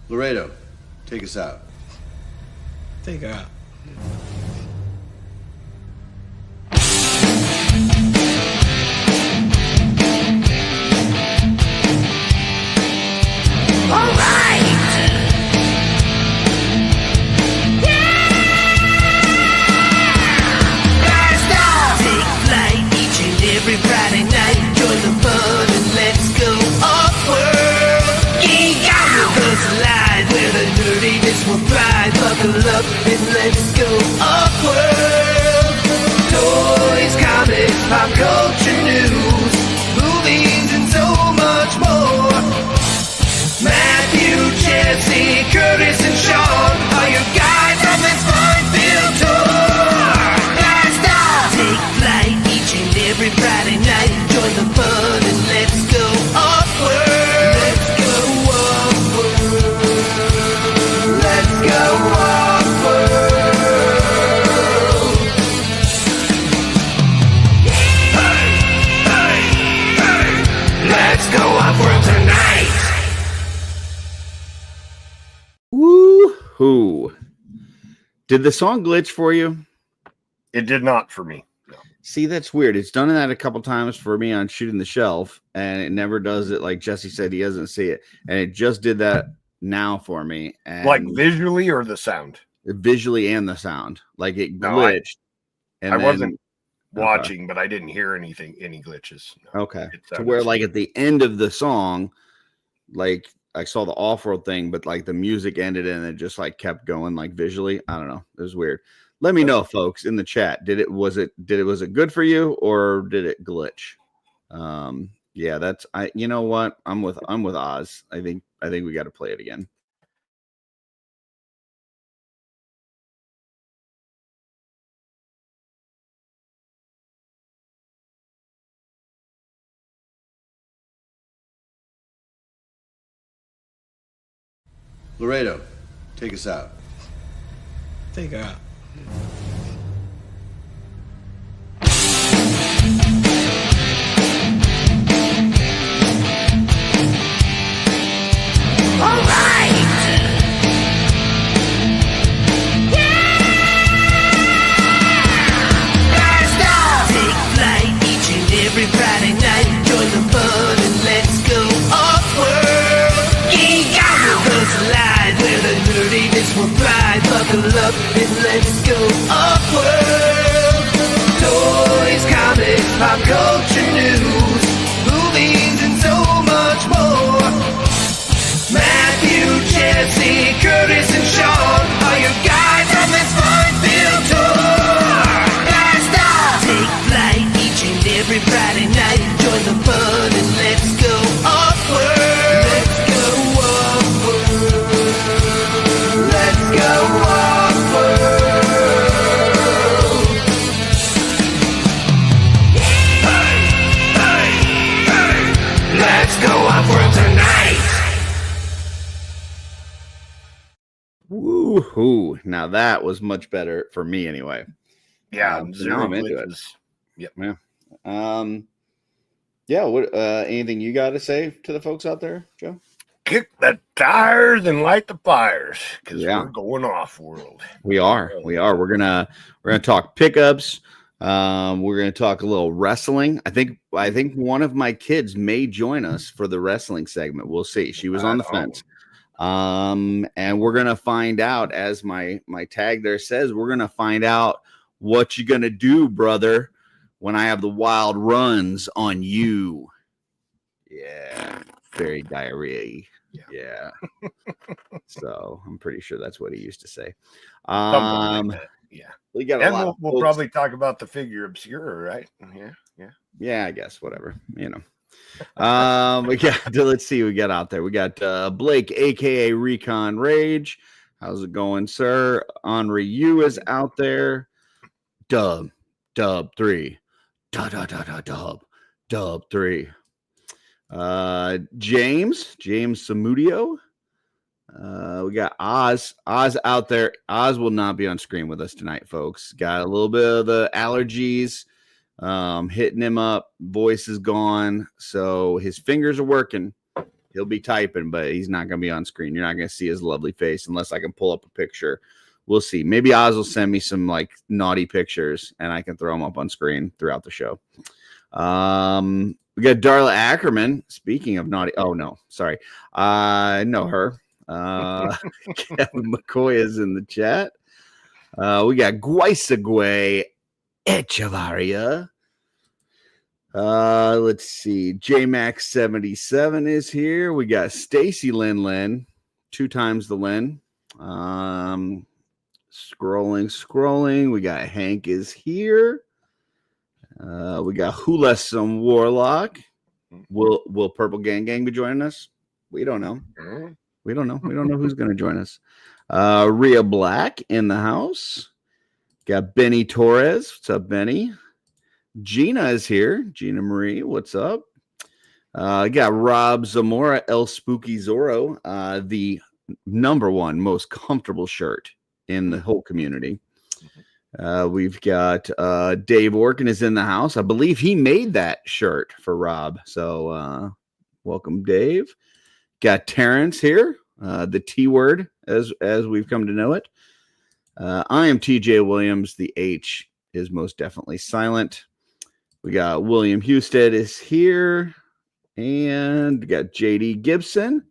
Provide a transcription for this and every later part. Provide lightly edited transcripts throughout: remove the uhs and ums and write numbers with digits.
Laredo, take us out. Take her out. Every Friday night, join the fun and let's go OffWorld. Geek out with us live, where the nerdiness will thrive. Buckle up and let's go OffWorld. Toys, comics, pop culture news, movies, and so much more. Matthew, Jesse, Curtis, and Sean are your guides on this fun-filled tour. Blast off! Take flight each and every Friday night. Join the fun and let's go OffWorld. Let's go OffWorld. Let's go OffWorld. Hey, hey, hey. Let's go OffWorld tonight. Woo-hoo. Did the song glitch for you? It did not for me. No. See, that's weird. It's done that a couple times for me on Shooting the Shelf, and it never does it like Jesse said he doesn't see it. And it just did that now for me. And Like visually or the sound? visually and the sound. Like it No, glitched. I wasn't watching, but I didn't hear any glitches. No. Okay. It To sounded where like smooth. at the end of the song, like I saw the off-world thing, but like the music ended and it just like kept going like visually. I don't know. It was weird. Let me know, folks, in the chat. Was it good for you or did it glitch? Yeah, you know what? I'm with Oz. I think we got to play it again. Laredo, take us out. Take her out. Take flight each and every Friday night. Join the fun and let's go OffWorld. Geek out with us live, where the nerdiness will thrive. Buckle up and let's go OffWorld. Toys, comics, pop culture news, movies, and so much more. Matthew, Jesse, Curtis, and Sean are your guides on this fun-filled tour. Blast off! Take flight each and every Friday night. Join the fun and let's go OffWorld. Let's go OffWorld. Let's go OffWorld. Hey, hey, hey. Let's go OffWorld tonight. Woo-hoo. Now that was much better for me anyway. Yeah, now zero I'm into it. glitches. Yep. Yeah, what anything you got to say to the folks out there, Joe? Kick the tires and light the fires because Yeah. we're going OffWorld. We are. We're gonna talk pickups. We're gonna talk a little wrestling. I think one of my kids may join us for the wrestling segment. We'll see. She was on the fence. And we're gonna find out, as my tag there says, we're gonna find out what you gonna do, brother, when I have the wild runs on you. Yeah, very diarrhea. Yeah. So I'm pretty sure that's what he used to say. Something like that. Yeah. We got a And lot. we'll probably talk about the figure obscure, right? Yeah, I guess whatever, we got let's see, we got out there. We got Blake, aka Recon Rage. How's it going, sir? Henri Yu is out there. Dub 3. Dub 3. James Samudio. We got Oz out there. Oz will not be on screen with us tonight, folks. Got a little bit of the allergies hitting him up. Voice is gone, so his fingers are working, He'll be typing, but he's not going to be on screen. You're not going to see his lovely face unless I can pull up a picture. We'll see. Maybe Oz will send me some like naughty pictures and I can throw them up on screen throughout the show. We got Darla Ackerman. Speaking of naughty, oh no, sorry. I know her. Kevin McCoy is in the chat. We got Guaisagwe Echevarria. Let's see. JMax77 is here. We got Stacy Lin, 2 times the Lin. Scrolling. We got Hank is here. We got Hulasum Warlock. Will Purple Gang be joining us? We don't know. We don't know who's going to join us. Rhea Black in the house. Got Benny Torres. What's up, Benny? Gina is here. Gina Marie, what's up? Got Rob Zamora, El Spooky Zorro, the #1 most comfortable shirt in the whole community. We've got Dave Orkin is in the house. I believe he made that shirt for Rob. So welcome, Dave. Got Terrence here, the T word as we've come to know it. I am TJ Williams. The H is most definitely silent. We got William Husted is here. And we got JD Gibson.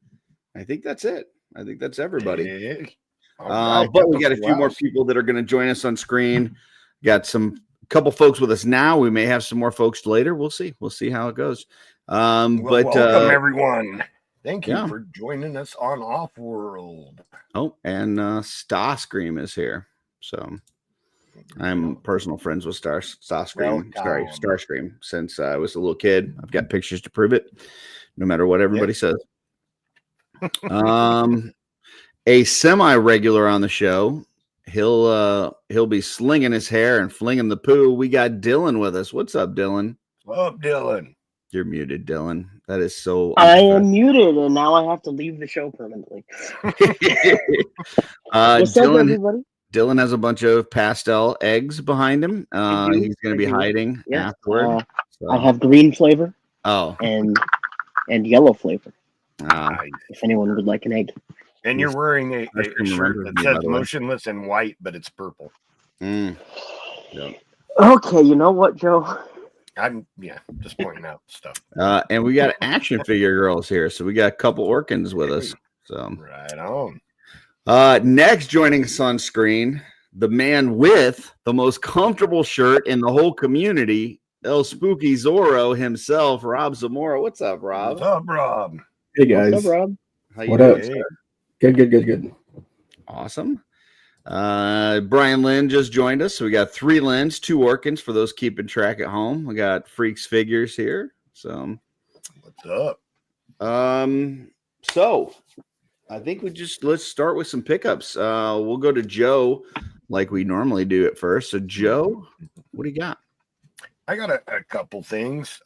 I think that's it. I think that's everybody. Hey. But we got a few more people that are going to join us on screen. Got some couple folks with us now. We may have some more folks later. We'll see. We'll see how it goes. But welcome everyone. Thank you yeah. for joining us on OffWorld. Oh, and Starscream is here. So I'm personal friends with Starscream. Sorry, Starscream. Since I was a little kid, I've got pictures to prove it. No matter what everybody says. A semi-regular on the show. He'll be slinging his hair and flinging the poo. We got Dylan with us. What's up, Dylan? What's up, Dylan? You're muted, Dylan. That is so. I am muted, and now I have to leave the show permanently. What's up, everybody? Dylan has a bunch of pastel eggs behind him. He's going to be hiding afterward. I have green flavor. Oh, and yellow flavor. If anyone would like an egg. And you're wearing a shirt that says motionless in white, but it's purple. Yeah. Okay, you know what, Joe? I'm just pointing out stuff. And we got action figure girls here, so we got a couple Orkins with us. So right on. Next, joining us on screen, the man with the most comfortable shirt in the whole community, El Spooky Zorro himself, Rob Zamora. What's up, Rob? What's up, Rob? Hey guys. What's up, Rob? How you What doing, up? sir? Good. Awesome. Brian Lynn just joined us. So we got 3 Lyns, 2 Orkins for those keeping track at home. We got Freaks Figures here. So what's up? So I think let's start with some pickups. We'll go to Joe like we normally do at first. So Joe, what do you got? I got a couple things.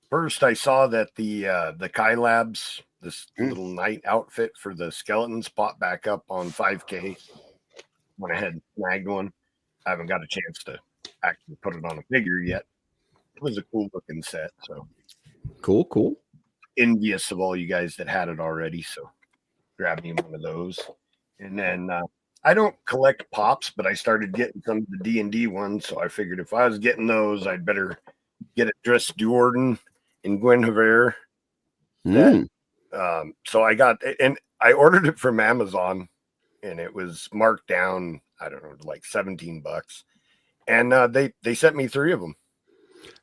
First, I saw that the Kai Labs, this little night outfit for the skeletons, popped back up on 5K. Went ahead and snagged one. I haven't got a chance to actually put it on a figure yet. It was a cool looking set. So cool. Envious of all you guys that had it already. So grab me one of those. And then I don't collect pops, but I started getting some of the D&D ones. So I figured if I was getting those, I'd better get a Dress Jordan and Guinevere. So I got, and I ordered it from Amazon, and it was marked down, I don't know, like $17. And they sent me 3 of them.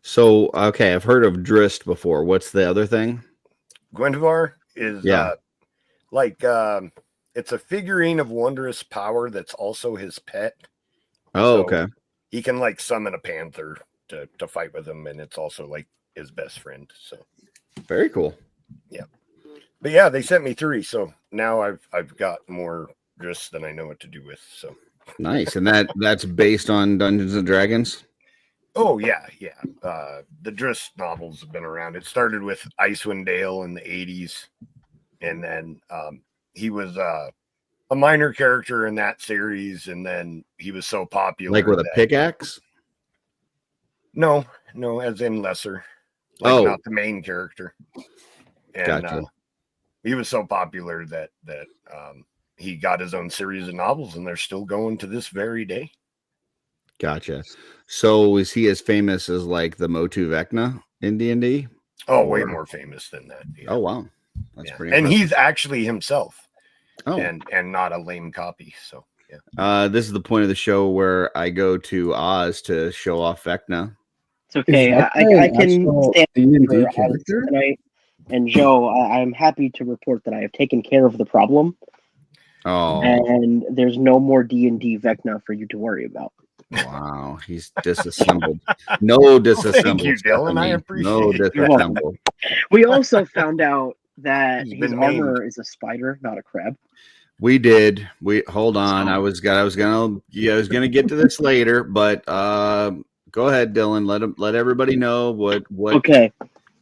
So, okay, I've heard of Drist before. What's the other thing? Guinevere is it's a figurine of wondrous power that's also his pet. Oh, So okay. he can like summon a panther to fight with him, and it's also like his best friend. So Very cool. but yeah, they sent me 3, so now I've got more Drists than I know what to do with. So Nice. And that's based on Dungeons and Dragons? oh yeah. The Drist novels have been around. It started with Icewind Dale in the 80s, and then he was a minor character in that series, and then he was so popular. Like with a pickaxe? No, as in lesser. Like not the main character. And Gotcha. he was so popular that he got his own series of novels, and they're still going to this very day. Gotcha. So is he as famous as like the Motu Vecna in D&D? Oh, way more famous than that. Yeah. Oh, wow. That's Yeah. pretty And impressive. he's actually himself. Oh. And not a lame copy. So yeah. This is the point of the show where I go to Oz to show off Vecna. It's okay. Is I Vecna can an actual stand D&D for Oz character? tonight. And Joe, I'm happy to report that I have taken care of the problem, Oh, and there's no more D&D Vecna for you to worry about. wow. He's disassembled. No disassembled. Thank you, Dylan. I Stephanie. appreciate No it. disassembled. We also found out that He's his been armor is a spider, not a crab. We did. We hold on. I was gonna get to this later, but go ahead, Dylan. Let everybody know what Okay.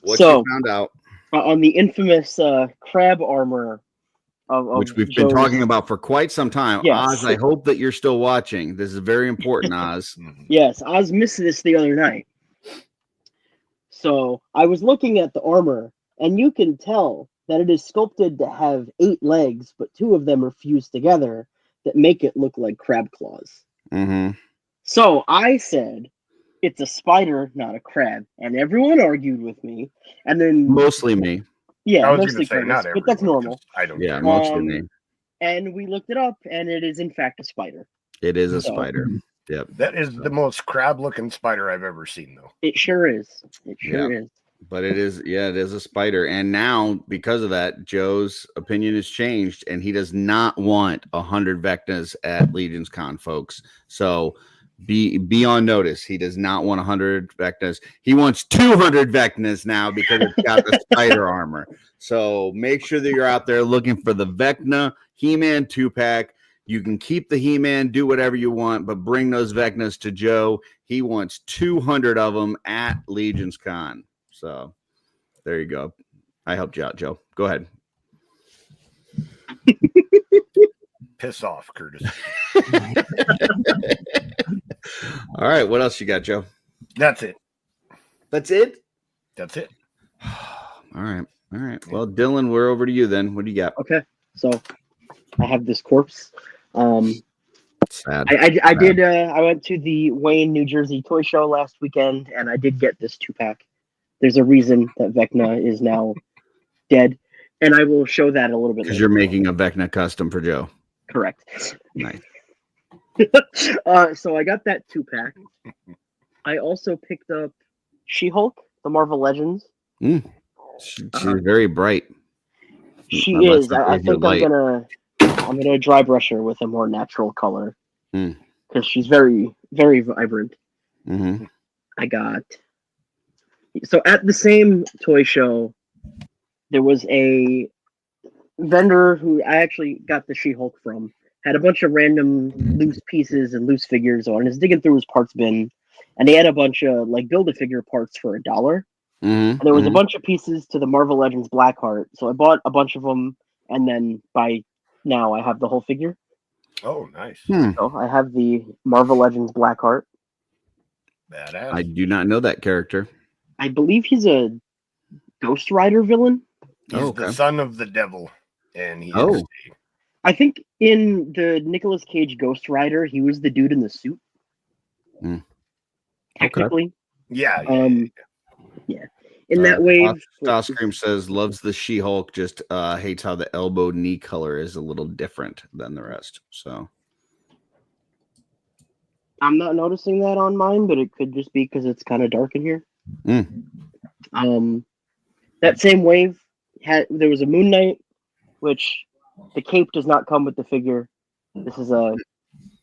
what So- you found out, On the infamous crab armor of which we've been Joe's- talking about for quite some time. Yes. Oz, I hope that you're still watching. This is very important, Oz. Yes, Oz missed this the other night. So I was looking at the armor, and you can tell that it is sculpted to have 8 legs, but 2 of them are fused together that make it look like crab claws. Mm-hmm. So I said, it's a spider, not a crab. And everyone argued with me. And then, Mostly me. yeah, I was mostly going to say Curtis, not but everyone. that's normal. 'cause I don't. Yeah, care. mostly me. And we looked it up, and it is in fact a spider. It is a So- spider. Yep. That is the most crab-looking spider I've ever seen, though. It sure is. It sure is. But it is a spider. And now, because of that, Joe's opinion has changed, and he does not want 100 Vecnas at Legion's Con, folks. So be on notice. He does not want 100 Vecnas. He wants 200 Vecnas now because it's got the spider armor. So make sure that you're out there looking for the Vecna He-Man 2-pack. You can keep the He-Man, do whatever you want, but bring those Vecnas to Joe. He wants 200 of them at Legion's Con. So there you go. I helped you out, Joe. Go ahead. Piss off, Curtis. All right. What else you got, Joe? That's it. That's it? That's it. All right. All right. Well, Dylan, we're over to you then. What do you got? Okay. So I have this corpse. Sad. I did. I went to the Wayne, New Jersey toy show last weekend, and I did get this 2-pack. There's a reason that Vecna is now dead, and I will show that a little bit. Because later. you're making a Vecna custom for Joe. Correct. Nice. So I got that 2-pack. I also picked up She-Hulk, the Marvel Legends. She's very bright. She Unless is. that I gives you think light. I'm gonna dry brush her with a more natural color Mm. because she's very, very vibrant. Mm-hmm. I got. So at the same toy show, there was a vendor who I actually got the She-Hulk from. Had a bunch of random loose pieces and loose figures on. Is digging through his parts bin, and he had a bunch of like Build-A-Figure parts for $1. Mm-hmm. And there was a bunch of pieces to the Marvel Legends Blackheart, so I bought a bunch of them, and then by now I have the whole figure. Oh, nice. So I have the Marvel Legends Blackheart. Badass. I do not know that character. I believe he's a Ghost Rider villain. He's the son of the devil, and he Oh. is I think in the Nicolas Cage Ghost Rider, he was the dude in the suit. Technically, yeah. yeah. In that wave, Starscream says loves the She-Hulk, just hates how the elbow knee color is a little different than the rest. So I'm not noticing that on mine, but it could just be because it's kind of dark in here. That same wave there was a Moon Knight, which the cape does not come with the figure. This is a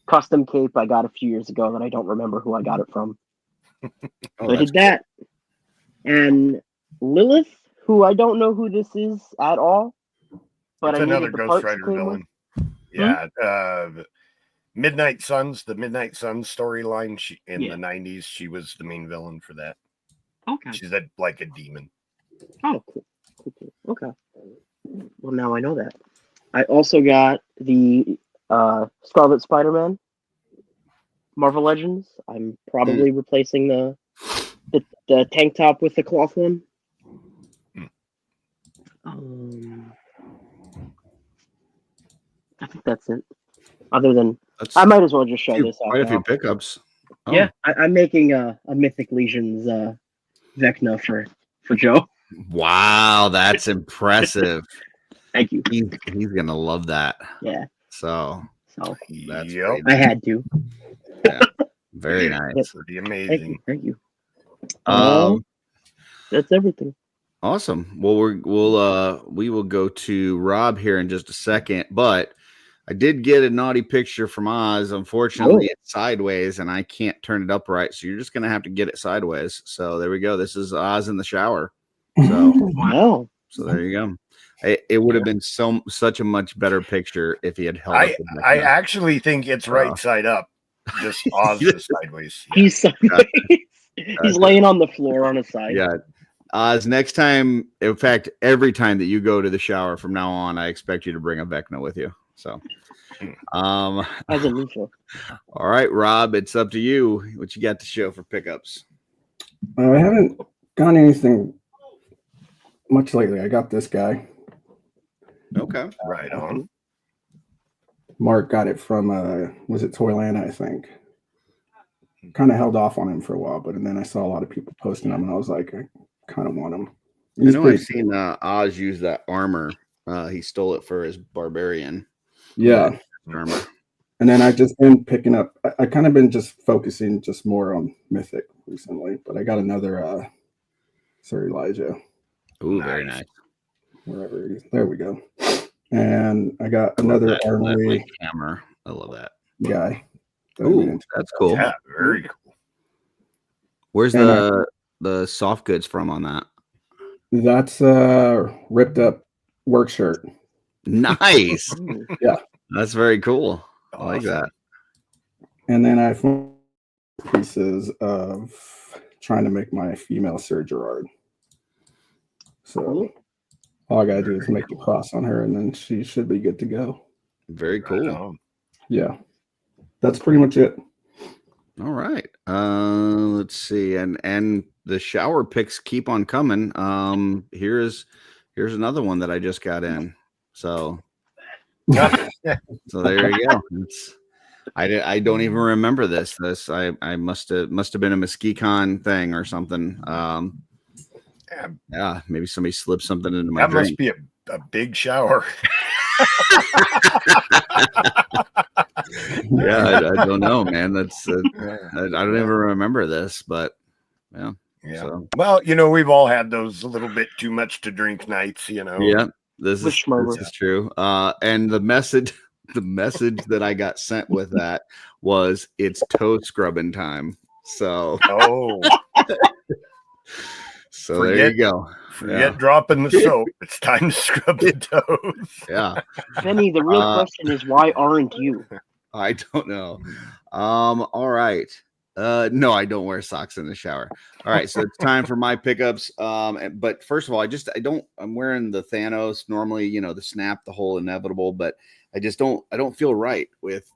custom cape I got a few years ago that I don't remember who I got it from. So I did that. And Lilith, who I don't know who this is at all, but It's I another needed the Ghost parts Rider to came villain. with. Yeah. Midnight Suns, the Midnight Suns storyline in Yeah. the 90s, she was the main villain for that. Okay. She's like a demon. Oh, cool. Okay. Well, now I know that. I also got the Scarlet Spider-Man Marvel Legends. I'm probably replacing the tank top with the cloth one. I think that's it. Other than, That's I might as well just show this off. quite a few now. pickups. Oh, Yeah, I'm making a Mythic Legions Vecna for Joe. wow, that's impressive. Thank you. He's gonna love that. Yeah. So So that's Yep. pretty I nice. had to. Yeah, very nice. Pretty Thank amazing. you. Thank you. Um, That's everything. awesome. Well, we will go to Rob here in just a second, but I did get a naughty picture from Oz. Unfortunately, it's sideways and I can't turn it upright, so you're just gonna have to get it sideways. So there we go. This is Oz in the shower. So Wow. so there you go. It would have been such a much better picture if he had held up. I actually think it's right side up. Just Oz is sideways. Yeah. He's sideways. He's laying on the floor on his side. Yeah. Oz, next time, in fact, every time that you go to the shower from now on, I expect you to bring a Vecna with you. So, As a neutral. all right, Rob, it's up to you. What you got to show for pickups? I haven't gotten anything much lately. I got this guy. Okay. Right on. Mark got it from was it Toyland, I think. Kind of held off on him for a while, but then I saw a lot of people posting him, and I was like, I kind of want him. I know I've seen Oz use that armor. He stole it for his barbarian. Yeah. Armor. And then I've just been picking up. I kind of been just focusing just more on Mythic recently, but I got another Sir Elijah. Ooh, very nice. Wherever it is. There we go. And I got another Armory hammer. I love that guy. Ooh, that's cool. Yeah, very cool. Where's the soft goods from on that? That's ripped up work shirt. Nice. Yeah. That's very cool. I like Awesome. that. And then I found pieces of trying to make my female Sir Gerard. So all I gotta do is make the cross on her, and then she should be good to go. Very cool. Right on. Yeah, that's pretty much it. All right. Let's see. And the shower picks keep on coming. Here's another one that I just got in. So so there you go. I don't even remember this. I must have been a MesquiCon thing or something. Yeah, maybe somebody slipped something into my That drink. must be a big shower. Yeah, I don't know, man. That's I don't even remember this, but yeah. Yeah. So, Well, we've all had those a little bit too much to drink nights, yeah, this is true. And the message that I got sent with that was it's toe scrubbing time. So so there you go. Forget dropping the soap. It's time to scrub the toes. Yeah. Benny, the real question is, why aren't you? I don't know. All right. No, I don't wear socks in the shower. All right, so it's time for my pickups. But first of all, I'm wearing the Thanos normally, the snap, the whole inevitable, but I don't feel right with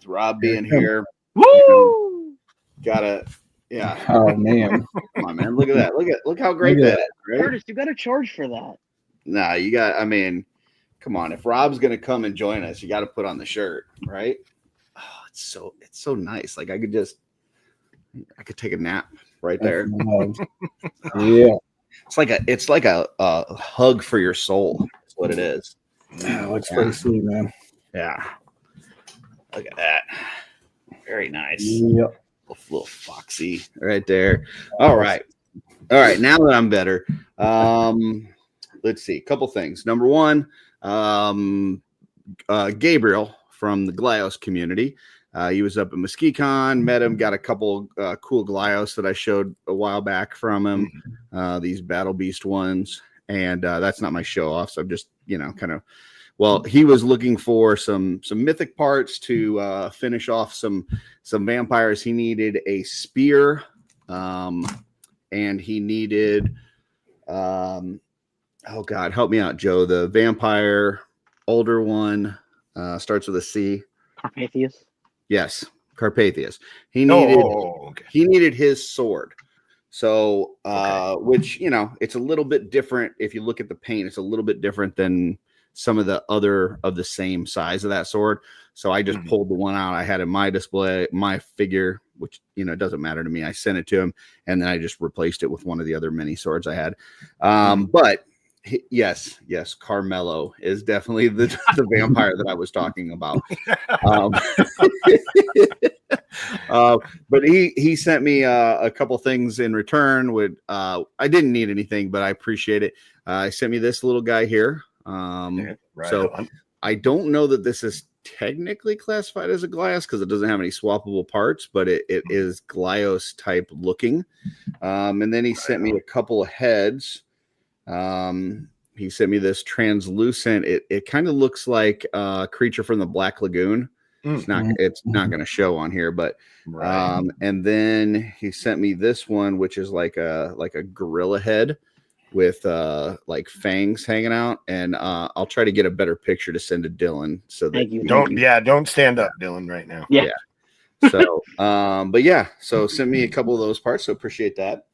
Rob being here. Woo! Yeah. Oh man. Come on, man. Look at that. Look how great that is, right? Curtis, you got to charge for that. Nah, come on. If Rob's gonna come and join us, you got to put on the shirt, right? Oh, it's so nice. Like I could take a nap right there. Yeah. It's like a hug for your soul. That's what it is. Yeah, looks pretty sweet, man. Yeah. Look at that. Very nice. Yep. Little foxy right there. All right. Now that I'm better, let's see. A couple things. Number one, Gabriel from the Glyos community. He was up at MesquiCon, met him, got a couple cool Glyos that I showed a while back from him. These Battle Beast ones, and that's not my show off. So I'm just kind of. Well, he was looking for some mythic parts to finish off some vampires. He needed a spear, and he needed oh God, help me out, Joe. The vampire older one starts with a C. Carpathius. Yes, Carpathius. He needed his sword. So, which, it's a little bit different. If you look at the paint, it's a little bit different than some of the other of the same size of that sword. So I just pulled the one out I had in my display, my figure, which, it doesn't matter to me. I sent it to him, and then I just replaced it with one of the other mini swords I had. But yes, Carmelo is definitely the vampire that I was talking about. But he sent me a couple things in return. I didn't need anything, but I appreciate it. He sent me this little guy here. So I don't know that this is technically classified as a glass because it doesn't have any swappable parts, but it is Glyos type looking. And then he sent me a couple of heads. He sent me this translucent. It kind of looks like a creature from the Black Lagoon. It's not going to show on here, but and then he sent me this one, which is like a gorilla head with like fangs hanging out, and I'll try to get a better picture to send to Dylan. So that don't stand up, Dylan, right now. Yeah. So, so send me a couple of those parts. So appreciate that.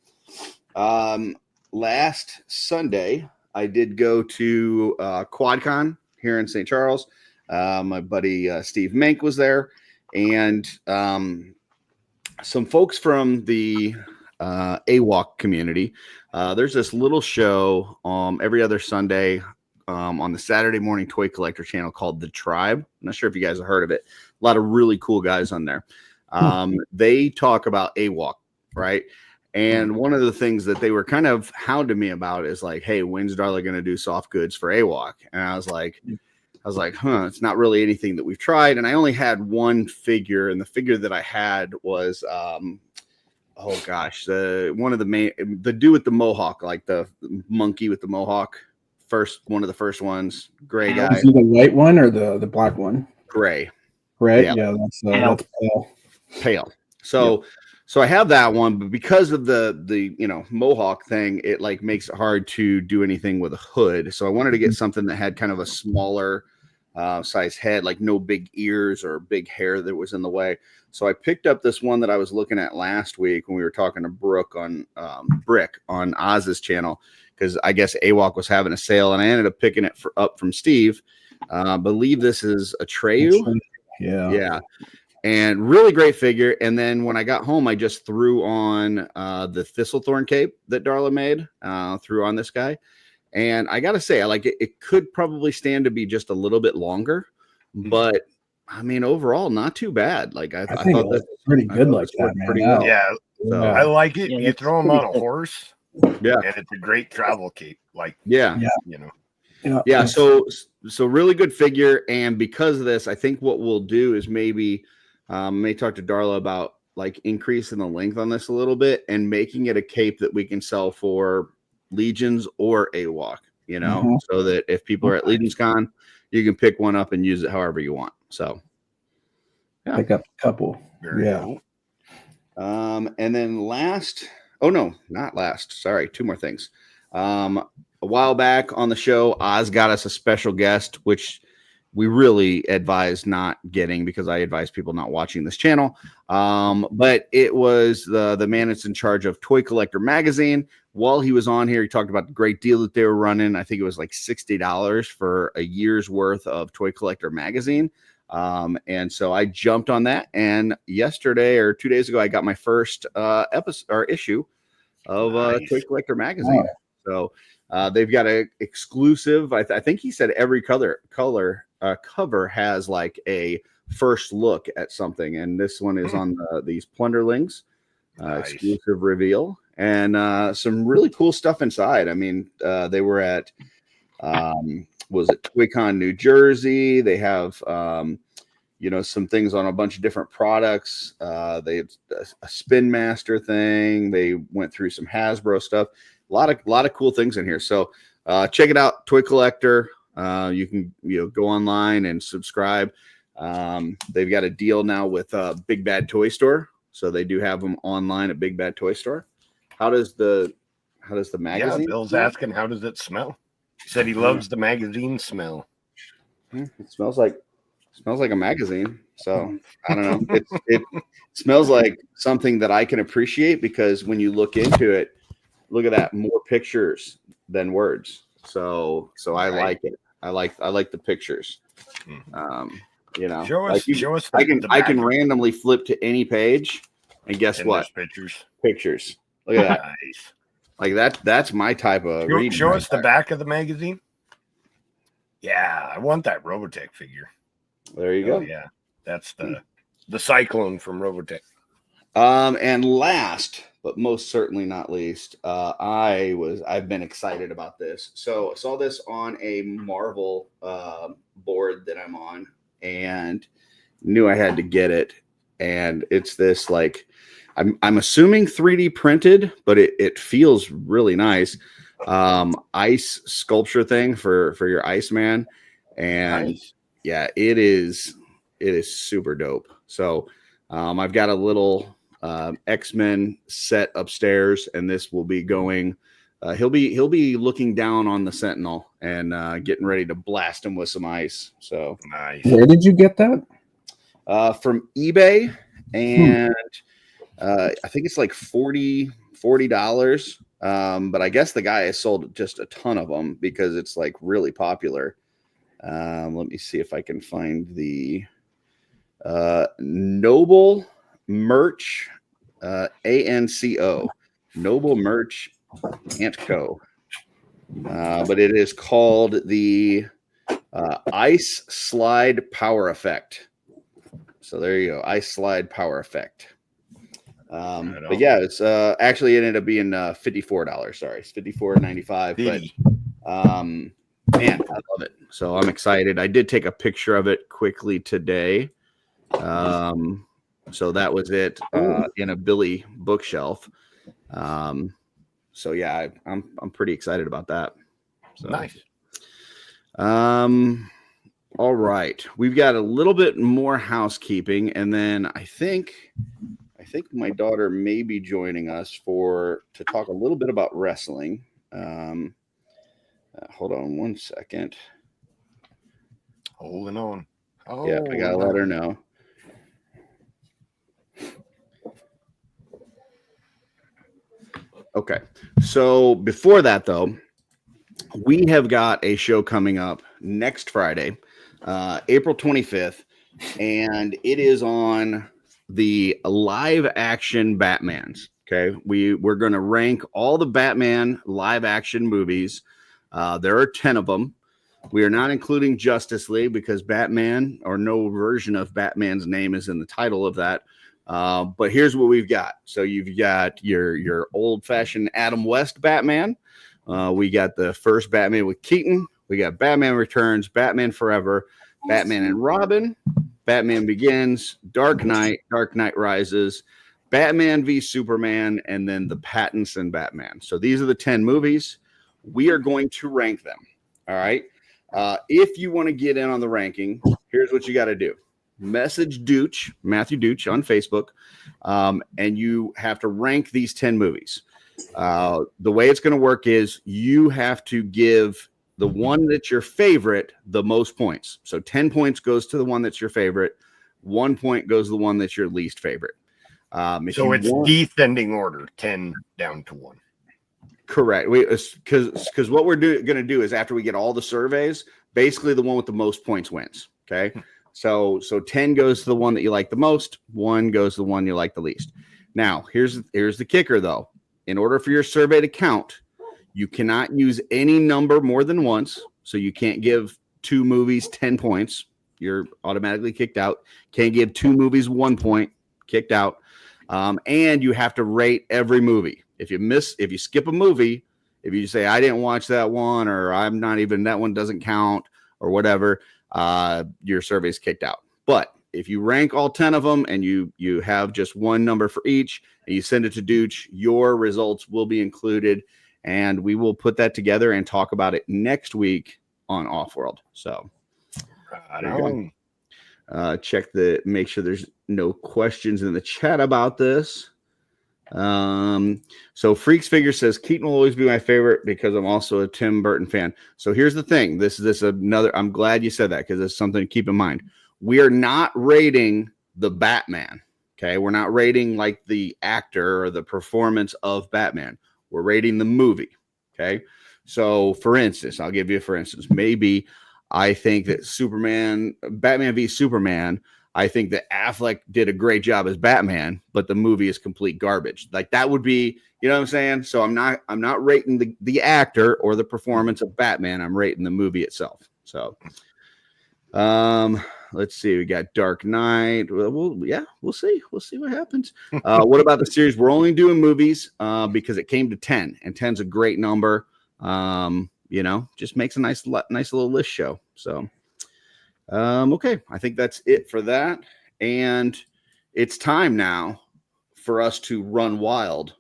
Last Sunday, I did go to QuadCon here in St. Charles. My buddy Steve Mank was there, and some folks from the AWOC community. There's this little show every other Sunday on the Saturday Morning Toy Collector channel called The Tribe. I'm not sure if you guys have heard of it. A lot of really cool guys on there. They talk about AWOC, right? And one of the things that they were kind of hounding me about is like, hey, when's Darla going to do soft goods for AWOC? And I was like, it's not really anything that we've tried. And I only had one figure, and the figure that I had was, one of the dude with the mohawk, like the monkey with the mohawk. One of the first ones, gray guy. Is it the white one or the black one? Gray. Yeah, that's pale. So I have that one, but because of the mohawk thing, it like makes it hard to do anything with a hood. So I wanted to get something that had kind of a smaller size head, like no big ears or big hair that was in the way. So I picked up this one that I was looking at last week when we were talking to Brooke on Brick on Oz's channel, because I guess AWOC was having a sale, and I ended up picking it up from Steve. I believe this is a Treyu. Yeah. And really great figure. And then when I got home, I just threw on the Thistlethorn cape that Darla made, threw on this guy. And I got to say, I like it. It could probably stand to be just a little bit longer, but I mean, overall, not too bad. Like I thought that's pretty good like that, man. Well. Yeah. So, I like it. Yeah, you throw him on a horse. Yeah. And it's a great travel cape. Like, So really good figure. And because of this, I think what we'll do is maybe may talk to Darla about like increasing the length on this a little bit and making it a cape that we can sell for Legions or AWOC, so that if people are at Legions Con, you can pick one up and use it however you want. So pick up a couple. Cool. And then two more things. A while back on the show, Oz got us a special guest, which we really advise not getting because I advise people not watching this channel. But it was the man that's in charge of Toy Collector Magazine. While he was on here, he talked about the great deal that they were running. I think it was like $60 for a year's worth of Toy Collector Magazine. And so I jumped on that. And yesterday or 2 days ago, I got my first episode or issue of Toy Collector Magazine. So they've got an exclusive. I think he said every cover has like a first look at something, and this one is on these Plunderlings exclusive reveal, and some really cool stuff inside. I mean, they were at was it ToyCon New Jersey? They have some things on a bunch of different products. They had a Spin Master thing. They went through some Hasbro stuff. A lot of cool things in here. So check it out, Toy Collector. You can go online and subscribe. They've got a deal now with Big Bad Toy Store, so they do have them online at Big Bad Toy Store. How does the magazine? Yeah, Bill's asking how does it smell. He said he loves the magazine smell. It smells like a magazine. So I don't know. It smells like something that I can appreciate because when you look into it, look at that, more pictures than words. So I like it. I like the pictures. You know, Show us I the can back. randomly flip to any page, and guess And what? there's pictures. Pictures. Look at that. Nice. Like that's my type of reading. Show right us the there. back of the magazine. Yeah, I want that Robotech figure. There you go. Yeah, that's the Cyclone from Robotech. And last but most certainly not least, I've been excited about this. So I saw this on a Marvel board that I'm on, and knew I had to get it. And it's this, like, I'm assuming 3D printed, but it feels really nice. Ice sculpture thing for your Iceman, and Nice. yeah, it is super dope. So I've got a little X-Men set upstairs, and this will be going. He'll be looking down on the Sentinel and getting ready to blast him with some ice. So Nice. Where did you get that? from eBay, and I think it's like $40. But I guess the guy has sold just a ton of them because it's like really popular. Let me see if I can find the Noble Merch ANCO, Noble Merch Antco. But it is called the Ice Slide Power Effect. So there you go, Ice Slide Power Effect. But yeah, it's actually it ended up being $54. Sorry, it's $54.95. But man, I love it. So I'm excited. I did take a picture of it quickly today. So that was it in a Billy bookshelf. So yeah, I'm pretty excited about that. So Nice. All right, we've got a little bit more housekeeping, and then I think my daughter may be joining us to talk a little bit about wrestling. Hold on one second. Holding on. Oh, Yeah, I gotta let her know. Okay, so before that though, we have got a show coming up next Friday, April 25th, and it is on the live action Batmans. Okay, we're going to rank all the Batman live action movies. There are 10 of them. We are not including Justice League because Batman, or no version of Batman's name, is in the title of that. But here's what we've got. So you've got your old-fashioned Adam West Batman. We got the first Batman with Keaton. We got Batman Returns, Batman Forever, Batman and Robin, Batman Begins, Dark Knight Rises, Batman v Superman, and then the Pattinson Batman. So these are the 10 movies. We are going to rank them. All right. If you want to get in on the ranking, here's what you got to do. Message Matthew Dooch on Facebook, and you have to rank these 10 movies. The way it's going to work is you have to give the one that's your favorite the most points. So 10 points goes to the one that's your favorite. 1 point goes to the one that's your least favorite. So it's descending order, 10 down to 1. Correct. Because what we're going to do is after we get all the surveys, basically the one with the most points wins. Okay. So 10 goes to the one that you like the most. 1 goes to the one you like the least. Now, here's the kicker, though. In order for your survey to count, you cannot use any number more than once. So you can't give 2 movies 10 points. You're automatically kicked out. Can't give 2 movies 1 point. Kicked out. And you have to rate every movie. If you skip a movie, if you say, I didn't watch that one, or I'm not even, that one doesn't count, or whatever, your survey's kicked out. But if you rank all 10 of them and you have just one number for each and you send it to Dooch, your results will be included, and we will put that together and talk about it next week on OffWorld. So make sure there's no questions in the chat about this. So Freaks Figure says Keaton will always be my favorite because I'm also a Tim Burton fan. So here's the thing. This is another, I'm glad you said that because it's something to keep in mind. we are not rating the Batman. Okay, we're not rating like the actor or the performance of Batman. We're rating the movie. Okay, so for instance, I'll give you for instance, maybe I think that Batman v Superman, I think that Affleck did a great job as Batman, but the movie is complete garbage. Like that would be, you know what I'm saying? So I'm not rating the actor or the performance of Batman. I'm rating the movie itself. So let's see. We got Dark Knight. We'll see. We'll see what happens. What about the series? We're only doing movies because it came to 10, and 10's a great number. Just makes a nice little list show. So, okay. I think that's it for that. And it's time now for us to run wild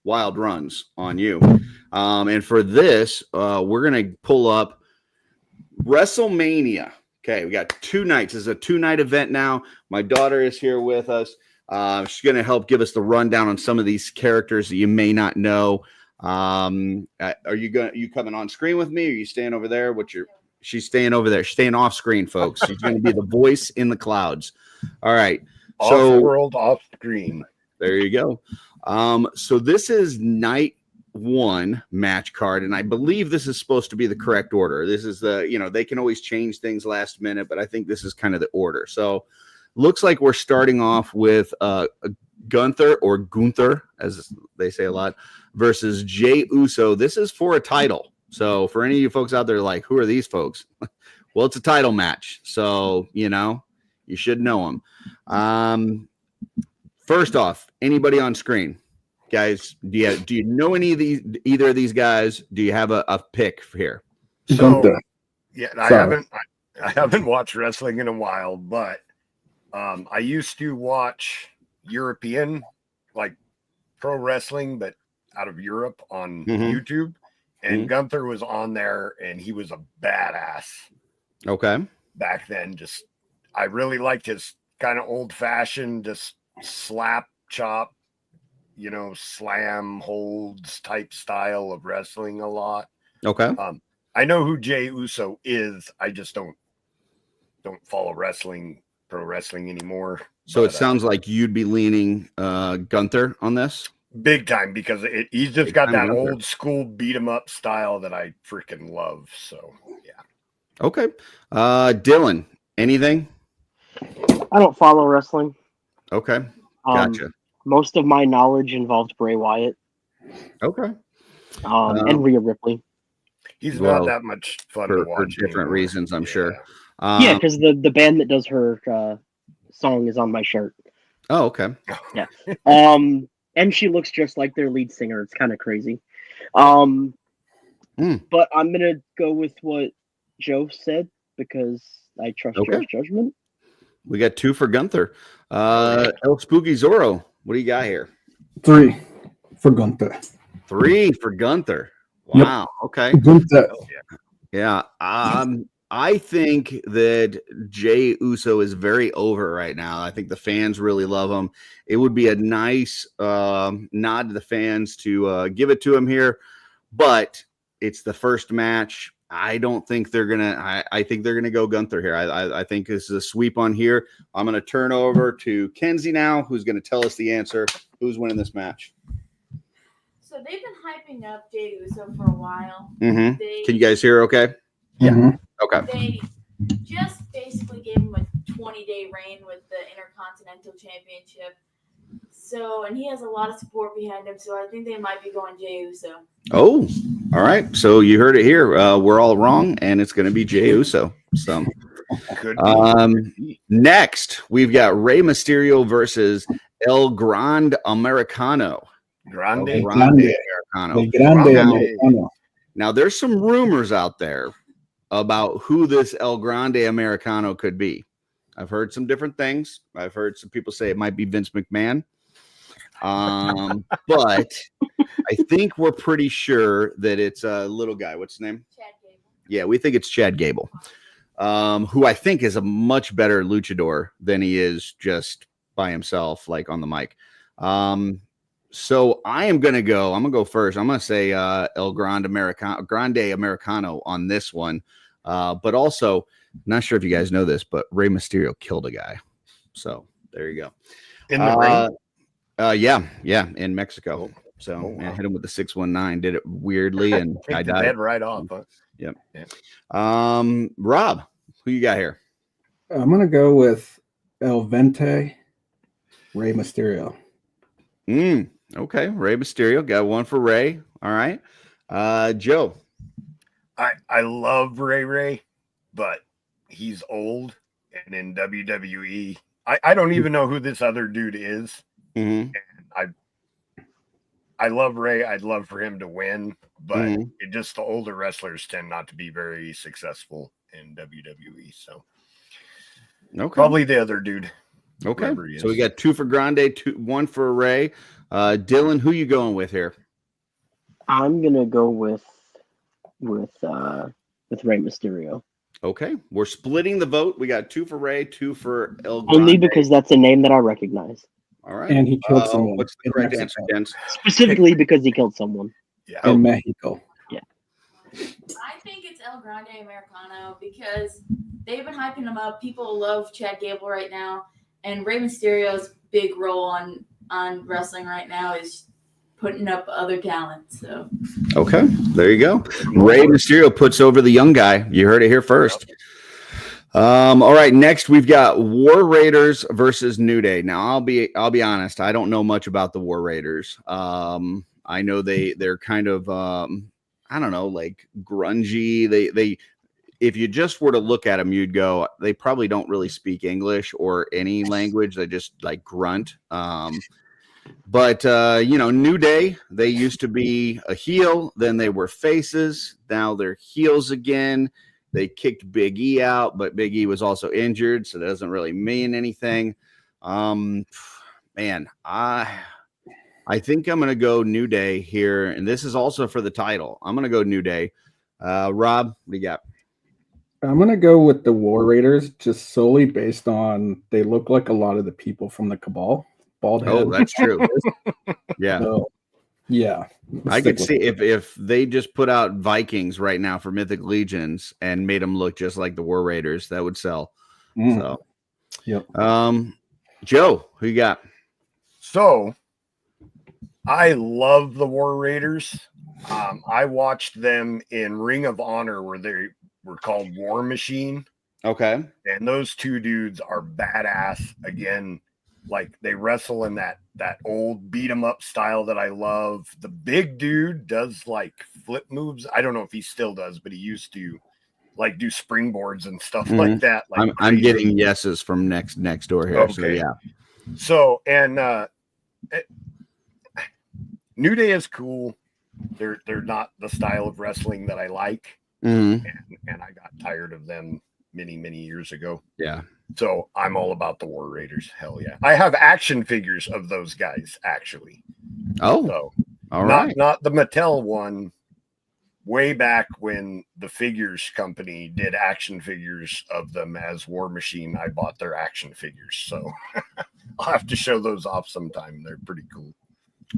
runs on you. And for this, we're going to pull up WrestleMania. Okay, we got 2 nights. This is a 2-night event now. My daughter is here with us. She's going to help give us the rundown on some of these characters that you may not know. Are you coming on screen with me? Or are you staying over there? She's staying over there. She's staying off screen, folks. She's going to be the voice in the clouds. All right. OffWorld off screen. There you go. So this is night 1 match card, and I believe this is supposed to be the correct order. This is they can always change things last minute, but I think this is kind of the order. So looks like we're starting off with Gunther, as they say a lot, versus Jey Uso. This is for a title. So for any of you folks out there like, who are these folks? Well, it's a title match. So, you should know them. First off, anybody on screen? Guys, do you know either of these guys? Do you have a pick here? So, yeah, I haven't watched wrestling in a while, but I used to watch European, like pro wrestling, but out of Europe on YouTube. And Gunther was on there, and he was a badass. Okay. Back then, I really liked his kind of old fashioned, just slap chop, slam holds type style of wrestling a lot. Okay. I know who Jey Uso is. I just don't follow pro wrestling anymore. So it sounds like you'd be leaning Gunther on this? Big time, because he's just got that old school beat 'em up style that I freaking love. So yeah. Okay. Dylan, anything? I don't follow wrestling. Okay. Gotcha. Most of my knowledge involved Bray Wyatt. Okay. And Rhea Ripley. He's not that much fun to watch for different reasons, I'm sure. Yeah, because the band that does her song is on my shirt. Oh, okay. Yeah. And she looks just like their lead singer. It's kind of crazy. But I'm gonna go with what Joe said because I trust Joe's judgment. We got 2 for Gunther. El Spooky Zorro, what do you got here? 3 for Gunther. 3 for Gunther. Wow. Yep. Okay. Gunther. Yeah. I think that Jey Uso is very over right now. I think the fans really love him. It would be a nice nod to the fans to give it to him here, but it's the first match. I don't think they're gonna. I think they're gonna go Gunther here. I think this is a sweep on here. I'm gonna turn over to Kenzie now, who's gonna tell us the answer. Who's winning this match? So they've been hyping up Jey Uso for a while. Mm-hmm. Can you guys hear? Okay. Yeah. Mm-hmm. Okay. They just basically gave him a 20-day reign with the Intercontinental Championship. So, and he has a lot of support behind him. So I think they might be going Jey Uso. Oh, all right. So you heard it here. We're all wrong, and it's going to be Jey Uso. So, next we've got Rey Mysterio versus El Grande Americano. Grande Americano. Now, there's some rumors out there about who this El Grande Americano could be. I've heard some different things. I've heard some people say it might be Vince McMahon. But I think we're pretty sure that it's a little guy. What's his name? Chad Gable. Yeah, we think it's Chad Gable, who I think is a much better luchador than he is just by himself, like on the mic. So I'm going to go first. I'm going to say El Grande Americano on this one. But also Not sure if you guys know this, but Rey Mysterio killed a guy. So there you go. In the ring? Yeah, in Mexico. So wow. man, hit him with the 619, did it weirdly, and guy Take the died. head right off. Huh? Yep. Yeah. Rob, who you got here? I'm gonna go with El Vente, Rey Mysterio. Okay, Rey Mysterio, got one for Rey. All right. Joe. I love Ray, but he's old, and in WWE, I don't even know who this other dude is. Mm-hmm. And I love Ray. I'd love for him to win, but it just the older wrestlers tend not to be very successful in WWE. So probably the other dude. Okay. So we got 2 for Grande, 1 for Ray. Dylan, who you going with here? I'm gonna go with Rey Mysterio. Okay, we're splitting the vote. We got 2 for Ray, 2 for El Grande. Only because that's a name that I recognize. All right. And he killed someone. What's the correct answer, Jens? Specifically because he killed someone. Yeah. In Mexico. Yeah. I think it's El Grande Americano because they've been hyping him up. People love Chad Gable right now, and Rey Mysterio's big role on wrestling right now is putting up other talent. So okay, there you go. Rey Mysterio puts over the young guy. You heard it here first. All right, next we've got War Raiders versus New Day. Now I'll be honest, I don't know much about the War Raiders. I know they're kind of I don't know, like grungy. They if you just were to look at them, you'd go, they probably don't really speak English or any language. They just like grunt. But New Day, they used to be a heel, then they were faces, now they're heels again. They kicked Big E out, but Big E was also injured, so that doesn't really mean anything. Man, I think I'm going to go New Day here, and this is also for the title. I'm going to go New Day. Rob, what do you got? I'm going to go with the War Raiders just solely based on they look like a lot of the people from the Cabal. Bald head. Oh, that's true. Yeah. So, yeah. I could see if they just put out Vikings right now for Mythic Legions and made them look just like the War Raiders, that would sell. So, yep. Joe, who you got? So, I love the War Raiders. I watched them in Ring of Honor where they were called War Machine. Okay. And those two dudes are badass. Again, like they wrestle in that old beat 'em up style that I love. The big dude does like flip moves. I don't know if he still does, but he used to like do springboards and stuff like that. Like I'm getting yeses from next door here. Okay. So yeah. So and New Day is cool. They're not the style of wrestling that I like. And I got tired of them many years ago. Yeah. So I'm all about the War Raiders. Hell yeah. I have action figures of those guys actually. Oh, so all right. Not the Mattel one. Way back when the figures company did action figures of them as War Machine, I bought their action figures. So I'll have to show those off sometime. They're pretty cool.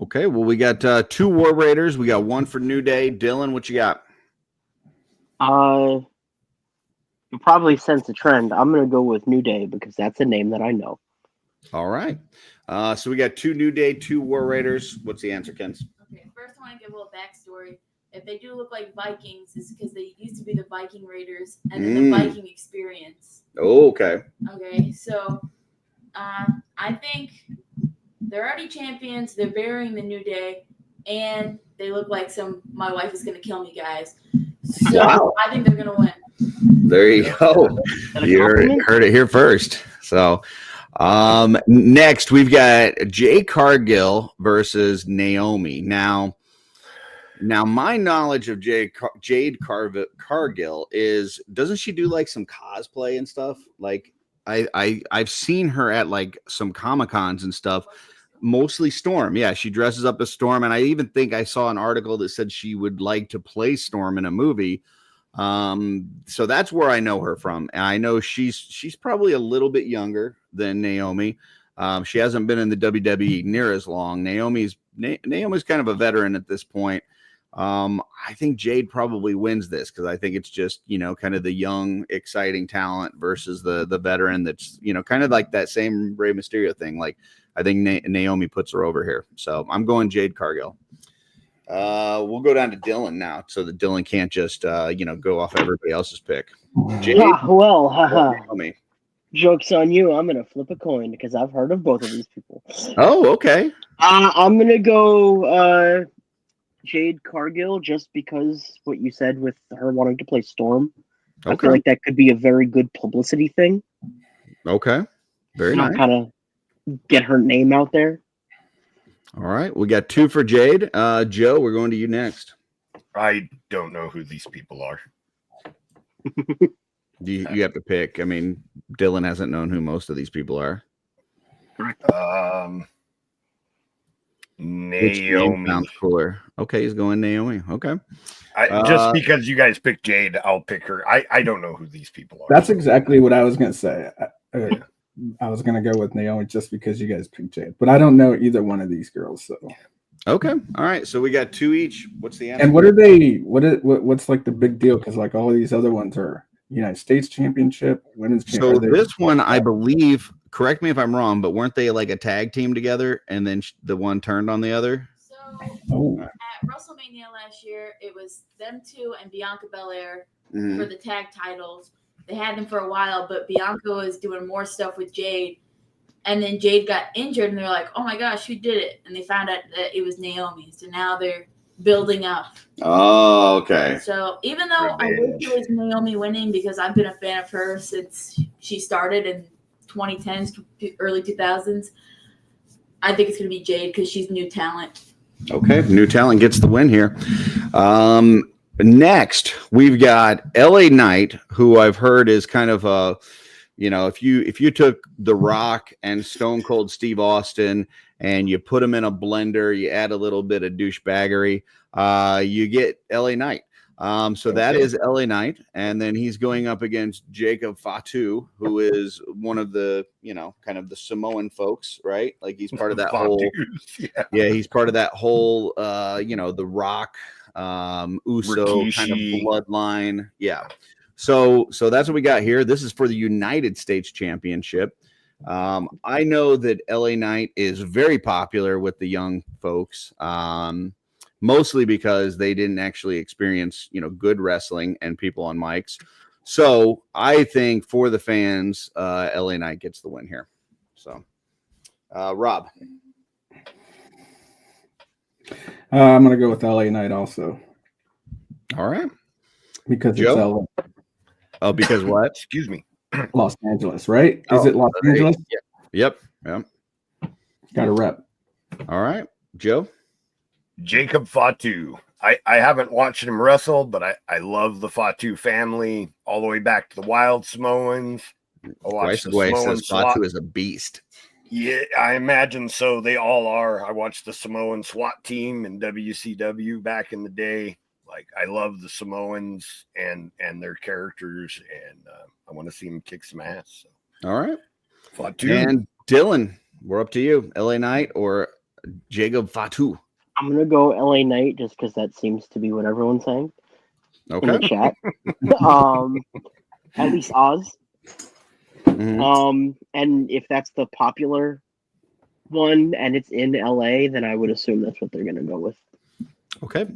Okay. Well, we got 2 War Raiders. We got 1 for New Day. Dylan, what you got? You'll probably sense a trend. I'm going to go with New Day because that's a name that I know. All right. So we got 2 New Day, 2 War Raiders. What's the answer, Kens? okay, first I want to give a little backstory. If they do look like Vikings, it's because they used to be the Viking Raiders and then the Viking Experience. Oh, okay. Okay, so I think they're already champions. They're burying the New Day, and they look like my wife is going to kill me, guys. So Wow. I think they're going to win. There you go. You heard it here first. So next we've got Jade Cargill versus Naomi. Now my knowledge of Jade Cargill is, doesn't she do like some cosplay and stuff? Like I've seen her at like some Comic-Cons and stuff. Mostly Storm. Yeah, she dresses up as Storm, and I even think I saw an article that said she would like to play Storm in a movie. So that's where I know her from. And I know she's probably a little bit younger than Naomi. She hasn't been in the WWE near as long. Naomi's kind of a veteran at this point. I think Jade probably wins this because I think it's just, kind of the young, exciting talent versus the veteran that's, kind of like that same Rey Mysterio thing. Like, I think Naomi puts her over here. So I'm going Jade Cargill. We'll go down to Dylan now so that Dylan can't just, go off everybody else's pick. Jade, well, haha. Naomi. Joke's on you. I'm going to flip a coin because I've heard of both of these people. Oh, okay. I'm going to go Jade Cargill just because what you said with her wanting to play Storm. Okay. I feel like that could be a very good publicity thing. Okay. Very nice. Kind of get her name out there. All right. We got 2 for Jade. Joe, we're going to you next. I don't know who these people are. You have to pick. I mean, Dylan hasn't known who most of these people are. Naomi. Sounds cooler. Okay, he's going Naomi. Okay. Just because you guys picked Jade, I'll pick her. I don't know who these people are. That's exactly what I was going to say. I was going to go with Naomi just because you guys picked Jade, but I don't know either one of these girls. So okay, all right. So we got 2 each. What's the answer? And what are they? What's like the big deal? Because like all of these other ones are United States Championship, Women's Championship. So this one, I believe. Correct me if I'm wrong, but weren't they like a tag team together, and then the one turned on the other? So at WrestleMania last year, it was them 2 and Bianca Belair for the tag titles. They had them for a while, but Bianca was doing more stuff with Jade. And then Jade got injured, and they're like, oh, my gosh, who did it? And they found out that it was Naomi. So now they're building up. Oh, okay. So even though I wish it was Naomi winning because I've been a fan of her since she started in 2010s, early 2000s, I think it's going to be Jade because she's new talent. Okay, new talent gets the win here. Next, we've got LA Knight, who I've heard is kind of a, if you took The Rock and Stone Cold Steve Austin and you put them in a blender, you add a little bit of douchebaggery, you get LA Knight. So that is LA Knight, and then he's going up against Jacob Fatu, who is one of the, kind of the Samoan folks, right? Like he's part of that whole, he's part of that whole, the Rock, Uso Rikishi kind of bloodline. Yeah. So that's what we got here. This is for the United States Championship. I know that LA Knight is very popular with the young folks. Mostly because they didn't actually experience, good wrestling and people on mics. So I think for the fans, LA Knight gets the win here. So, Rob. I'm going to go with LA Knight also. All right. Because Joe? It's LA. Oh, because what? Excuse me. Los Angeles, right? Is it Los Angeles? Yep. Got a rep. All right. Joe? Jacob Fatu. I haven't watched him wrestle, but I love the Fatu family all the way back to the Wild Samoans. Fatu is a beast. Yeah, I imagine so. They all are. I watched the Samoan SWAT team in WCW back in the day. Like, I love the Samoans and their characters, and I want to see them kick some ass. So. All right. Fatu. And Dylan, we're up to you. LA Knight or Jacob Fatu? I'm going to go LA Knight just because that seems to be what everyone's saying in the chat. At least Oz. Mm-hmm. And if that's the popular one and it's in LA, then I would assume that's what they're going to go with. Okay.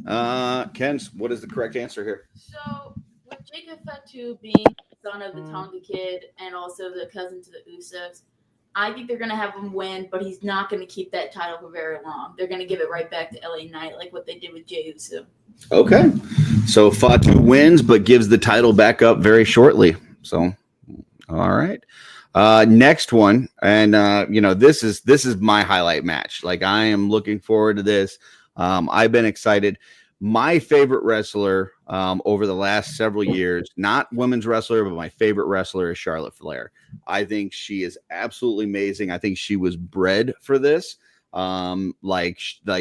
Ken, what is the correct answer here? So with Jacob Fatu being son of the Tonga Kid and also the cousin to the Usos, I think they're going to have him win, but he's not going to keep that title for very long. They're going to give it right back to LA Knight, like what they did with Jey Uso. Okay. So Fatu wins, but gives the title back up very shortly. So, all right. Next one. And, this is my highlight match. Like, I am looking forward to this. I've been excited. My favorite wrestler over the last several years, not women's wrestler, but my favorite wrestler is Charlotte Flair. I think she is absolutely amazing. I think she was bred for this. Like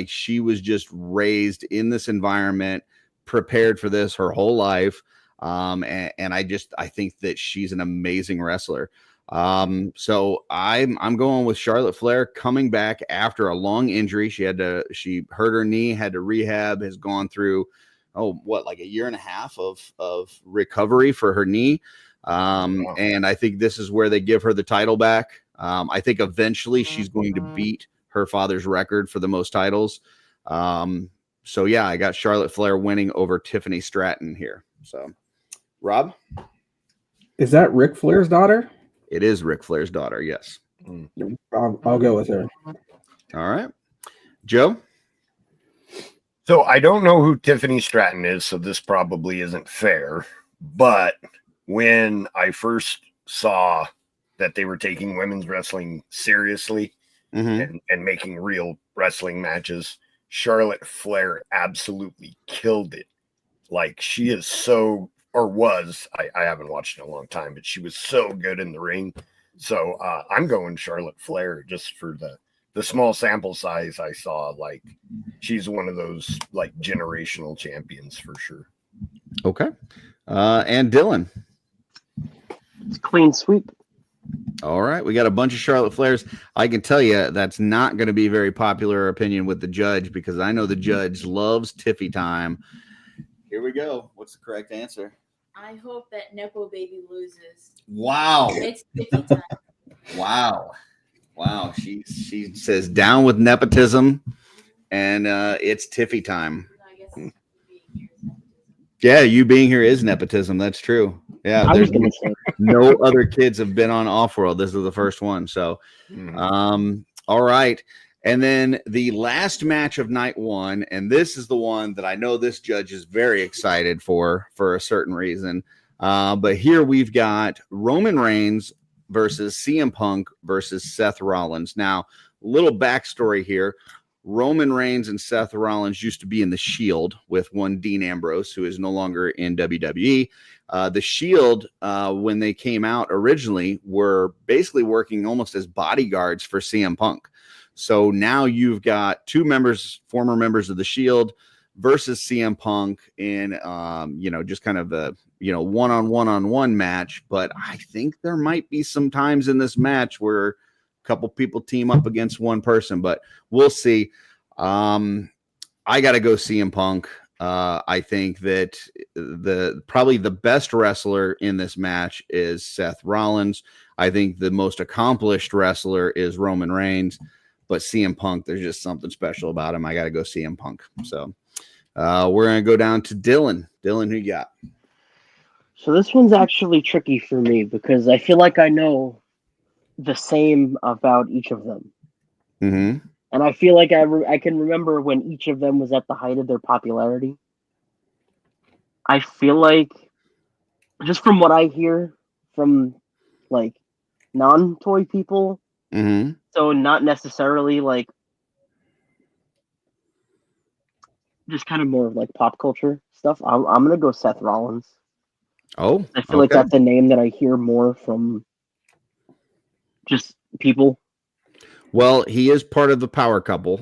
she was just raised in this environment, prepared for this her whole life. And I think that she's an amazing wrestler. So I'm going with Charlotte Flair coming back after a long injury. She hurt her knee, had to rehab, has gone through like a year and a half of recovery for her knee. And I think this is where they give her the title back. I think eventually she's going to beat her father's record for the most titles. So yeah, I got Charlotte Flair winning over Tiffany Stratton here. So, Rob, Is that Ric Flair's daughter? it is Ric Flair's daughter. Yes. I'll go with her. All right, Joe. So I don't know who Tiffany Stratton is, so this probably isn't fair. But when I first saw that they were taking women's wrestling seriously and making real wrestling matches, Charlotte Flair absolutely killed it. Like, she is so, or was, I haven't watched in a long time, but she was so good in the ring. So I'm going Charlotte Flair just for the small sample size I saw. Like, she's one of those like generational champions for sure. Okay. And Dylan. It's clean sweep. All right. We got a bunch of Charlotte Flairs. I can tell you that's not going to be very popular opinion with the judge, because I know the judge loves Tiffy time. Here we go. What's the correct answer? I hope that Nepo Baby loses. Wow. It's Tiffy time. Wow. She says down with nepotism, and it's Tiffy time. I guess being here is nepotism. Yeah, you being here is nepotism. That's true. Yeah, I was there's going to say. no other kids have been on OffWorld. This is the first one. So, all right. And then the last match of night one, and this is the one that I know this judge is very excited for a certain reason. But here we've got Roman Reigns versus CM Punk versus Seth Rollins. Now, a little backstory here. Roman Reigns and Seth Rollins used to be in the Shield with one Dean Ambrose, who is no longer in WWE. The Shield, when they came out originally, were basically working almost as bodyguards for CM Punk. So now you've got two former members of the Shield versus CM Punk in, just kind of a, one-on-one match. But I think there might be some times in this match where a couple people team up against one person, but we'll see. I got to go CM Punk. I think that probably the best wrestler in this match is Seth Rollins. I think the most accomplished wrestler is Roman Reigns. But CM Punk, there's just something special about him. I got to go CM Punk. So we're going to go down to Dylan. Dylan, who you got? So this one's actually tricky for me because I feel like I know the same about each of them. Mm-hmm. And I feel like I can remember when each of them was at the height of their popularity. I feel like, just from what I hear from, like, non-toy people, so not necessarily, like, just kind of more of, like, pop culture stuff, I'm going to go Seth Rollins. Oh, I feel like that's a name that I hear more from just people. Well, he is part of the power couple.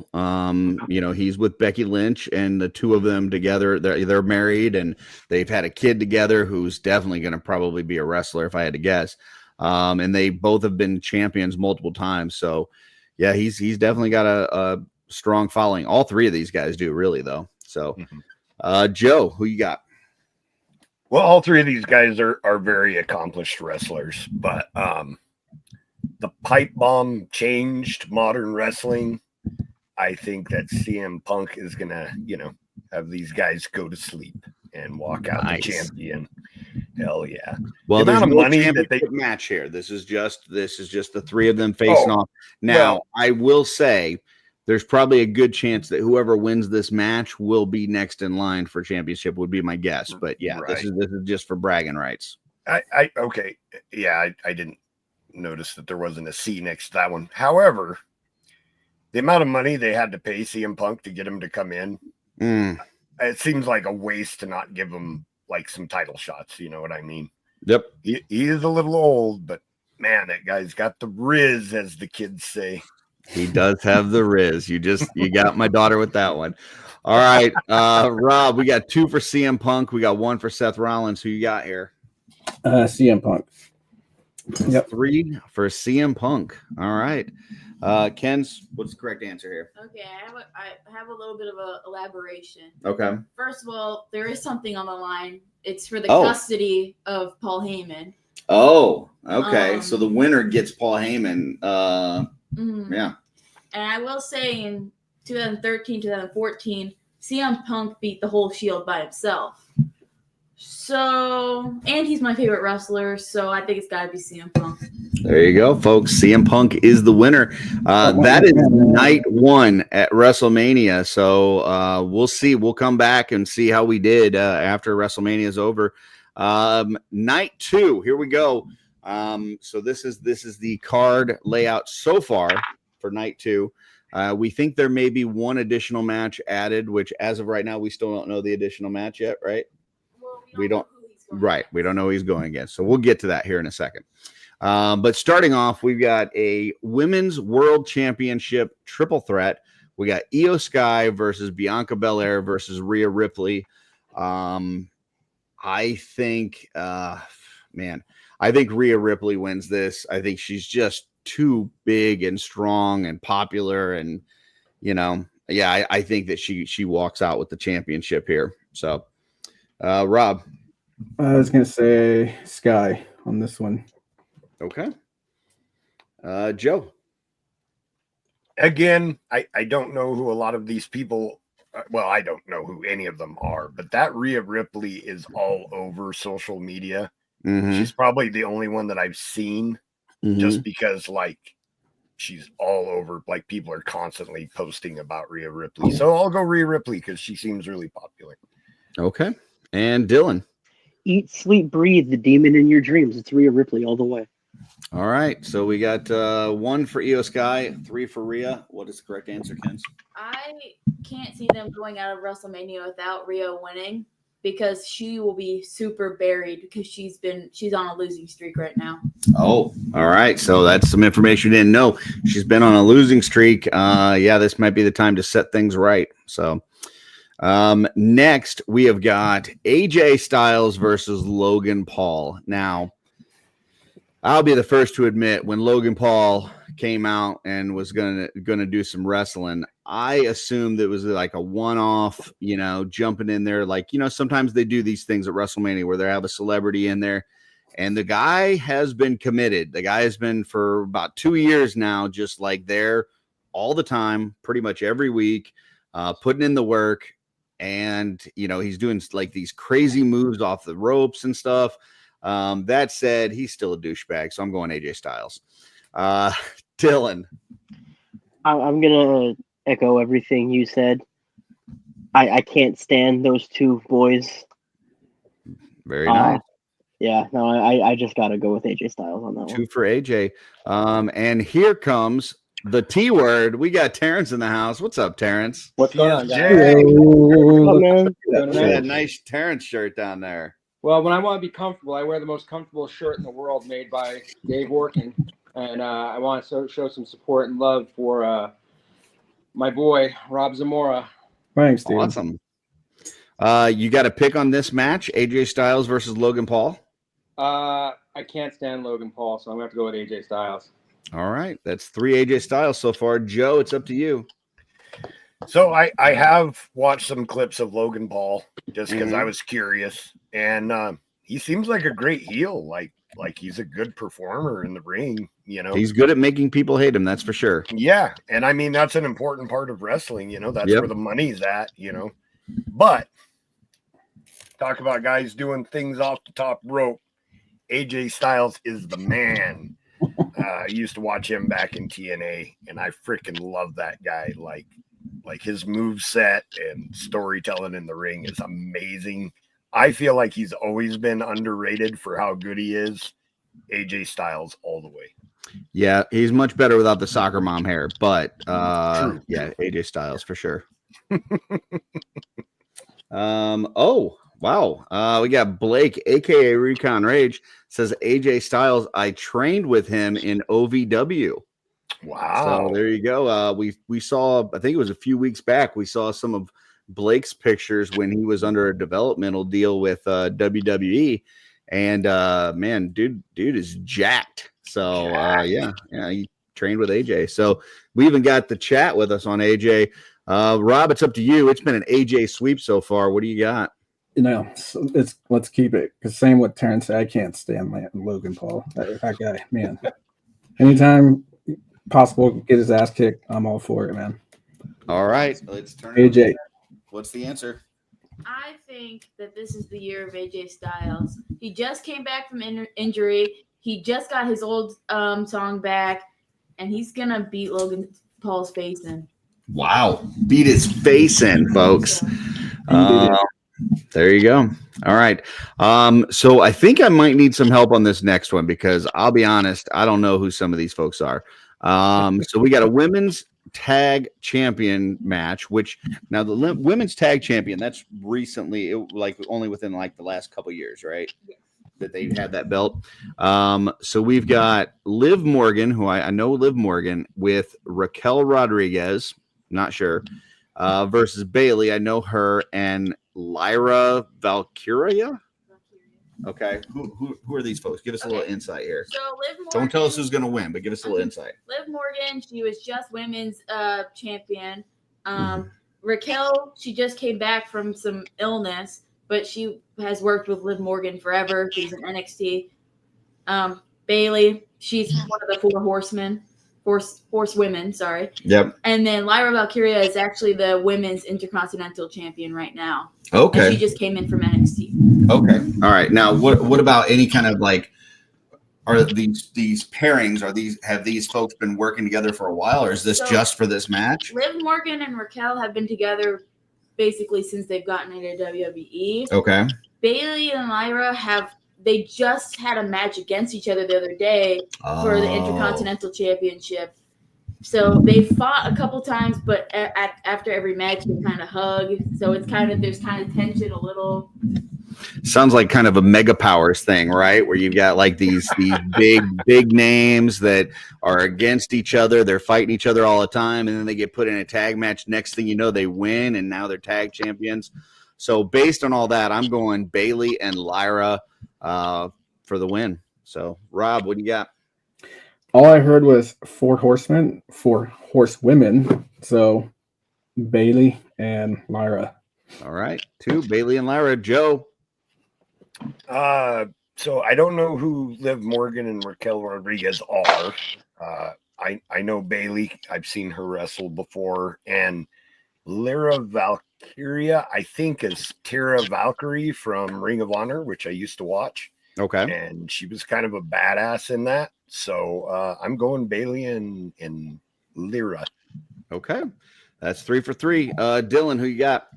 He's with Becky Lynch, and the two of them together, they're married, and they've had a kid together who's definitely going to probably be a wrestler, if I had to guess. And they both have been champions multiple times. So, yeah, he's definitely got a strong following. All three of these guys do, really, though. So, Joe, who you got? Well, all three of these guys are very accomplished wrestlers, but the pipe bomb changed modern wrestling. I think that CM Punk is gonna, have these guys go to sleep and walk out the champion. Hell yeah! Well, the there's amount of money that they match here. This is just the three of them facing off. Now, I will say there's probably a good chance that whoever wins this match will be next in line for championship. Would be my guess. But yeah, right. This is just for bragging rights. Okay, yeah, I didn't notice that there wasn't a C next to that one. However, the amount of money they had to pay CM Punk to get him to come in, it seems like a waste to not give him like some title shots. You know what I mean? Yep. He is a little old, but man, that guy's got the riz, as the kids say. He does have the riz. You got my daughter with that one. All right, Rob, we got 2 for CM Punk. We got 1 for Seth Rollins. Who you got here? CM Punk. Yep. 3 for CM Punk. All right. Ken's, what's the correct answer here? Okay, I have a little bit of a elaboration. Okay. First of all, there is something on the line. It's for the Oh. custody of Paul Heyman. Oh, okay. So the winner gets Paul Heyman. Yeah. And I will say in 2013, 2014, CM Punk beat the whole Shield by himself. So, and he's my favorite wrestler, so I think it's got to be CM Punk. There you go, folks. CM Punk is the winner. That is night 1 at WrestleMania. So we'll see. We'll come back and see how we did after WrestleMania is over. Night 2. Here we go. So this is the card layout so far for night 2. We think there may be one additional match added, which as of right now we still don't know the additional match yet, right? Well, We don't. Right. We don't know who he's going against. So we'll get to that here in a second. But starting off, we've got a Women's World Championship triple threat. We got Io Sky versus Bianca Belair versus Rhea Ripley. I think, I think Rhea Ripley wins this. I think she's just too big and strong and popular. And, I think that she walks out with the championship here. So, Rob. I was going to say Sky on this one. Okay. Joe. Again, I don't know who a lot of these people, I don't know who any of them are, but that Rhea Ripley is all over social media. Mm-hmm. She's probably the only one that I've seen just because she's all over, people are constantly posting about Rhea Ripley. So I'll go Rhea Ripley because she seems really popular. Okay. And Dylan. Eat, sleep, breathe, the demon in your dreams. It's Rhea Ripley all the way. All right. So we got 1 for Io Sky, 3 for Rhea. What is the correct answer, Ken? I can't see them going out of WrestleMania without Rhea winning because she will be super buried because she's on a losing streak right now. Oh, all right. So that's some information you didn't know. She's been on a losing streak. This might be the time to set things right. So next we have got AJ Styles versus Logan Paul. Now, I'll be the first to admit when Logan Paul came out and was gonna do some wrestling, I assumed it was like a one-off, jumping in there. Sometimes they do these things at WrestleMania where they have a celebrity in there, and the guy has been committed. The guy has been for about 2 years now, just there all the time, pretty much every week, putting in the work, and he's doing these crazy moves off the ropes and stuff. That said, he's still a douchebag, so I'm going AJ Styles. Dylan. I'm gonna echo everything you said. I can't stand those two boys. Very nice. Yeah, no, I just gotta go with AJ Styles on that 2 one. for AJ. And here comes the T word. We got Terrence in the house. What's up, Terrence? What's going on, guys? Oh, man. Look at that nice Terrence shirt down there. Well, when I want to be comfortable, I wear the most comfortable shirt in the world made by Dave Orkin. And I want to show some support and love for my boy, Rob Zamora. Thanks, dude. Awesome. You got a pick on this match, AJ Styles versus Logan Paul? I can't stand Logan Paul, so I'm going to have to go with AJ Styles. All right. That's 3 AJ Styles so far. Joe, it's up to you. So I have watched some clips of Logan Paul just because I was curious, and he seems like a great heel. Like he's a good performer in the ring. He's good at making people hate him. That's for sure. Yeah, and I mean that's an important part of wrestling. That's where the money's at. But talk about guys doing things off the top rope. AJ Styles is the man. I used to watch him back in TNA, and I freaking love that guy. Like his move set and storytelling in the ring is amazing. I feel like he's always been underrated for how good he is. AJ Styles all the way. Yeah, he's much better without the soccer mom hair, but AJ Styles for sure. Oh, wow. We got Blake, aka Recon Rage, says AJ Styles, I trained with him in OVW. Wow. So there you go. We saw, I think it was a few weeks back, we saw some of Blake's pictures when he was under a developmental deal with WWE. And man, dude is jacked. So yeah, he trained with AJ. So we even got the chat with us on AJ. Rob, it's up to you. It's been an AJ sweep so far. What do you got? Let's keep it. Because same with Terrence said, I can't stand Logan Paul. That guy, man. Anytime possible, get his ass kicked. I'm all for it, man. All right, let's turn AJ. What's the answer? I think that this is the year of AJ Styles. He just came back from injury. He just got his old song back, and he's gonna beat Logan Paul's face in. Wow, beat his face in, folks. There you go. All right. So I think I might need some help on this next one because I'll be honest, I don't know who some of these folks are. So we got a women's tag champion match, which now the women's tag champion, that's recently, only within like the last couple years, right? That they had that belt. So we've got Liv Morgan, who I know Liv Morgan, with Raquel Rodriguez, not sure, versus Bailey. I know her, and Lyra Valkyria. Okay, who are these folks? Give us a little insight here. So Liv Morgan, don't tell us who's going to win, but give us a little insight. Liv Morgan, she was just women's champion. Raquel, she just came back from some illness, but she has worked with Liv Morgan forever. She's in NXT. Bailey, she's one of the four horsewomen, sorry. Yep. And then Lyra Valkyria is actually the women's intercontinental champion right now. Okay. And she just came in from NXT. Okay. All right. Now, what about any kind of are these pairings? Have these folks been working together for a while, or is this just for this match? Liv Morgan and Raquel have been together basically since they've gotten into WWE. Okay. Bailey and Lyra they just had a match against each other the other day for the Intercontinental Championship. So they fought a couple times, but after every match they kind of hug. So it's there's kind of tension a little. Sounds like kind of a mega powers thing, right? Where you've got like these big names that are against each other. They're fighting each other all the time, and then they get put in a tag match. Next thing you know, they win, and now they're tag champions. So based on all that, I'm going Bailey and Lyra for the win. So Rob, what do you got? All I heard was four horsewomen. So Bailey and Lyra. All right, 2 Bailey and Lyra. Joe. So I don't know who Liv Morgan and Raquel Rodriguez are. I know Bailey. I've seen her wrestle before, and Lyra Valkyria, I think, is Tara Valkyrie from Ring of Honor, which I used to watch. Okay. And she was kind of a badass in that. So I'm going Bailey and Lyra. Okay. That's 3 for 3. Dylan, who you got?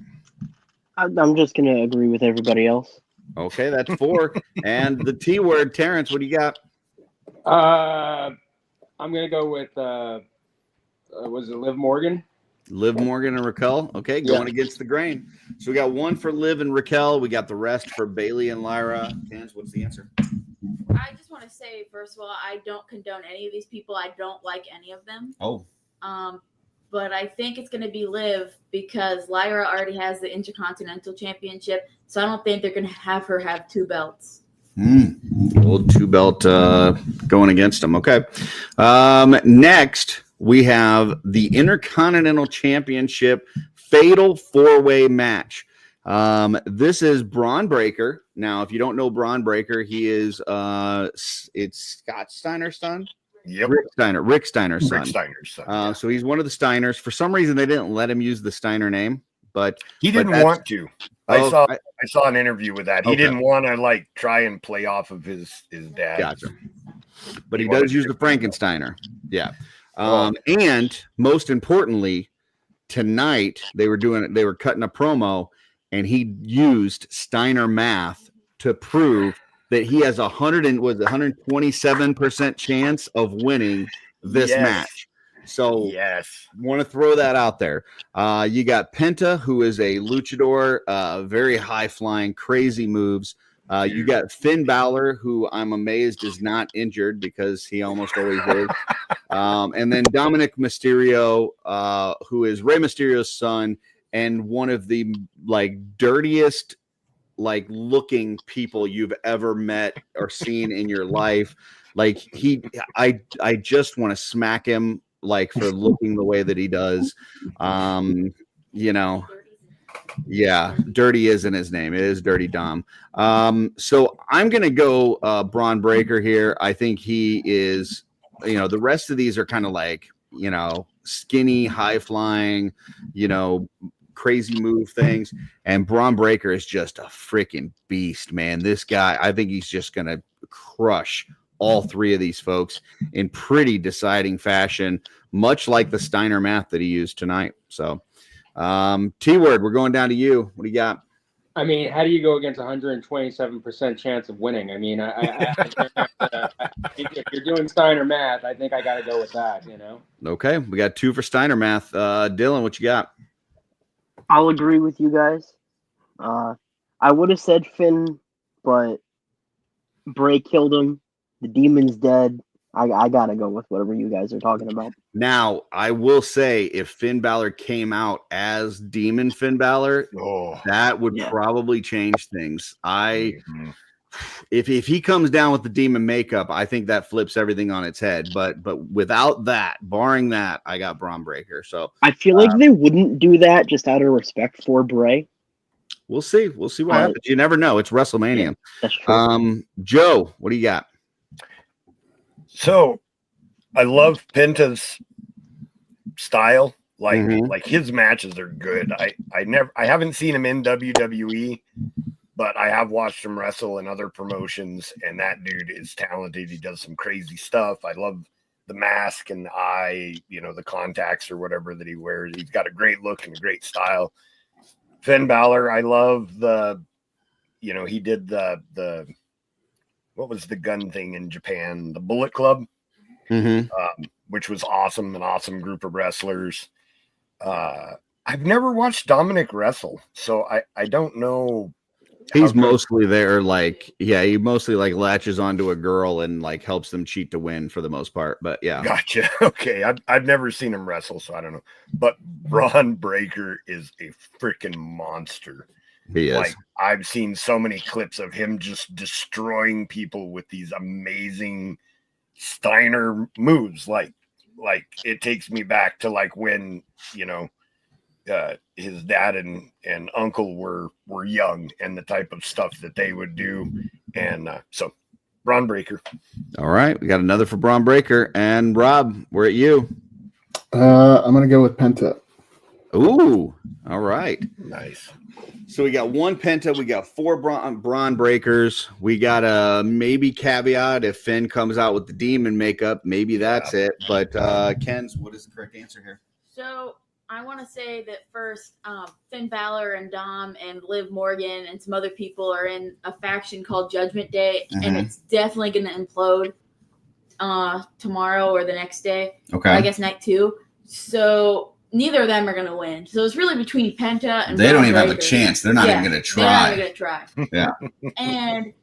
I'm just going to agree with everybody else. Okay, that's 4. And the T word, Terrence, what do you got? I'm going to go with, was it Liv Morgan? Liv Morgan and Raquel. Okay, going against the grain. So we got 1 for Liv and Raquel. We got the rest for Bailey and Lyra. Terrence, what's the answer? I just want to say, first of all, I don't condone any of these people. I don't like any of them. Oh. But I think it's going to be Liv because Lyra already has the Intercontinental Championship. So I don't think they're going to have her have 2 belts. Old 2-belt going against them. Okay. Next, we have the Intercontinental Championship Fatal 4-Way match. This is Braun Breaker. Now, if you don't know Braun Breaker, he is it's Scott Steiner's son. Yep. Rick Steiner's son. Rick Steiner's son. So he's one of the Steiners. For some reason, they didn't let him use the Steiner name, but he didn't want to. I saw an interview with that. He didn't want to try and play off of his dad. Gotcha. But he does use the Frankensteiner. Yeah. And most importantly, tonight they were cutting a promo, and he used Steiner math to prove that he has 127% chance of winning this match. So want to throw that out there. You got Penta, who is a luchador, very high flying, crazy moves. You got Finn Balor, who I'm amazed is not injured because he almost always is. And then Dominic Mysterio, who is Rey Mysterio's son and one of the dirtiest like looking people you've ever met or seen in your life. Like I just want to smack him like for looking the way that he does. You know, yeah, Dirty isn't his name. It is Dirty Dom. So I'm gonna go Braun Breaker here. I think he is, you know, the rest of these are kind of like, you know, skinny, high flying, you know, crazy move things. And Braun Breaker is just a freaking beast, man. This guy, I think he's just gonna crush all three of these folks in pretty deciding fashion, much like the Steiner math that he used tonight. So T-Word, we're going down to you. What do you got? I mean, how do you go against 127% chance of winning? I mean, if you're doing Steiner math, I think I got to go with that, you know? Okay, we got 2 for Steiner math. Dylan, what you got? I'll agree with you guys. I would have said Finn, but Bray killed him. The demon's dead. I gotta go with whatever you guys are talking about. Now, I will say, if Finn Balor came out as Demon Finn Balor, that would probably change things. If he comes down with the demon makeup, I think that flips everything on its head. But without that, barring that, I got Braun Breaker. So I feel like they wouldn't do that just out of respect for Bray. We'll see. We'll see what happens. You never know. It's WrestleMania. Yeah, that's true. Joe, what do you got? So I love Penta's style. Like his matches are good. I haven't seen him in WWE, but I have watched him wrestle in other promotions, and that dude is talented. He does some crazy stuff. I love the mask and the eye, you know, the contacts or whatever that he wears. He's got a great look and a great style. Finn Balor, I love you know, he did the what was the gun thing in Japan? The Bullet Club, which was awesome, an awesome group of wrestlers. I've never watched Dominic wrestle, so I don't know. He's mostly there, like, he mostly like latches onto a girl and like helps them cheat to win for the most part. But yeah, gotcha. Okay, I've never seen him wrestle, so I don't know. But Braun Breaker is a freaking monster. He is. Like, I've seen so many clips of him just destroying people with these amazing Steiner moves. Like it takes me back to like when, you know, his dad and uncle were young and the type of stuff that they would do. And so Braun Breaker. All right, we got another for Braun Breaker. And Rob, we're at you. I'm gonna go with Penta. Ooh, all right. Nice. So we got 1 Penta, we got 4 Braun Breakers. We got a maybe caveat if Finn comes out with the demon makeup, maybe that's it. But Ken's, what is the correct answer here? So I want to say that first, Finn Balor and Dom and Liv Morgan and some other people are in a faction called Judgment Day, and it's definitely going to implode tomorrow or the next day. Okay. I guess night 2. So neither of them are going to win. So it's really between Penta and they don't even Breaker. have a chance. They're not even going to try. They're not even going to try. Yeah. And,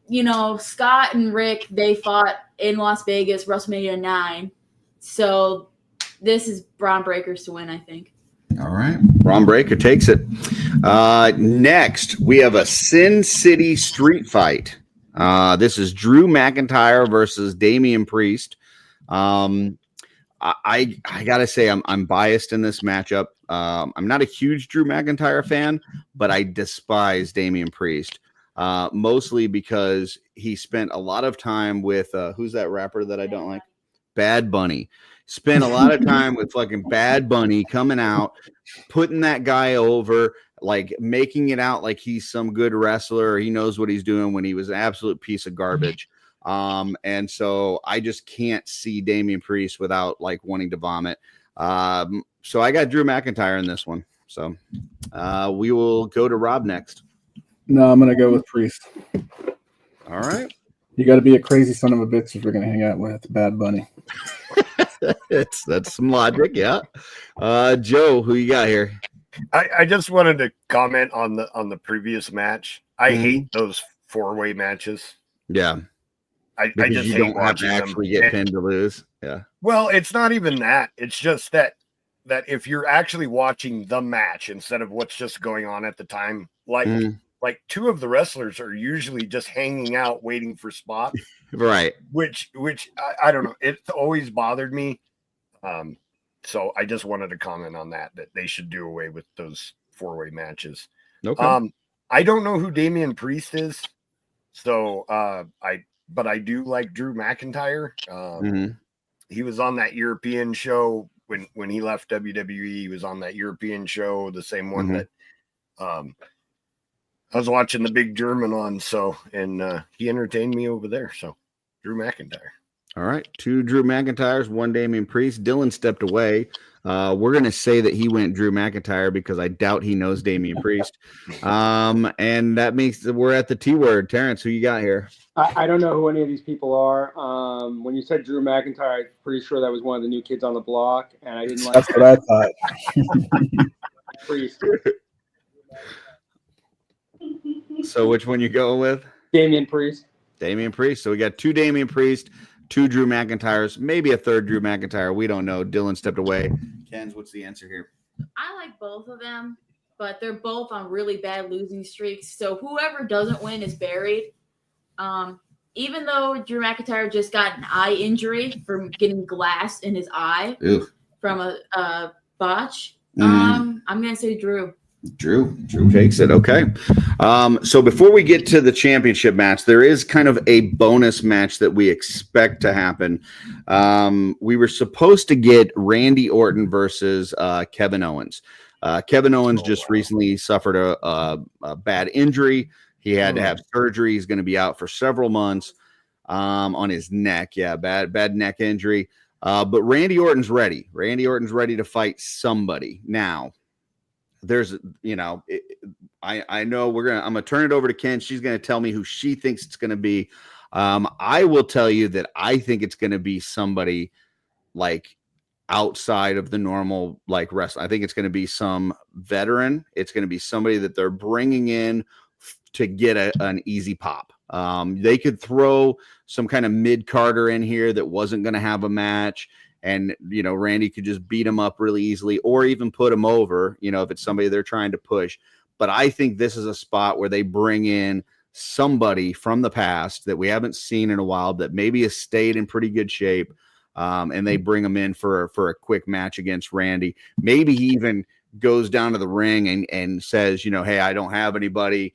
you know, Scott and Rick, they fought in Las Vegas, WrestleMania 9. So this is Braun Breakers to win, I think. All right. Braun Breaker takes it. Next, we have a Sin City street fight. This is Drew McIntyre versus Damian Priest. I gotta say I'm biased in this matchup. I'm not a huge Drew McIntyre fan, but I despise Damian Priest, mostly because he spent a lot of time with who's that rapper that I don't like? Bad Bunny. Spent a lot of time with fucking Bad Bunny coming out, putting that guy over, like making it out like he's some good wrestler. Or he knows what he's doing when he was an absolute piece of garbage. And so I just can't see Damian Priest without like wanting to vomit. So I got Drew McIntyre in this one. So we will go to Rob next. No, I'm gonna go with Priest. All right. You got to be a crazy son of a bitch if you're gonna hang out with Bad Bunny. That's some logic, yeah. Joe, who you got here? I just wanted to comment on the previous match. I hate those 4-way matches. Yeah. I just you hate don't have to watching actually them. get pinned to lose. Yeah. Well, it's not even that. It's just that, that if you're actually watching the match instead of what's just going on at the time, like two of the wrestlers are usually just hanging out waiting for spots, Right. which I don't know. It's always bothered me. So I just wanted to comment on that they should do away with those 4-way matches. Okay. I don't know who Damian Priest is, so but I do like Drew McIntyre. He was on that European show when he left WWE. He was on that European show, the same one that I was watching the big German on. So, and he entertained me over there. So, Drew McIntyre. All right, 2 Drew McIntyres, 1 Damian Priest. Dylan stepped away. We're going to say that he went Drew McIntyre because I doubt he knows Damian Priest. And that means that we're at the T word. Terrence, who you got here? I don't know who any of these people are. When you said Drew McIntyre, I'm pretty sure that was one of the new kids on the block, and I didn't like That's what I thought. Priest. So which one you going with? Damian Priest. Damian Priest. So we got 2 Damian Priest, 2 Drew McIntyres, maybe a 3rd Drew McIntyre. We don't know. Dylan stepped away. Ken's, what's the answer here? I like both of them, but they're both on really bad losing streaks. So whoever doesn't win is buried. Even though Drew McIntyre just got an eye injury from getting glass in his eye from a botch, I'm going to say Drew. Drew takes it. Okay. So before we get to the championship match, there is kind of a bonus match that we expect to happen. We were supposed to get Randy Orton versus Kevin Owens. Kevin Owens recently suffered a bad injury. He had to have surgery. He's going to be out for several months on his neck. Yeah, bad neck injury. But Randy Orton's ready. Randy Orton's ready to fight somebody. Now, there's, I know I'm going to turn it over to Ken. She's going to tell me who she thinks it's going to be. I will tell you that I think it's going to be somebody like outside of the normal like wrestling. I think it's going to be some veteran. It's going to be somebody that they're bringing in to get an easy pop. They could throw some kind of mid-carder in here that wasn't going to have a match, and Randy could just beat him up really easily, or even put him over, if it's somebody they're trying to push. But I think this is a spot where they bring in somebody from the past that we haven't seen in a while, that maybe has stayed in pretty good shape, and they bring him in for a quick match against Randy. Maybe he even goes down to the ring and says, hey, I don't have anybody.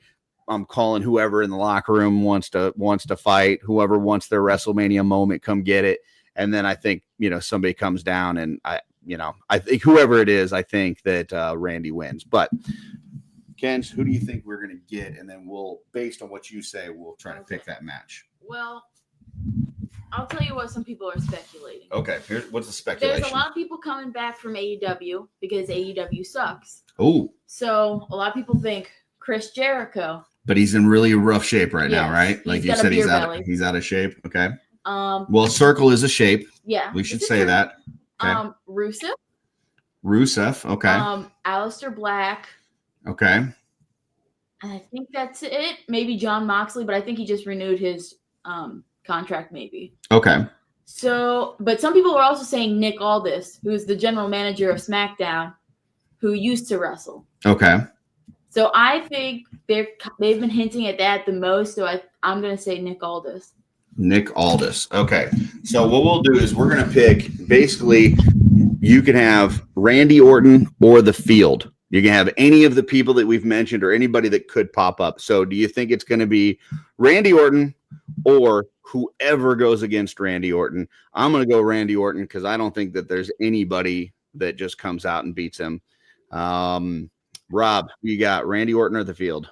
I'm calling whoever in the locker room wants to fight. Whoever wants their WrestleMania moment, come get it. And then I think, somebody comes down, and I think whoever it is, I think that Randy wins. But Ken, who do you think we're going to get? And then based on what you say, we'll try to pick that match. Well, I'll tell you what some people are speculating. Okay, what's the speculation? There's a lot of people coming back from AEW because AEW sucks. Oh. So a lot of people think Chris Jericho. But he's in really rough shape right now, right? He's like you said, he's out of shape. Okay. Well, Circle is a shape. Yeah. We should say that. Okay. Rusev. Okay. Aleister Black. Okay. And I think that's it. Maybe John Moxley, but I think he just renewed his contract maybe. Okay. So, but some people are also saying Nick Aldis, who's the general manager of SmackDown, who used to wrestle. Okay. So I think they've been hinting at that the most. So I'm going to say Nick Aldis. Nick Aldis. Okay. So what we'll do is we're going to pick, basically, you can have Randy Orton or The Field. You can have any of the people that we've mentioned or anybody that could pop up. So do you think it's going to be Randy Orton or whoever goes against Randy Orton? I'm going to go Randy Orton because I don't think that there's anybody that just comes out and beats him. Rob, you got Randy Orton or The Field?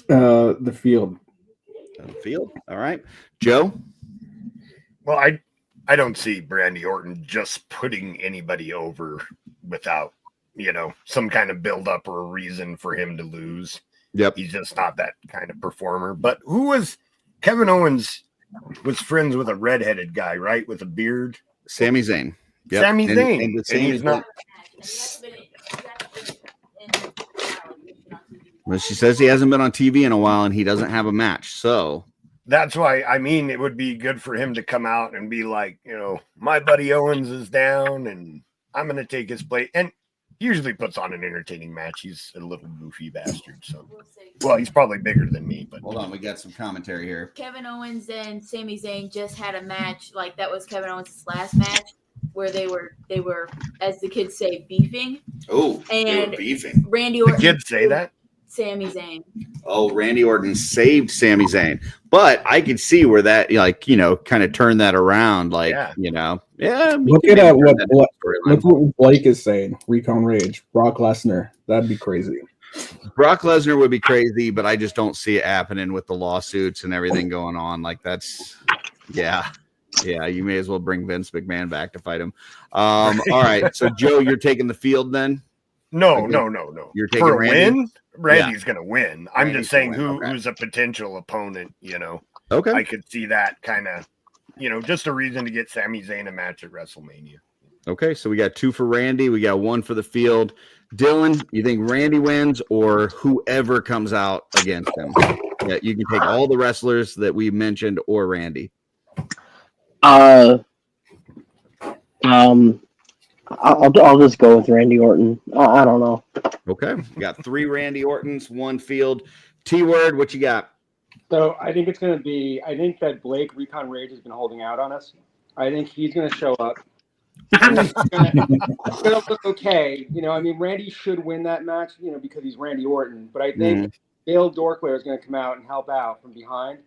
The Field. The Field. All right. Joe? Well, I don't see Randy Orton just putting anybody over without, some kind of build-up or a reason for him to lose. Yep. He's just not that kind of performer. But Kevin Owens was friends with a redheaded guy, right? With a beard? Sami Zayn. Yep. Sami Zayn. And he's not... Well, she says he hasn't been on TV in a while and he doesn't have a match. So that's why, it would be good for him to come out and be like, my buddy Owens is down and I'm going to take his place. And he usually puts on an entertaining match. He's a little goofy bastard. So, well, he's probably bigger than me. But Hold on, we got some commentary here. Kevin Owens and Sami Zayn just had a match, like that was Kevin Owens' last match, where they were, as the kids say, beefing. Oh, they And were beefing. Randy the Orton. kids say that. Sami Zayn. Oh, Randy Orton saved Sami Zayn. But I could see where that, like, you know, kind of turned that around. Like, you know, Look at look what Blake is saying. Recon Rage, Brock Lesnar. That'd be crazy. Brock Lesnar would be crazy, but I just don't see it happening with the lawsuits and everything going on. Like, that's, yeah, you may as well bring Vince McMahon back to fight him. All right. So, Joe, you're taking the field then? No. You're taking for a Randy? win. Randy's going to win. I'm Randy's just saying gonna win. Okay. who's a potential opponent, you know. Okay. I could see that kind of, you know, just a reason to get Sami Zayn a match at WrestleMania. Okay, so we got 2 for Randy. We got 1 for the field. Dylan, you think Randy wins or whoever comes out against him? Yeah, you can take all the wrestlers that we mentioned or Randy. I'll just go with Randy Orton. I don't know. Okay, we got 3 Randy Ortons, 1 field. T-Word, what you got? So I think it's going to be. I think that Blake Recon Rage has been holding out on us. I think he's going to show up. It's going to look okay. You know, I mean, Randy should win that match. You know, because he's Randy Orton. But I think Bill Dorkler is going to come out and help out from behind.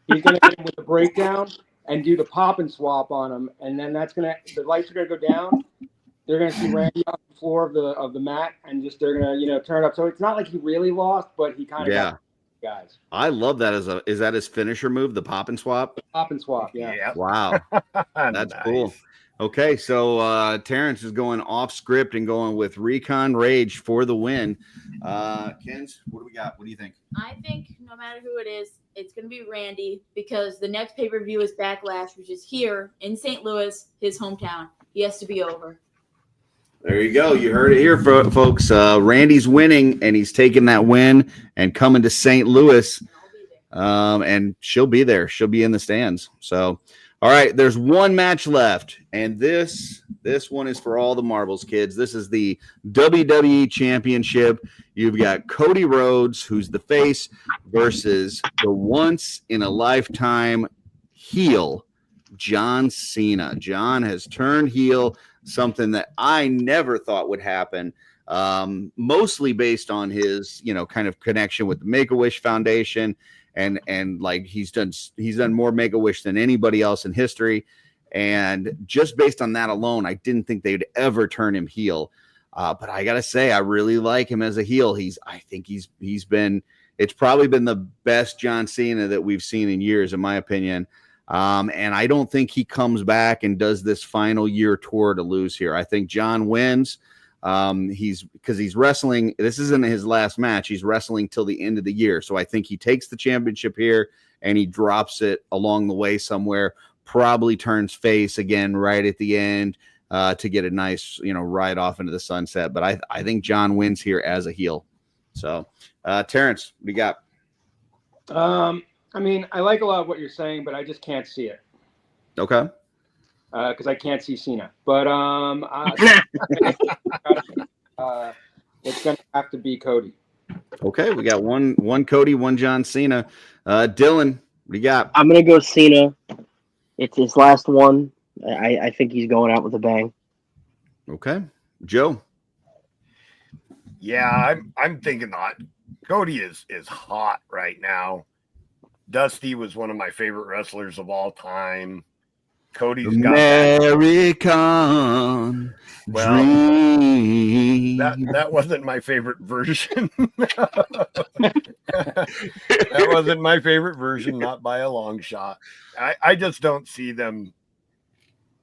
He's going to hit him with a breakdown and do the pop and swap on him, and then that's going to. The lights are going to go down. They're going to see Randy on the floor of the mat, and just they're going to, you know, turn it up. So it's not like he really lost, but he kind of got guys. I love that is that his finisher move, the pop and swap? Pop and swap, yeah. Wow. That's cool. Okay, so Terrence is going off script and going with Recon Rage for the win. Kens, what do we got? What do you think? I think no matter who it is, it's going to be Randy because the next pay-per-view is Backlash, which is here in St. Louis, his hometown. He has to be over. There you go. You heard it here, folks. Randy's winning, and he's taking that win and coming to St. Louis. And she'll be there. She'll be in the stands. So, all right, there's one match left, and this one is for all the marbles, kids. This is the WWE Championship. You've got Cody Rhodes, who's the face, versus the once-in-a-lifetime heel, John Cena. John has turned heel, something that I never thought would happen, mostly based on his, kind of connection with the Make-A-Wish Foundation. And like he's done more Make-A-Wish than anybody else in history. And just based on that alone, I didn't think they'd ever turn him heel. But I gotta say, I really like him as a heel. It's probably been the best John Cena that we've seen in years, in my opinion. And I don't think he comes back and does this final year tour to lose here. I think John wins. He's wrestling. This isn't his last match. He's wrestling till the end of the year. So I think he takes the championship here and he drops it along the way somewhere, probably turns face again right at the end, to get a nice, ride off into the sunset. But I think John wins here as a heel. So, Terrence, what do you got? I mean, I like a lot of what you're saying, but I just can't see it. Okay. Because I can't see Cena. But it's going to have to be Cody. Okay, we got one Cody, one John Cena. Dylan, what do you got? I'm going to go Cena. It's his last one. I think he's going out with a bang. Okay. Joe? Yeah, I'm thinking that Cody is hot right now. Dusty was one of my favorite wrestlers of all time. Cody's got American Dream. That wasn't my favorite version. That wasn't my favorite version, not by a long shot. I just don't see them.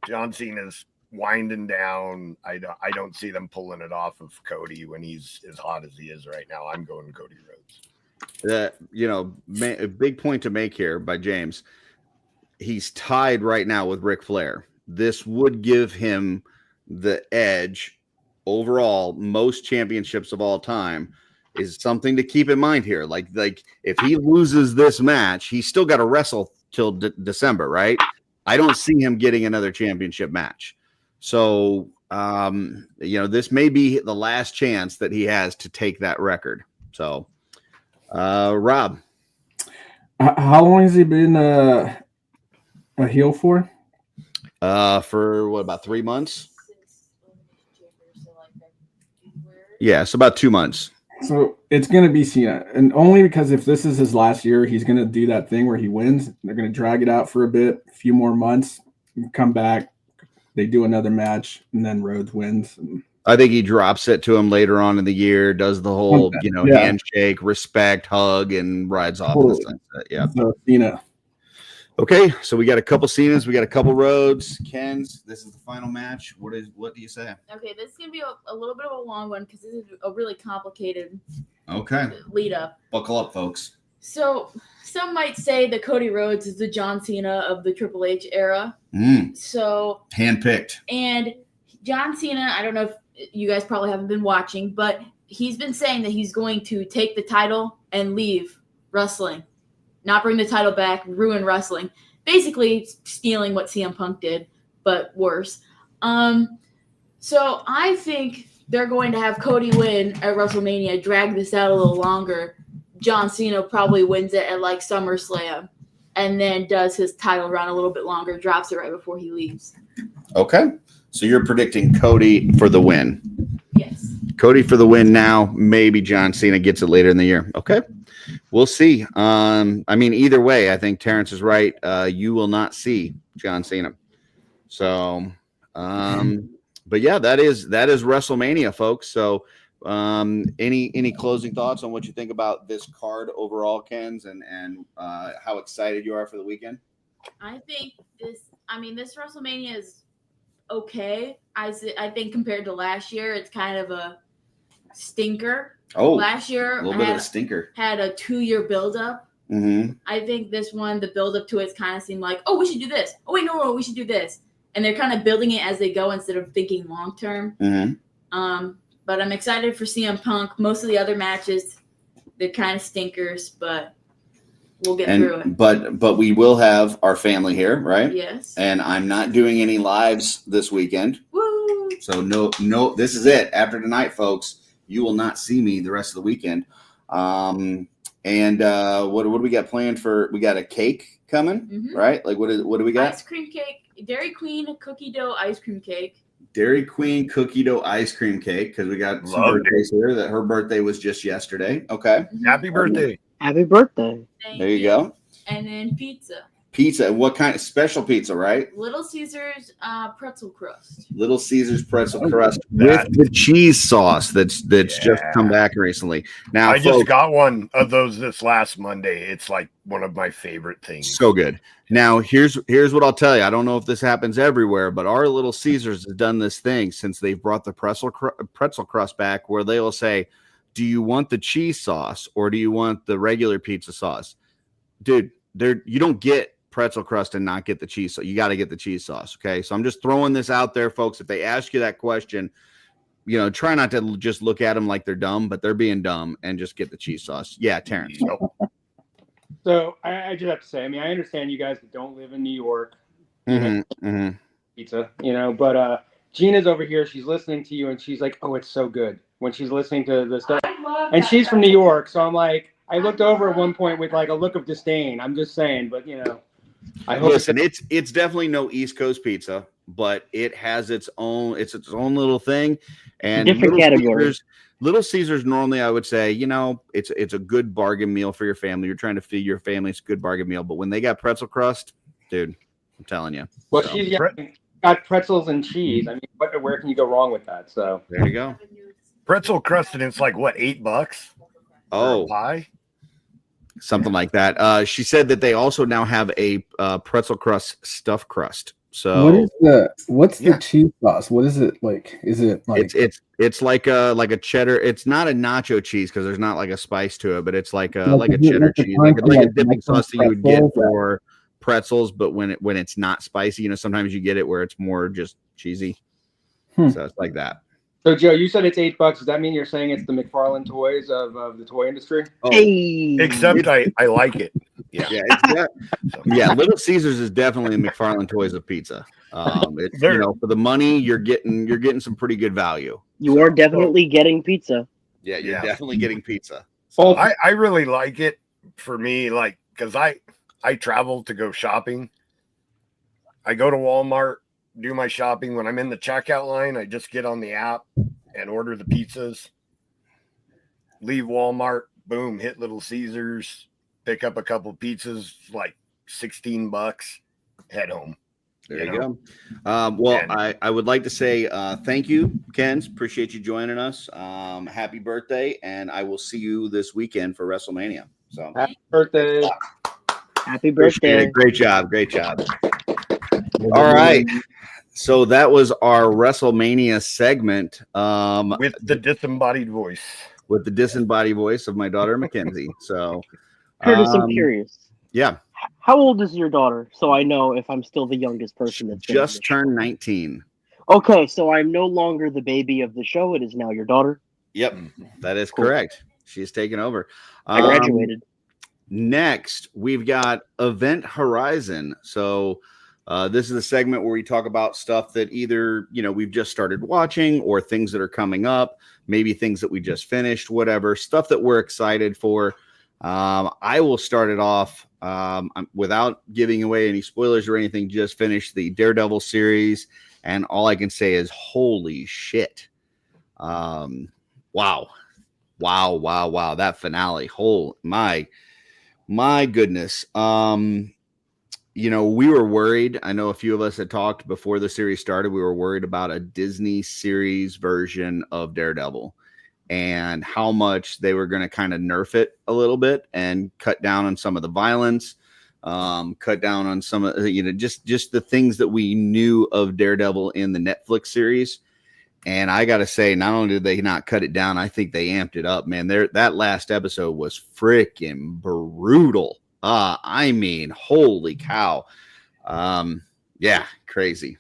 John Cena's winding down. I don't see them pulling it off of Cody when he's as hot as he is right now. I'm going Cody Rhodes. A big point to make here by James. He's tied right now with Ric Flair. This would give him the edge overall. Most championships of all time is something to keep in mind here. Like if he loses this match, he's still got to wrestle till December, right? I don't see him getting another championship match. So this may be the last chance that he has to take that record. So, Rob. How long has he been a heel for? For what, about 3 months? Yeah, it's about 2 months. So it's going to be Cena. And only because if this is his last year, he's going to do that thing where he wins. They're going to drag it out for a bit, a few more months, come back. They do another match, and then Rhodes wins. And I think he drops it to him later on in the year, does the whole, handshake, respect, hug, and rides off. Totally. Yeah. So Cena. Okay, so we got a couple Cenas, we got a couple Rhodes. Ken's, this is the final match. What do you say? Okay, this is gonna be a little bit of a long one because this is a really complicated lead up. Buckle up, folks. So some might say that Cody Rhodes is the John Cena of the Triple H era. So handpicked. And John Cena, I don't know if you guys probably haven't been watching, but he's been saying that he's going to take the title and leave wrestling. Not bring the title back, ruin wrestling. Basically stealing what CM Punk did, but worse. So I think they're going to have Cody win at WrestleMania, drag this out a little longer. John Cena probably wins it at like SummerSlam and then does his title run a little bit longer, drops it right before he leaves. Okay. So you're predicting Cody for the win. Yes. Cody for the win now. Maybe John Cena gets it later in the year. Okay. We'll see. Either way, I think Terrence is right. You will not see John Cena. So, but yeah, that is WrestleMania, folks. So, any closing thoughts on what you think about this card overall, Kens, and how excited you are for the weekend? I think this WrestleMania is okay. I think compared to last year, it's kind of a stinker. Oh, last year a little bit of a stinker. Had a 2-year buildup. Mm-hmm. I think this one, the buildup to it kind of seemed like, oh, we should do this. Oh, wait, no, we should do this. And they're kind of building it as they go instead of thinking long term. Mm-hmm. But I'm excited for CM Punk. Most of the other matches, they're kind of stinkers, but we'll get through it. But we will have our family here, right? Yes. And I'm not doing any lives this weekend. Woo! So no, this is it. After tonight, folks, you will not see me the rest of the weekend. And what do we got planned for? We got a cake coming, right? Like what do we got? Ice cream cake, Dairy Queen cookie dough ice cream cake. Dairy Queen cookie dough ice cream cake, because we got some birthdays here. That her birthday was just yesterday. Okay. Happy birthday. Happy birthday. There you go. And then pizza. Pizza. What kind of special pizza, right? Little Caesars pretzel crust. Little Caesars pretzel crust with the cheese sauce that's just come back recently. Now I just got one of those this last Monday. It's like one of my favorite things. So good. Now here's what I'll tell you. I don't know if this happens everywhere, but our Little Caesars has done this thing since they've brought the pretzel crust back, where they will say, "Do you want the cheese sauce or do you want the regular pizza sauce?" Dude, you don't get pretzel crust and not get the cheese sauce. You got to get the cheese sauce. Okay. So I'm just throwing this out there, folks. If they ask you that question, try not to just look at them like they're dumb, but they're being dumb, and just get the cheese sauce. Yeah. Terrence. So I just have to say, I understand you guys that don't live in New York, pizza, but Gina's over here. She's listening to you and she's like, oh, it's so good when she's listening to the stuff. And she's from New York. So I'm like, I looked over at one point with like a look of disdain. I'm just saying, but I hope. Listen, it's definitely no East Coast pizza, but it has its own little thing. And different categories. Little Caesars normally, I would say, it's a good bargain meal for your family. You're trying to feed your family. It's a good bargain meal. But when they got pretzel crust, dude, I'm telling you. Well, she's got pretzels and cheese. Where can you go wrong with that? So there you go. Pretzel crust, and it's like what, $8? Oh, pie. Something like that. She said that they also now have a pretzel crust stuffed crust. So what's the cheese sauce? What is it like? Is it like it's like a cheddar? It's not a nacho cheese because there's not like a spice to it, but it's like a cheddar cheese, like a dipping sauce that you would get for pretzels. But when it's not spicy, sometimes you get it where it's more just cheesy. So it's like that. So Joe, you said it's $8. Does that mean you're saying it's the McFarlane toys of the toy industry? Oh, except I like it. Yeah. Yeah, yeah. Little Caesars is definitely the McFarlane Toys of pizza. It's for the money you're getting some pretty good value. You are definitely getting pizza. Yeah, you're definitely getting pizza. Oh, So, I really like it for me, like, because I travel to go shopping. I go to Walmart, do my shopping. When I'm in the checkout line, I just get on the app and order the pizzas. Leave Walmart, boom, hit Little Caesars, pick up a couple pizzas, like $16, head home. there you go. Well, I would like to say thank you, Kens. Appreciate you joining us. Happy birthday, and I will see you this weekend for WrestleMania. So happy birthday. Happy appreciate birthday. it. Great job. All right. So that was our WrestleMania segment With the disembodied voice. with the disembodied voice of my daughter Mackenzie. So Curtis, I'm curious. Yeah, How old is your daughter? So I know if I'm still the youngest person that's been on just the show. turned 19. Okay, so I'm no longer the baby of the show. It is now your daughter. Yep, that is Cool. correct. She's taken over. I graduated. Next, we've got Event Horizon. So this is a segment where we talk about stuff that either, we've just started watching or things that are coming up, maybe things that we just finished, whatever, stuff that we're excited for. I will start it off without giving away any spoilers or anything, just finished the Daredevil series. And all I can say is, holy shit. Wow. That finale. My goodness. We were worried. I know a few of us had talked before the series started. We were worried about a Disney series version of Daredevil and how much they were going to kind of nerf it a little bit and cut down on some of the violence, cut down on some of, just the things that we knew of Daredevil in the Netflix series. And I got to say, not only did they not cut it down, I think they amped it up, man. That last episode was freaking brutal. I mean, holy cow. Yeah, crazy.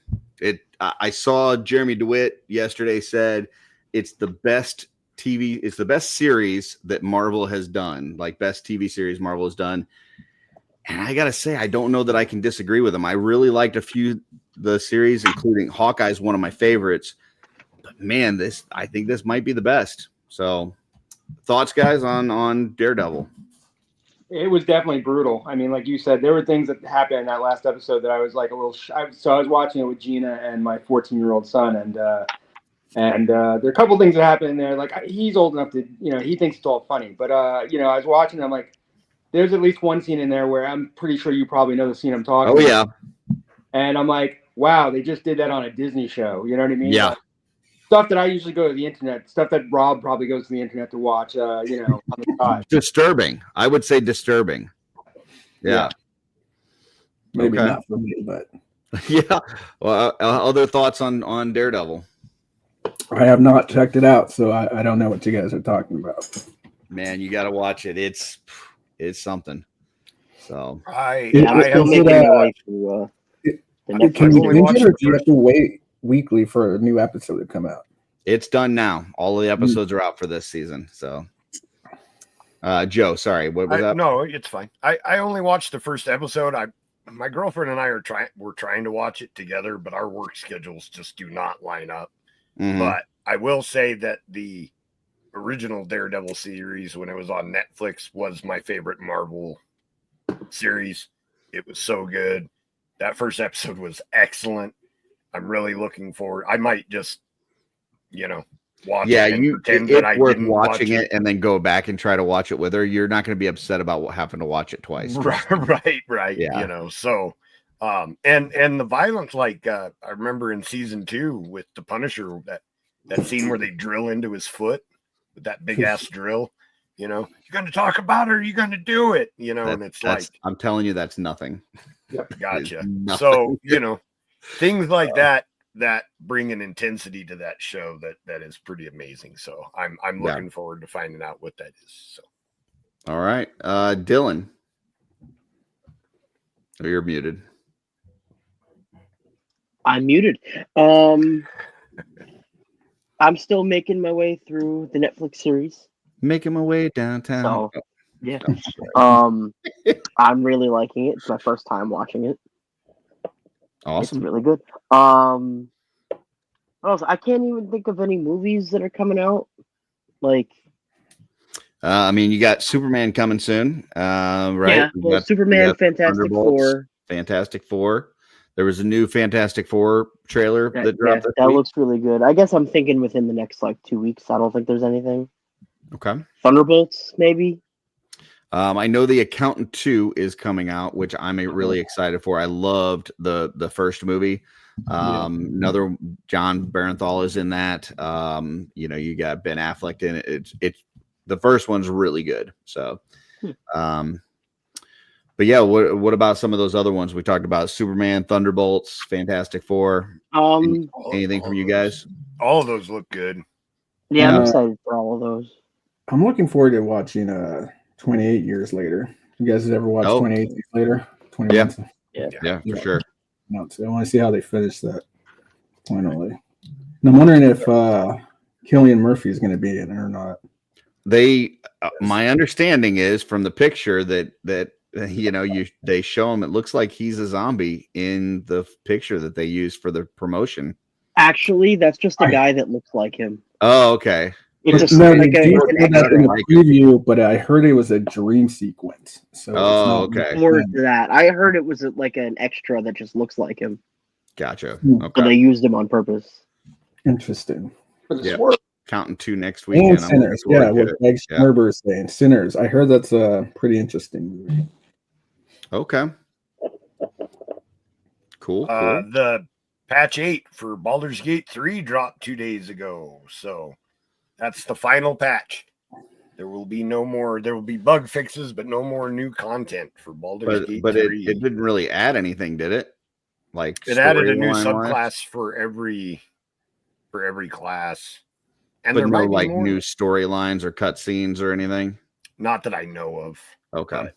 I saw Jeremy DeWitt yesterday said it's the best series that Marvel has done, like best TV series Marvel has done. And I got to say, I don't know that I can disagree with him. I really liked a few the series, including Hawkeye's one of my favorites. But man, I think this might be the best. So, thoughts, guys, on Daredevil? It was definitely brutal. I mean, like you said, there were things that happened in that last episode that I was like a little. So I was watching it with Gina and my 14-year-old son, and there are a couple things that happened in there. Like he's old enough to, he thinks it's all funny. But I was watching. I'm like, there's at least one scene in there where I'm pretty sure you probably know the scene I'm talking about. Yeah. And I'm like, wow, they just did that on a Disney show. You know what I mean? Yeah. Like, stuff that I usually go to the internet, stuff that Rob probably goes to the internet to watch, on the side. Disturbing. I would say disturbing. Yeah. Maybe Okay. not for me, but Yeah. Well, other thoughts on Daredevil? I have not checked it out, so I don't know what you guys are talking about. Man, you got to watch it. It's something. So I I'm still have making my way through the Netflix Can you only series. binge it, watched or the do you have to wait weekly for a new episode to come out? it's done now. All of the episodes are out for this season. So, Joe, sorry, what was that? No, it's fine. I only watched the first episode. My girlfriend and I we're trying to watch it together, but our work schedules just do not line up. Mhm. But I will say that the original Daredevil series, when it was on Netflix, was my favorite Marvel series. It was so good. That first episode was excellent. I'm really looking forward. I might just, watch Yeah, it and pretend it's that I worth didn't watching watch it and then go back and try to watch it with her. You're not going to be upset about having to watch it twice. Right. Yeah. So, and the violence, like, I remember in season 2 with the Punisher, that scene where they drill into his foot with that big ass drill, you're going to talk about it or you're going to do it, and it's like, I'm telling you, that's nothing. gotcha. Nothing. So, things like that bring an intensity to that show that is pretty amazing. So I'm looking forward to finding out what that is. So. All right. Dylan. Oh, you're muted. I'm muted. I'm still making my way through the Netflix series. Making my way downtown. So Yeah. I'm really liking it. It's my first time watching it. Awesome. It's really good. What else? I can't even think of any movies that are coming out. Like, I mean, you got Superman coming soon, right? yeah, We well, got Superman, Fantastic Thunderbolts, Four. Fantastic Four. There was a new Fantastic Four trailer that dropped this that week. looks really good. I guess I'm thinking within the next like 2 weeks. I don't think there's anything. Okay. Thunderbolts, maybe. I know The Accountant 2 is coming out, which I'm really excited for. I loved the first movie. Another John Barenthal is in that. You know, you got Ben Affleck in it. It's the first one's really good. So, but yeah, what about some of those other ones we talked about? Superman, Thunderbolts, Fantastic Four. Anything from you guys? All of those look good. Yeah, I'm excited for all of those. I'm looking forward to watching 28 Years Later. You guys ever watched 28 Years Later? 21. Yeah, for sure. No, so I want to see how they finish that finally. And I'm wondering if Cillian Murphy is going to be in it or not. They, my understanding is from the picture that you know, they show him. It looks like he's a zombie in the picture that they used for the promotion. Actually, that's just a guy that looks like him. Oh, okay. It's no, like in the preview, but I heard it was a dream sequence. So okay. More to that. I heard it was like an extra that just looks like him. Gotcha. Okay. So they used him on purpose. Interesting. Yeah. Counting 2 next week. And Sinners. Yeah, what Greg Schmerber is saying. Sinners. I heard that's a pretty interesting movie. Okay. Cool. The patch 8 for Baldur's Gate 3 dropped 2 days ago. So that's the final patch. There will be no more. There will be bug fixes, but no more new content for Baldur's Gate 3. But it didn't really add anything, did it? Like it added a new subclass for every class. And but there no might be like more. New storylines or cutscenes or anything. Not that I know of. Okay.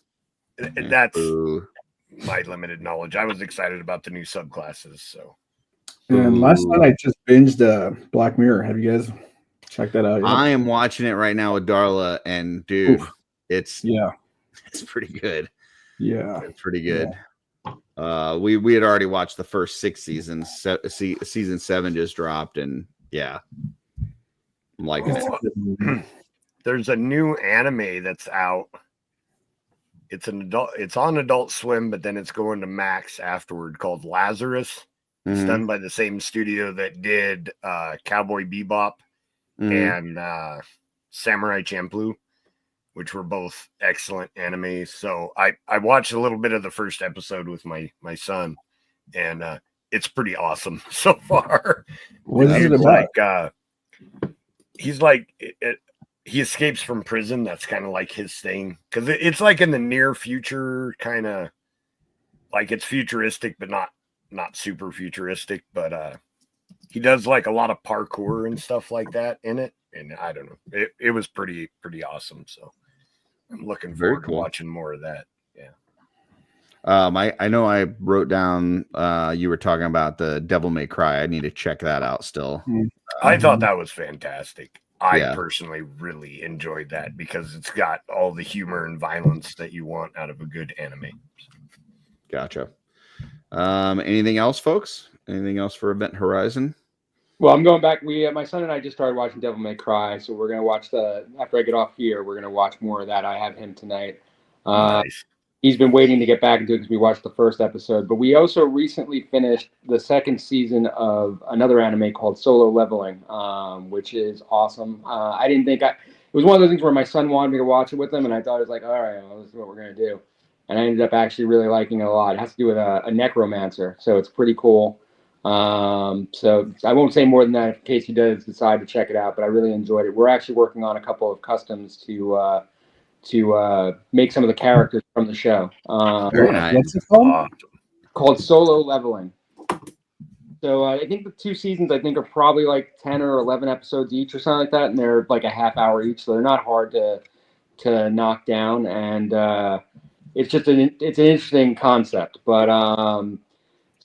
That's my limited knowledge. I was excited about the new subclasses. So. And last night I just binged Black Mirror. Have you guys checked that out yet? I am watching it right now with Darla, and dude, it's pretty good. Yeah, it's pretty good. Yeah. We had already watched the first 6 seasons. Season 7 just dropped, and yeah, I'm liking it. There's a new anime that's out. It's on Adult Swim, but then it's going to Max afterward, called Lazarus. It's done by the same studio that did Cowboy Bebop and Samurai Champloo, which were both excellent animes. So I watched a little bit of the first episode with my son, and it's pretty awesome so far. What is it about? He's like he escapes from prison. That's kind of like his thing, because it's like in the near future, kind of like it's futuristic, but not super futuristic. But he does like a lot of parkour and stuff like that in it, and I don't know. It was pretty awesome. So I'm looking forward to watching more of that. Yeah. I know I wrote down you were talking about the Devil May Cry. I need to check that out still. I thought that was fantastic. I personally really enjoyed that because it's got all the humor and violence that you want out of a good anime. Gotcha. Anything else, folks? Anything else for Event Horizon? Well, I'm going back. My son and I just started watching Devil May Cry, so we're going to watch after I get off here, we're going to watch more of that. I have him tonight. Nice. He's been waiting to get back into it because we watched the first episode. But we also recently finished the second season of another anime called Solo Leveling, which is awesome. I didn't think it was one of those things where my son wanted me to watch it with him, and I thought it was like, all right, well, this is what we're going to do. And I ended up actually really liking it a lot. It has to do with a necromancer, so it's pretty cool. So I won't say more than that in case he does decide to check it out, but I really enjoyed it. We're actually working on a couple of customs to make some of the characters from the show. Very nice. What's it called? Called Solo Leveling. So I think the 2 seasons are probably like 10 or 11 episodes each or something like that, and they're like a half hour each, so they're not hard to knock down, and it's just an interesting concept. But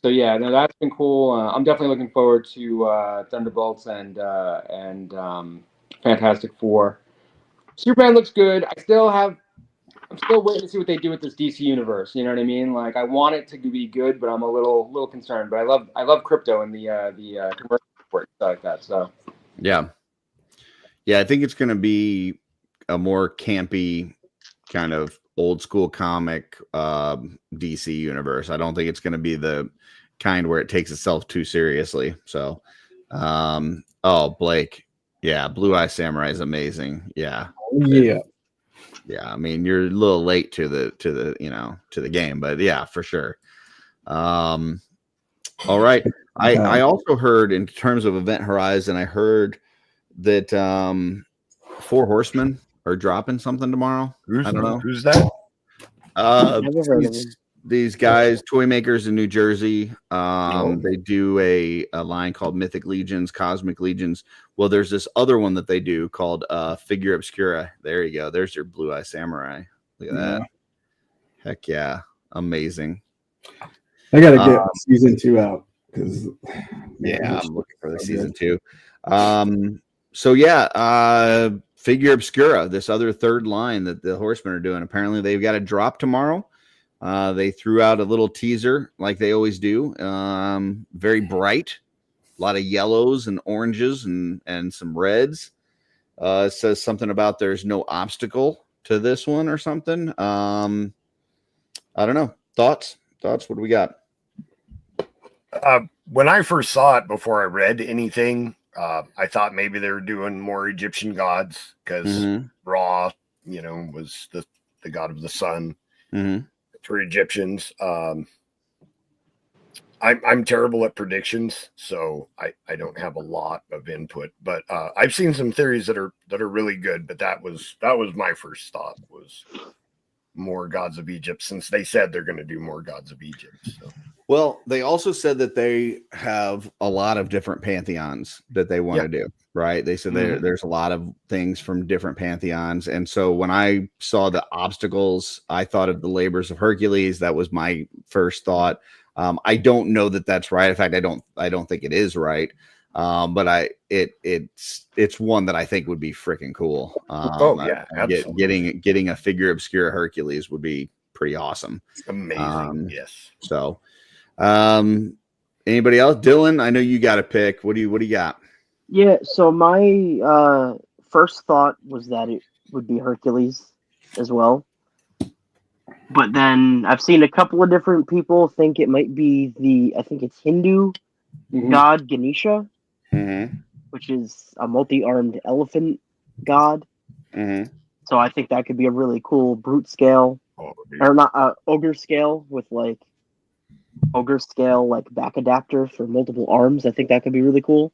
so yeah, no, that's been cool. I'm definitely looking forward to Thunderbolts and Fantastic Four. Superman looks good. I still have I'm still waiting to see what they do with this DC universe. You know what I mean? Like, I want it to be good, but I'm a little concerned. But I love crypto and the commercial report stuff like that. So Yeah. I think it's going to be a more campy kind of old school comic DC universe. I don't think it's going to be the kind where it takes itself too seriously. So, Blake, yeah, Blue Eye Samurai is amazing. Yeah. I mean, you're a little late to the game, but yeah, for sure. All right. I also heard, in terms of Event Horizon, I heard that 4 Horsemen are dropping something tomorrow. I don't know who's that. Never heard of him. These guys, toy makers in New Jersey, they do a line called Mythic Legions, Cosmic Legions. Well, there's this other one that they do called Figure Obscura. There you go. There's your Blue Eye Samurai. Look at that. Heck yeah. Amazing. I got to get season 2 out because I'm looking for the season 2. Figure Obscura, this other third line that the Horsemen are doing. Apparently they've got a drop tomorrow. They threw out a little teaser like they always do. Very bright, a lot of yellows and oranges and some reds. It says something about there's no obstacle to this one or something. I don't know. Thoughts? What do we got? When I first saw it, before I read anything, I thought maybe they were doing more Egyptian gods because Ra, was the god of the sun for Egyptians. I'm terrible at predictions, so I don't have a lot of input. But I've seen some theories that are really good. But that was my first thought, was more gods of Egypt, since they said they're going to do more gods of Egypt. So. Well, they also said that they have a lot of different pantheons that they want to do, right? They said there's a lot of things from different pantheons. And so when I saw the obstacles, I thought of the labors of Hercules. That was my first thought. I don't know that that's right. In fact, I don't think it is right. But it's one that I think would be freaking cool. Absolutely. Getting a Figure Obscura Hercules would be pretty awesome. Amazing. Yes. So, anybody else? Dylan, I know you got a pick. What do you got? Yeah, so my first thought was that it would be Hercules as well. But then I've seen a couple of different people think it might be I think it's Hindu god Ganesha, which is a multi-armed elephant god. So I think that could be a really cool brute scale, or not ogre scale with like back adapter for multiple arms. I think that could be really cool.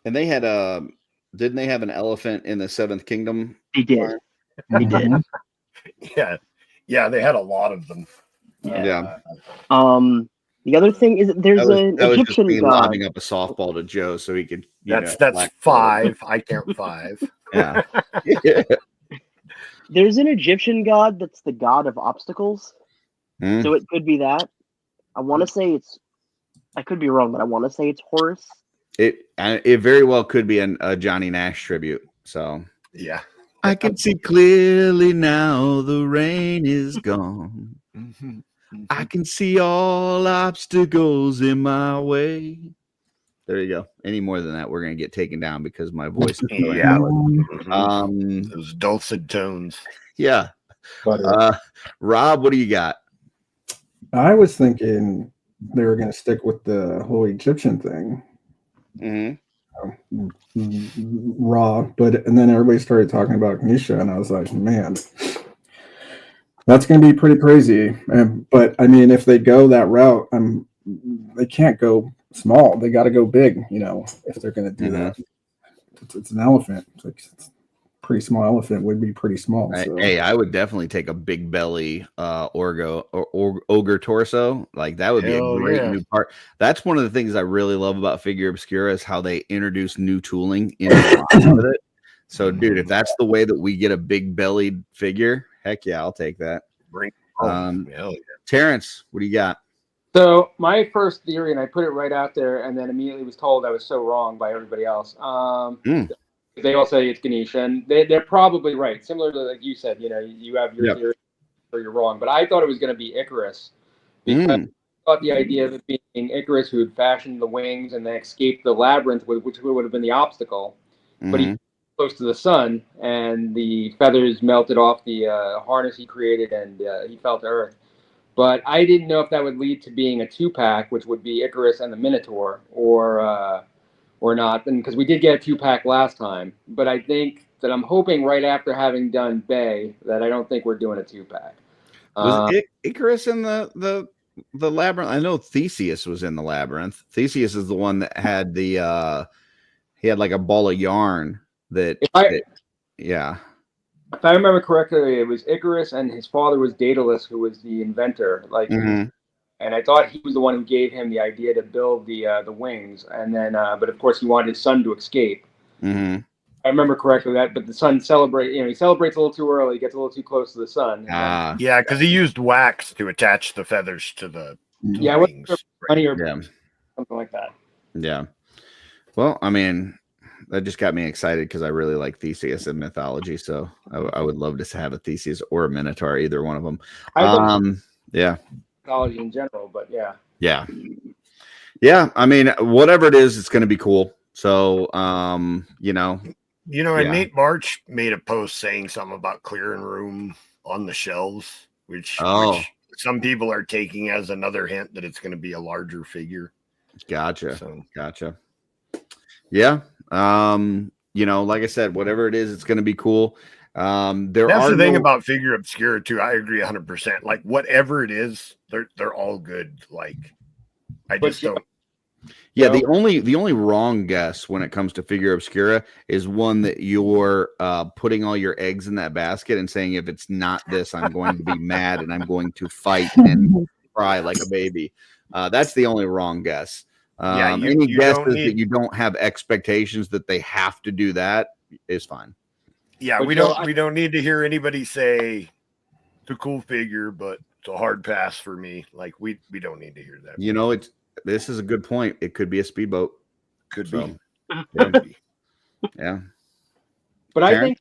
And they had didn't they have an elephant in the Seventh Kingdom? He did. He did. Yeah, they had a lot of them. Yeah. The other thing is there's an Egyptian was just god. lobbing up a softball to Joe so he could. That's 5. I count 5. Yeah. There's an Egyptian god that's the god of obstacles. So it could be that. I want to say I could be wrong, but I want to say it's Horus. It very well could be a Johnny Nash tribute. So yeah, I can see clearly now the rain is gone. I can see all obstacles in my way. There you go. Any more than that, we're gonna get taken down because my voice is going. Those dulcet tones. Yeah. Rob, what do you got? I was thinking they were going to stick with the whole Egyptian thing. Raw, and then everybody started talking about Ganesha, and I was like, man, that's going to be pretty crazy. But I mean, if they go that route, they can't go small. They got to go big, if they're going to do that. It's an elephant. It's pretty small elephant would be pretty small. So. Hey, I would definitely take a big belly ogre torso. Like that would be a great new part. That's one of the things I really love about Figure Obscura is how they introduce new tooling into it. So, dude, if that's the way that we get a big bellied figure, heck yeah, I'll take that. Terrence, what do you got? So my first theory, and I put it right out there, and then immediately was told I was so wrong by everybody else. they all say it's Ganesha, and they're probably right. Similar to like you said, you have your theory or you're wrong, but I thought it was going to be Icarus because I thought the idea of it being Icarus who had fashioned the wings and then escaped the labyrinth, which would have been the obstacle, but he close to the sun and the feathers melted off the harness he created and he fell to Earth. But I didn't know if that would lead to being a 2-pack, which would be Icarus and the Minotaur, or not. And because we did get a 2-pack last time, but I think that I'm hoping right after having done Bay that I don't think we're doing a 2-pack. Was Icarus in the labyrinth? I know Theseus was in the labyrinth. Theseus is the one that had the he had like a ball of yarn that. If I remember correctly, it was Icarus and his father was Daedalus, who was the inventor. And I thought he was the one who gave him the idea to build the wings. And then, but of course, he wanted his son to escape. I remember correctly that. But the son he celebrates a little too early. He gets a little too close to the sun. Yeah, because he used wax to attach the feathers to the wings. Something like that. Yeah. Well, I mean, that just got me excited because I really like Theseus in mythology. So I would love to have a Theseus or a Minotaur, either one of them. Mythology in general, but yeah. I mean, whatever it is, it's going to be cool. So, and Nate March made a post saying something about clearing room on the shelves, which some people are taking as another hint that it's going to be a larger figure. Gotcha. Yeah. Like I said, whatever it is, it's going to be cool. That's the thing about Figure Obscura too. I agree 100%. Like whatever it is, they're all good. Like I just don't. Yeah, the only wrong guess when it comes to Figure Obscura is one that you're putting all your eggs in that basket and saying, if it's not this, I'm going to be mad and I'm going to fight and cry like a baby. That's the only wrong guess. Any guesses that you don't have expectations that they have to do that is fine. Yeah, but we don't need to hear anybody say it's a cool figure, but it's a hard pass for me. Like we don't need to hear that. This is a good point. It could be a speedboat. Could be. Yeah. But I think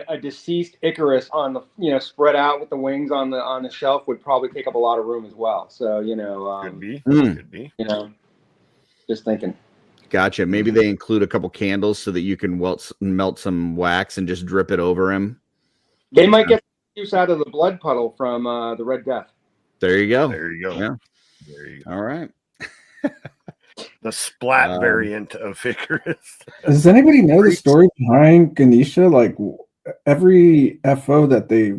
a deceased Icarus on the spread out with the wings on the shelf would probably take up a lot of room as well. So could be. Could be. Just thinking. Gotcha. Maybe they include a couple candles so that you can melt some wax and just drip it over him. They might get juice out of the blood puddle from the Red Death. There you go. Yeah. There you go. All right. The splat variant of Icarus. Does anybody know the story behind Ganesha? Like every FO that they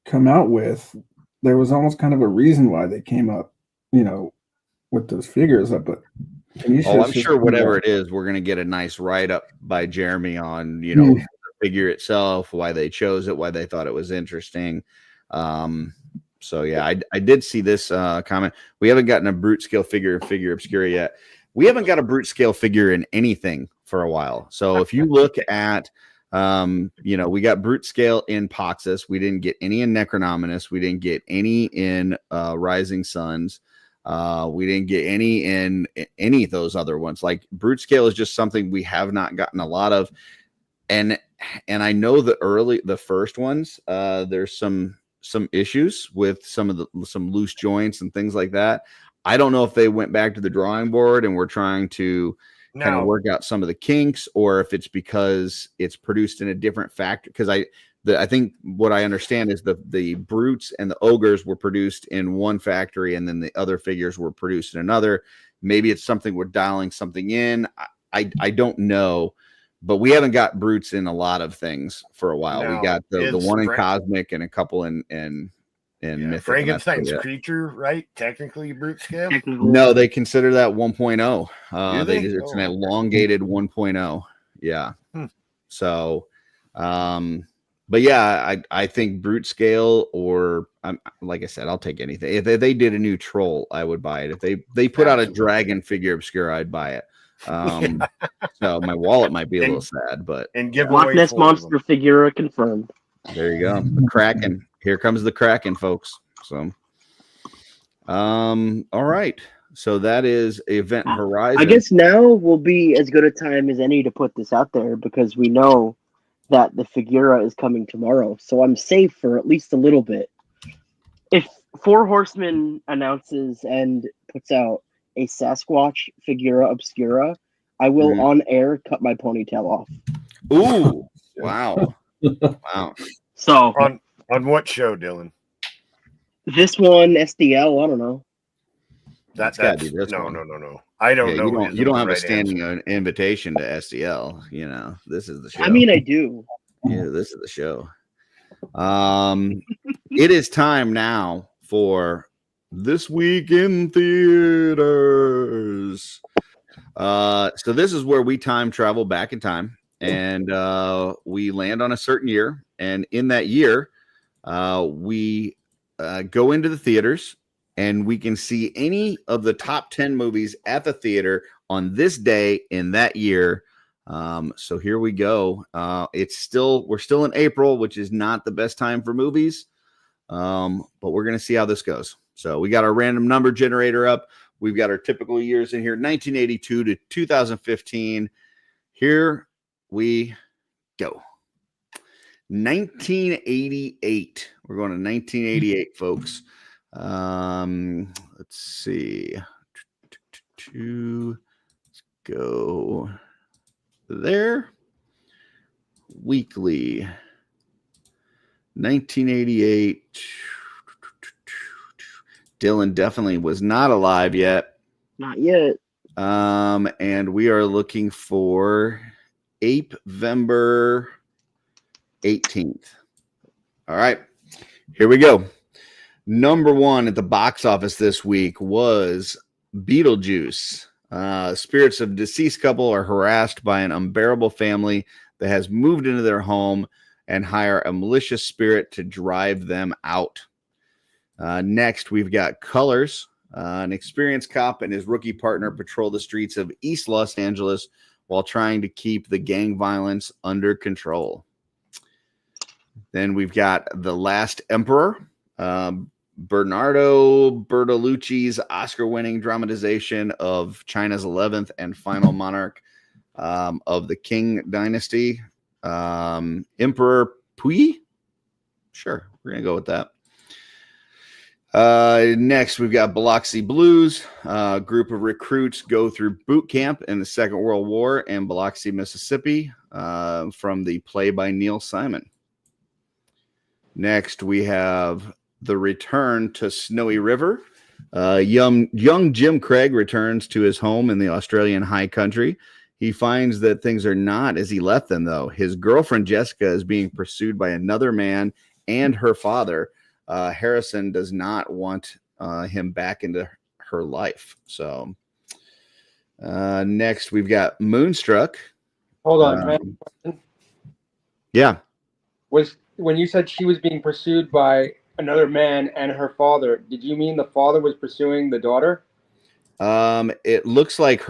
come out with, there was almost kind of a reason why they came up, with those figures up. But I'm sure whatever it is, we're going to get a nice write-up by Jeremy on, the figure itself, why they chose it, why they thought it was interesting. So, yeah, I did see this comment. We haven't gotten a brute scale figure Obscura yet. We haven't got a brute scale figure in anything for a while. So if you look at, we got brute scale in Poxus. We didn't get any in Necronominus. We didn't get any in Rising Suns. We didn't get any in any of those other ones. Like brute scale is just something we have not gotten a lot of. And I know the first ones, there's some issues with some loose joints and things like that. I don't know if they went back to the drawing board and we're trying to kind of work out some of the kinks, or if it's because it's produced in a different factory. Because I think what I understand is the brutes and the ogres were produced in one factory, and then the other figures were produced in another. Maybe it's something we're dialing something in. I don't know, but we haven't got brutes in a lot of things for a while. We got the one in Cosmic and a couple in Mythic. Frankenstein's creature, right? Technically brute scale. No, they consider that 1.0. It's an elongated 1.0. Yeah. So, but yeah, I think brute scale, or like I said, I'll take anything. If they did a new troll, I would buy it. If they put out a dragon figure Obscura, I'd buy it. So my wallet might be a little sad, but give Loch Ness monster figure confirmed. There you go. The Kraken. Here comes the Kraken, folks. So, all right. So that is Event Horizon. I guess now will be as good a time as any to put this out there because we know that the Figura is coming tomorrow. So I'm safe for at least a little bit. If Four Horsemen announces and puts out a Sasquatch Figura Obscura, I will on air cut my ponytail off. Ooh, wow. Wow. So on what show, Dylan? this one, SDL, I don't know. That's gotta be this no, one. no. I don't know. You don't have right a standing answer. invitation to SDL. You know, this is the show. I mean, I do. Yeah, this is the show. It is time now for This Week in Theaters. So this is where we time travel back in time, and we land on a certain year, and in that year, we go into the theaters, and we can see any of the top 10 movies at the theater on this day in that year. So here we go. We're still in April, which is not the best time for movies. But we're going to see how this goes. So we got our random number generator up. We've got our typical years in here, 1982 to 2015. Here we go. 1988. We're going to 1988, folks. Let's see. Let's go there. Weekly. 1988. Dylan definitely was not alive yet. Not yet. And we are looking for Apevember 18th. All right, here we go. Number one at the box office this week was Beetlejuice. Spirits of deceased couple are harassed by an unbearable family that has moved into their home and hire a malicious spirit to drive them out. Next, we've got Colors. An experienced cop and his rookie partner patrol the streets of East Los Angeles while trying to keep the gang violence under control. Then we've got The Last Emperor. Bernardo Bertolucci's Oscar-winning dramatization of China's 11th and final monarch of the Qing dynasty. Emperor Puyi? Sure, we're going to go with that. Next, we've got Biloxi Blues. A group of recruits go through boot camp in the Second World War in Biloxi, Mississippi, from the play by Neil Simon. Next, we have The Return to Snowy River. Young Jim Craig returns to his home in the Australian high country. He finds that things are not as he left them, though. His girlfriend, Jessica, is being pursued by another man and her father. Harrison does not want him back into her life. So next, we've got Moonstruck. Hold on. Yeah. Was when you said she was being pursued by another man and her father, did you mean the father was pursuing the daughter? It looks like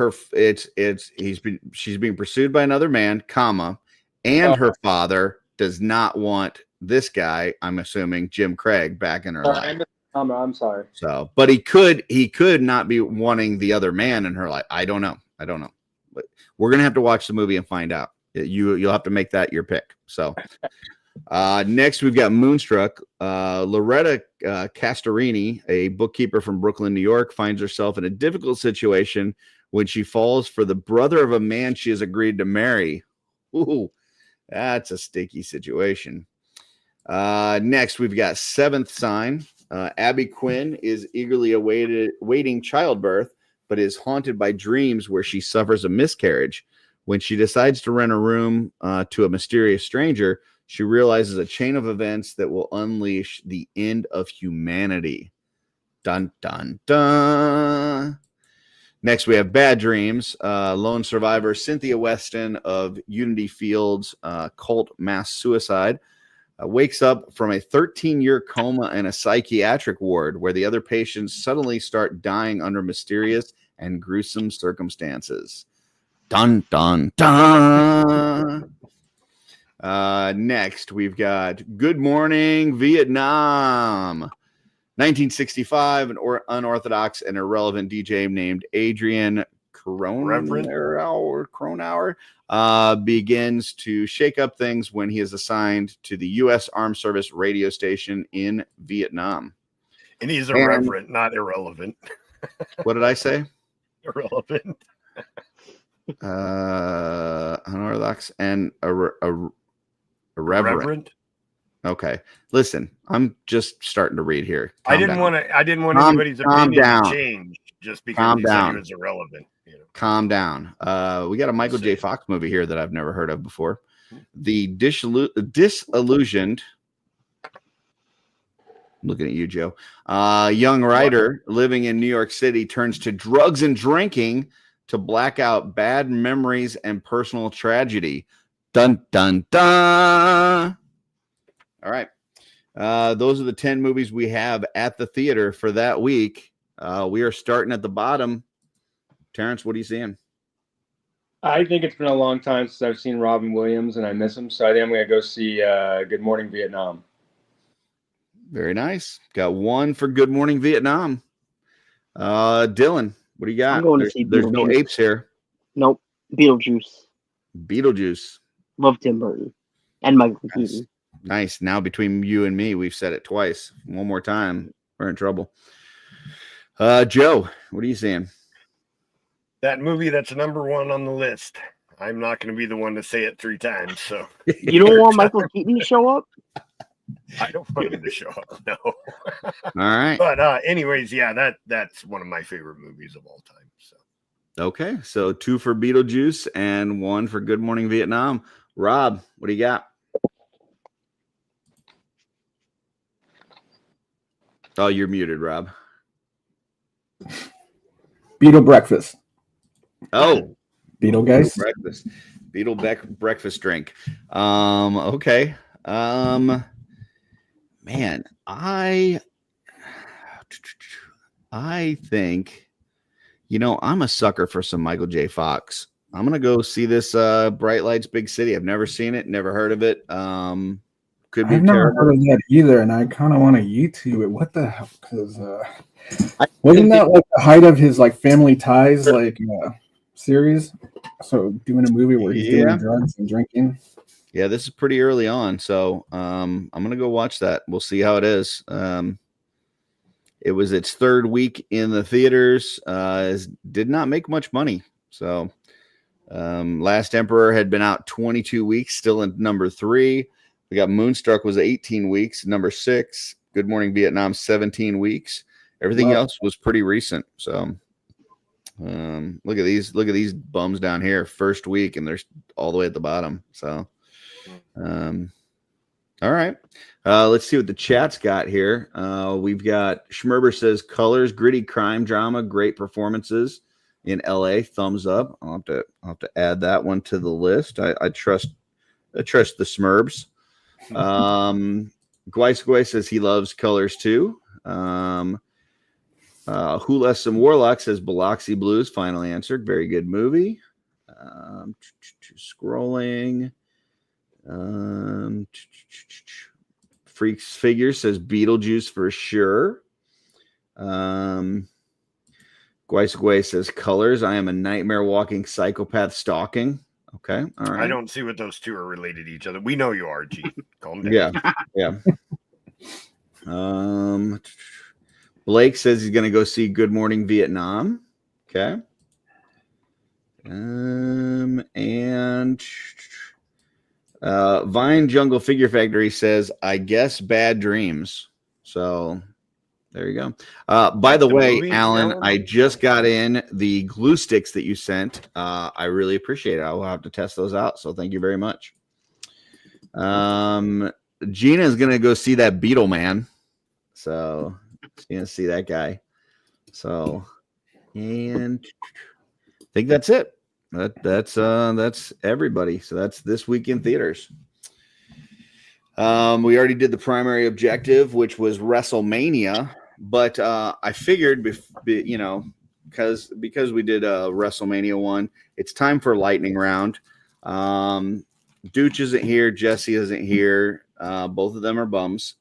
she's being pursued by another man, and her father does not want this guy, I'm assuming Jim Craig, back in her life. I'm sorry. So, but he could not be wanting the other man in her life. I don't know. But we're gonna have to watch the movie and find out. You'll have to make that your pick. So, next we've got Moonstruck. Loretta Castorini, a bookkeeper from Brooklyn, New York, finds herself in a difficult situation when she falls for the brother of a man she has agreed to marry. Ooh, that's a sticky situation. Next, we've got Seventh Sign. Abby Quinn is eagerly awaiting childbirth, but is haunted by dreams where she suffers a miscarriage. When she decides to rent a room to a mysterious stranger, she realizes a chain of events that will unleash the end of humanity. Dun, dun, dun. Next, we have Bad Dreams. Lone survivor Cynthia Weston of Unity Fields cult mass suicide wakes up from a 13-year coma in a psychiatric ward where the other patients suddenly start dying under mysterious and gruesome circumstances. Dun, dun, dun. Next, we've got Good Morning Vietnam. 1965, an unorthodox and irrelevant DJ named Adrian Cronauer begins to shake up things when he is assigned to the U.S. Armed Service radio station in Vietnam. And he's irreverent, not irrelevant. What did I say? Irrelevant. Unorthodox and irreverent. Irreverent. Okay, listen, I'm just starting to read here. I didn't want anybody's opinion to change just because he said he was irrelevant. You know? Calm down. We got a Michael J. Fox movie here that I've never heard of before. The Disillusioned. Looking at you, Joe. Young writer living in New York City turns to drugs and drinking to black out bad memories and personal tragedy. Dun, dun, dun. All right. Those are the 10 movies we have at the theater for that week. We are starting at the bottom. Terrence, what are you seeing? I think it's been a long time since I've seen Robin Williams, and I miss him. So I think I'm going to go see Good Morning Vietnam. Very nice. Got one for Good Morning Vietnam. Dylan, what do you got? I'm going to see there's no apes here. Nope. Beetlejuice. Love Tim Burton. And Michael Keaton. Nice. Now between you and me, we've said it twice. One more time, we're in trouble. Joe, what are you saying? That movie that's number one on the list. I'm not going to be the one to say it 3 times. So you don't want Michael Keaton to show up? I don't want him to show up. No. All right. But anyways, yeah, that's one of my favorite movies of all time. So okay, so 2 for Beetlejuice and 1 for Good Morning Vietnam. Rob, what do you got? Oh, you're muted, Rob. Beetle breakfast. Oh, Beetlegeist. breakfast. Breakfast drink. Okay. Man, I think, I'm a sucker for some Michael J. Fox. I'm gonna go see this Bright Lights Big City. I've never seen it, never heard of it. Could be I've never terrible. heard of that either, and I kind of want to YouTube it. What the hell? Because wasn't that like the height of his like Family Ties series? So doing a movie where he's doing drugs and drinking. Yeah, this is pretty early on, so I'm gonna go watch that. We'll see how it is. It was its 3rd week in the theaters. Did not make much money. So Last Emperor had been out 22 weeks, still in number 3. We got Moonstruck was 18 weeks, number 6. Good Morning Vietnam, 17 weeks. Everything else was pretty recent. So look at these bums down here. 1st week, and they're all the way at the bottom. So all right. Let's see what the chat's got here. We've got Schmerber says Colors, gritty crime drama, great performances in LA. Thumbs up. I'll have to add that one to the list. I trust the Smerbs. Gwai says he loves Colors too. Who Left Some Warlock says Biloxi Blues, final answered. Very good movie. Scrolling. Freaks Figure says Beetlejuice for sure. Gwai says Colors. I am a nightmare walking psychopath stalking. Okay. All right. I don't see what those two are related to each other. We know you are, G. Calm down. Yeah. Blake says he's going to go see Good Morning Vietnam. Okay. And Vine Jungle Figure Factory says, I guess Bad Dreams. So there you go. By the way, movie, Alan, I just got in the glue sticks that you sent. I really appreciate it. I will have to test those out. So thank you very much. Gina is going to go see that Beetle Man. So she's going to see that guy. So, and I think that's it. That's everybody. So that's this week in theaters. We already did the primary objective, which was WrestleMania, but I figured, because we did a WrestleMania one, it's time for lightning round. Dooch isn't here, Jesse isn't here. Both of them are bums,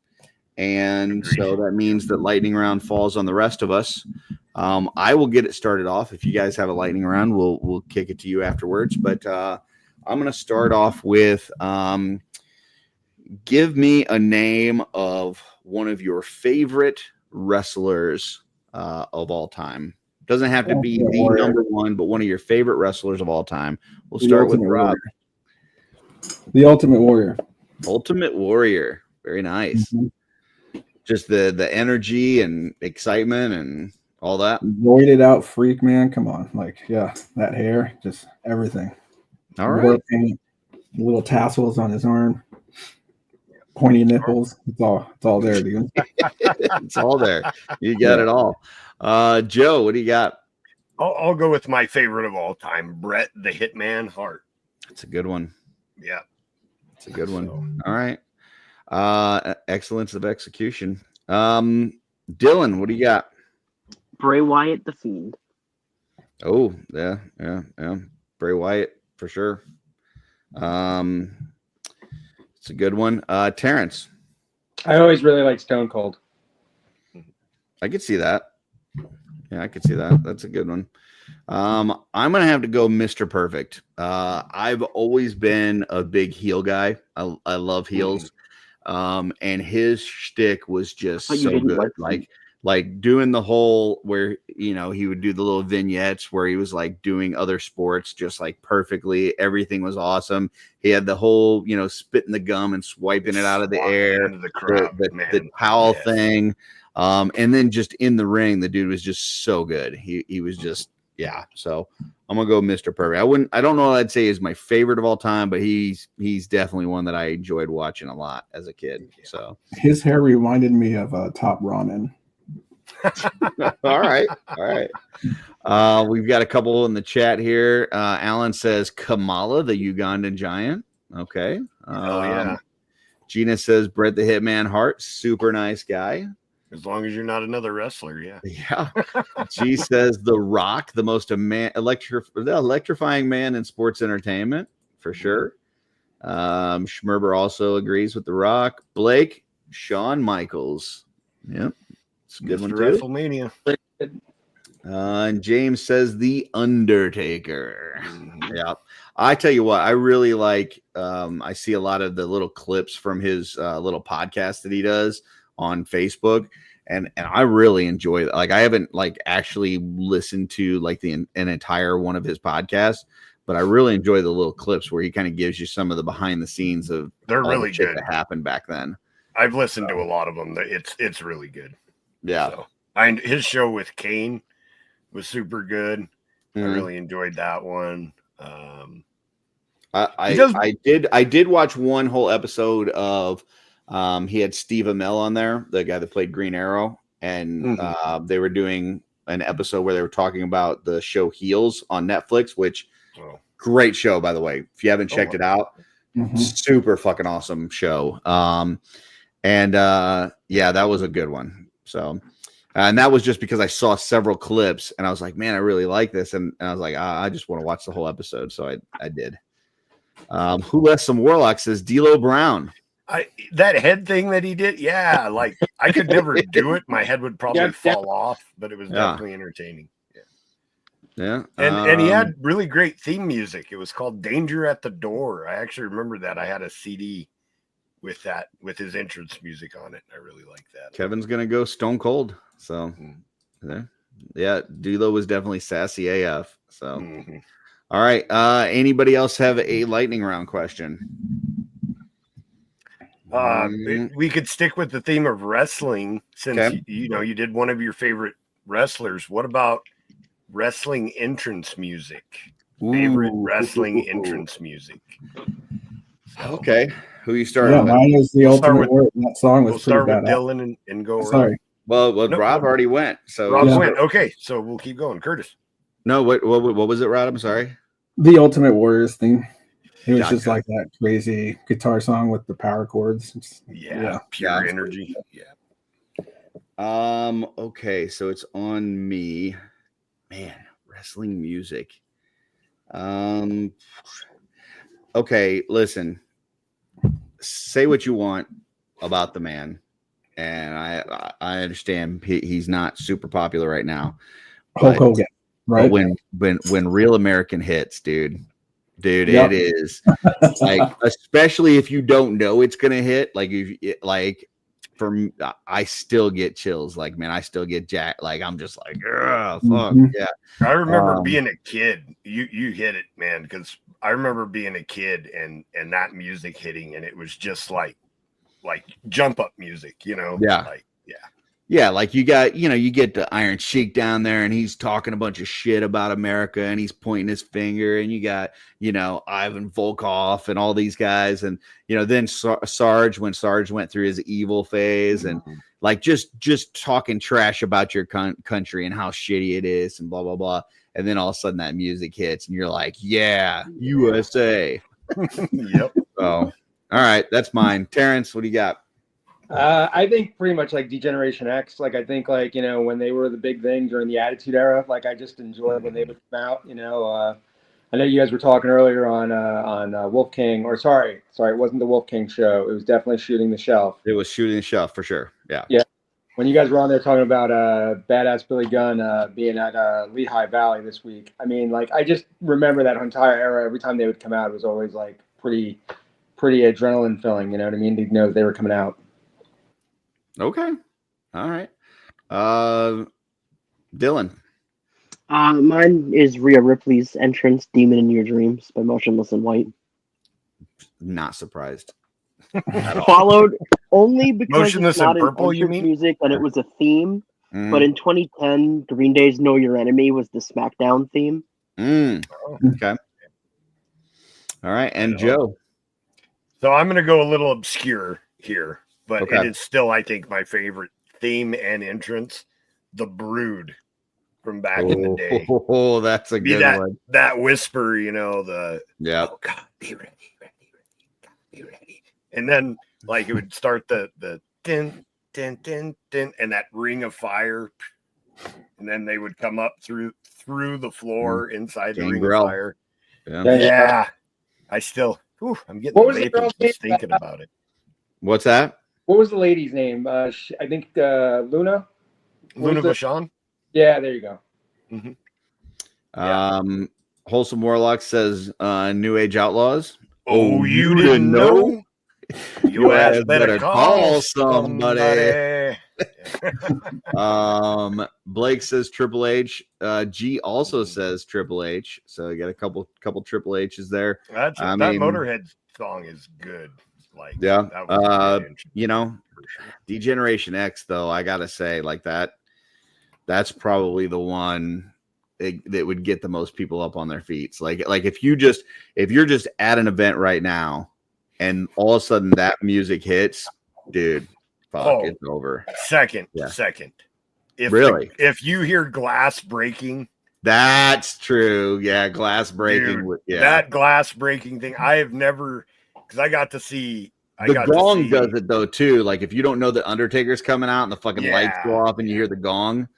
And so that means that lightning round falls on the rest of us. I will get it started off. If you guys have a lightning round, we'll kick it to you afterwards. But I'm going to start off with give me a name of one of your favorite wrestlers of all time. Doesn't have to be the number one, but one of your favorite wrestlers of all time. We'll start with Rob. The Ultimate Warrior. Ultimate Warrior. Very nice. Mm-hmm. Just the energy and excitement and all that. Roided out freak, man. Come on. Like, yeah, that hair, just everything. All right. Paint, little tassels on his arm. Pointy nipples. It's all there, dude. It's all there. You got it all. Joe, what do you got? I'll go with my favorite of all time, Bret the Hitman Hart. That's a good one. Yeah. It's a good one. So. All right. Excellence of execution. Dylan, what do you got? Bray Wyatt, the Fiend. Oh, yeah. Bray Wyatt for sure. It's a good one. Terrence. I always really like Stone Cold. I could see that. Yeah, I could see that. That's a good one. I'm gonna have to go Mr. Perfect. I've always been a big heel guy. I love heels. And his shtick was just so good. Like doing the whole where he would do the little vignettes where he was like doing other sports just like perfectly. Everything was awesome. He had the whole spitting the gum and swiping it out of the air, the towel thing. And then just in the ring, the dude was just so good. He was just So I'm gonna go Mr. Perfect. I don't know what I'd say is my favorite of all time, but he's definitely one that I enjoyed watching a lot as a kid. So his hair reminded me of Top Ramen. All right. We've got a couple in the chat here. Alan says Kamala, the Ugandan giant. Okay. Yeah. Gina says Bret the Hitman Hart, super nice guy. As long as you're not another wrestler, yeah. Yeah. She says The Rock, the most electrifying man in sports entertainment, for sure. Schmerber also agrees with The Rock. Blake, Shawn Michaels. Yep. It's a good one too. WrestleMania. And James says The Undertaker. Yeah. I tell you what, I really like I see a lot of the little clips from his little podcast that he does on Facebook. And I really enjoy that. Like I haven't actually listened to an entire one of his podcasts, but I really enjoy the little clips where he kind of gives you some of the behind the scenes of they're really the shit good that happened back then. I've listened to a lot of them. It's really good. Yeah. So, his show with Kane was super good. I really enjoyed that one. I did watch one whole episode of he had Steve Amell on there, the guy that played Green Arrow, and they were doing an episode where they were talking about the show Heels on Netflix, which great show, by the way. If you haven't checked it out, super fucking awesome show. That was a good one. So, and that was just because I saw several clips and I was like, man, I really like this. And I was like, I just want to watch the whole episode. So I did. Who Left Some Warlocks says D'Lo Brown. That head thing that he did, I could never do it. My head would probably fall off, but it was definitely entertaining. Yeah. And he had really great theme music. It was called Danger at the Door. I actually remember that. I had a CD with his entrance music on it. I really like that. Kevin's gonna go Stone Cold. So yeah, D'Lo was definitely sassy AF. So all right. Anybody else have a lightning round question? We could stick with the theme of wrestling since you did one of your favorite wrestlers. What about wrestling entrance music? Favorite wrestling entrance music. Okay. Who you starting with? Mine is the Ultimate Warrior. That song was we'll start with Dylan and go. Sorry. Well, Rob already went. So Rob went. Okay, so we'll keep going. Curtis. No, what was it, Rod? I'm sorry. The Ultimate Warriors theme. It was just like that crazy guitar song with the power chords. Pure energy. Yeah. Okay, so it's on me. Man, wrestling music. Okay, listen. Say what you want about the man. and I understand he's not super popular right now. Hulk Hogan, right? But when Real American hits, dude, Yep. it is like, especially if you don't know it's gonna hit. Like for me, I still get chills. Like, man, I still get jacked. Like, I'm just like, fuck yeah. I remember being a kid. You hit it, man, because I remember being a kid and that music hitting, and it was just like jump up music, you know? Yeah. Like, yeah. Yeah, like you get the Iron Sheik down there and he's talking a bunch of shit about America and he's pointing his finger, and you got, Ivan Volkov and all these guys. And, then Sarge, when Sarge went through his evil phase, and like just talking trash about your country and how shitty it is and blah, blah, blah. And then all of a sudden that music hits and you're like, yeah, USA. Yep. So, all right, that's mine. Terrence, what do you got? I think pretty much like Degeneration X. Like, I think like, when they were the big thing during the Attitude Era, like I just enjoyed when they would come out, I know you guys were talking earlier on Wolf King, or sorry, it wasn't the Wolf King show. It was definitely Shooting the Shelf. It was Shooting the Shelf for sure. Yeah. Yeah. When you guys were on there talking about Badass Billy Gunn being at Lehigh Valley this week, I mean, like, I just remember that entire era. Every time they would come out, it was always like pretty adrenaline filling. You know what I mean? To know that they were coming out. Okay. All right. Dylan. Mine is Rhea Ripley's entrance, "Demon in Your Dreams" by Motionless in White. Not surprised. Followed only because Motionless it's not in Purple, an you entrance mean? music, and it was a theme. But in 2010, Green Day's "Know Your Enemy" was the SmackDown theme. Okay. All right. And Joe. So I'm going to go a little obscure here, but Okay. it is still, I think, my favorite theme and entrance, The Brood from back in the day. Oh, that's a good one. That whisper, Yeah. oh God, be ready, be ready. And then like it would start the din, din, din, din, and that ring of fire. And then they would come up through the floor inside the ring of fire. Yeah. I still, I'm getting What was the vapors girl's just name? thinking about it. What's that? What was the lady's name? I think Luna. Luna Vachon? Yeah, there you go. Mm-hmm. Wholesome Warlock says New Age Outlaws. Oh, you didn't know? You ass better call somebody. Blake says Triple H. G also says Triple H. So you got a couple Triple H's there. That Motorhead song is good. Like, yeah. That was Degeneration X, though, I gotta say, like that's probably the one that would get the most people up on their feet. So like if you're just at an event right now and all of a sudden that music hits, dude, it's over. Second. If you hear glass breaking, that's true. Yeah, glass breaking. Dude, yeah, that glass breaking thing. I have never, because I got to see. The gong does it though too. Like if you don't know the Undertaker's coming out and the fucking lights go off and you hear the gong.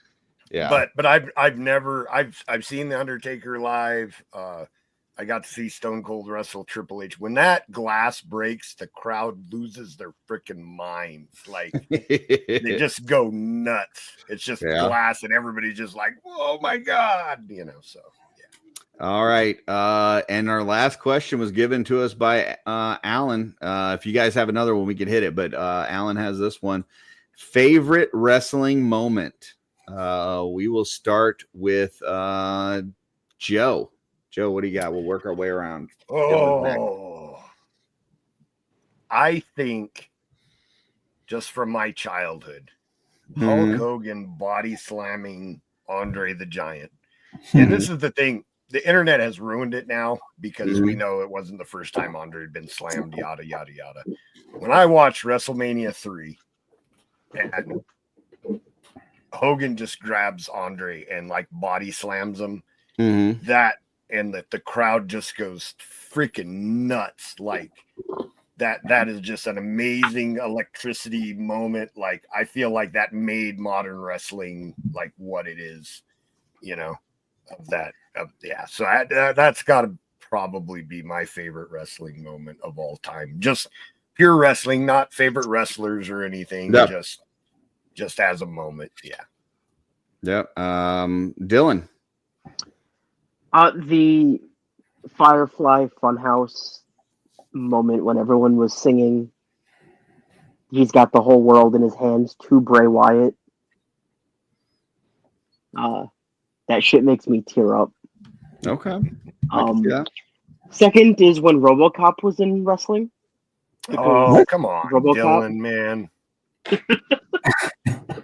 Yeah, but I've seen the Undertaker live. I got to see Stone Cold wrestle Triple H. When that glass breaks, the crowd loses their freaking minds. Like they just go nuts. It's just glass, and everybody's just like, "Oh my god!" So yeah. All right, and our last question was given to us by Alan. If you guys have another one, we can hit it. But Alan has this one. Favorite wrestling moment. We will start with Joe. Joe, what do you got? We'll work our way around. I think just from my childhood, Hulk Hogan body slamming Andre the Giant. And this is the thing. The internet has ruined it now because we know it wasn't the first time Andre had been slammed, yada, yada, yada. When I watched WrestleMania 3, and Hogan just grabs Andre and like body slams him, and that the crowd just goes freaking nuts. Like that is just an amazing electricity moment. Like I feel like that made modern wrestling like what it is, So that's got to probably be my favorite wrestling moment of all time. Just pure wrestling, not favorite wrestlers or anything. Yep. Just just as a moment. Yeah. Yep. Dylan. The Firefly Funhouse moment when everyone was singing, he's got the whole world in his hands to Bray Wyatt. That shit makes me tear up. Okay. Yeah. Second is when RoboCop was in wrestling. Oh, come on, RoboCop? Dylan, man.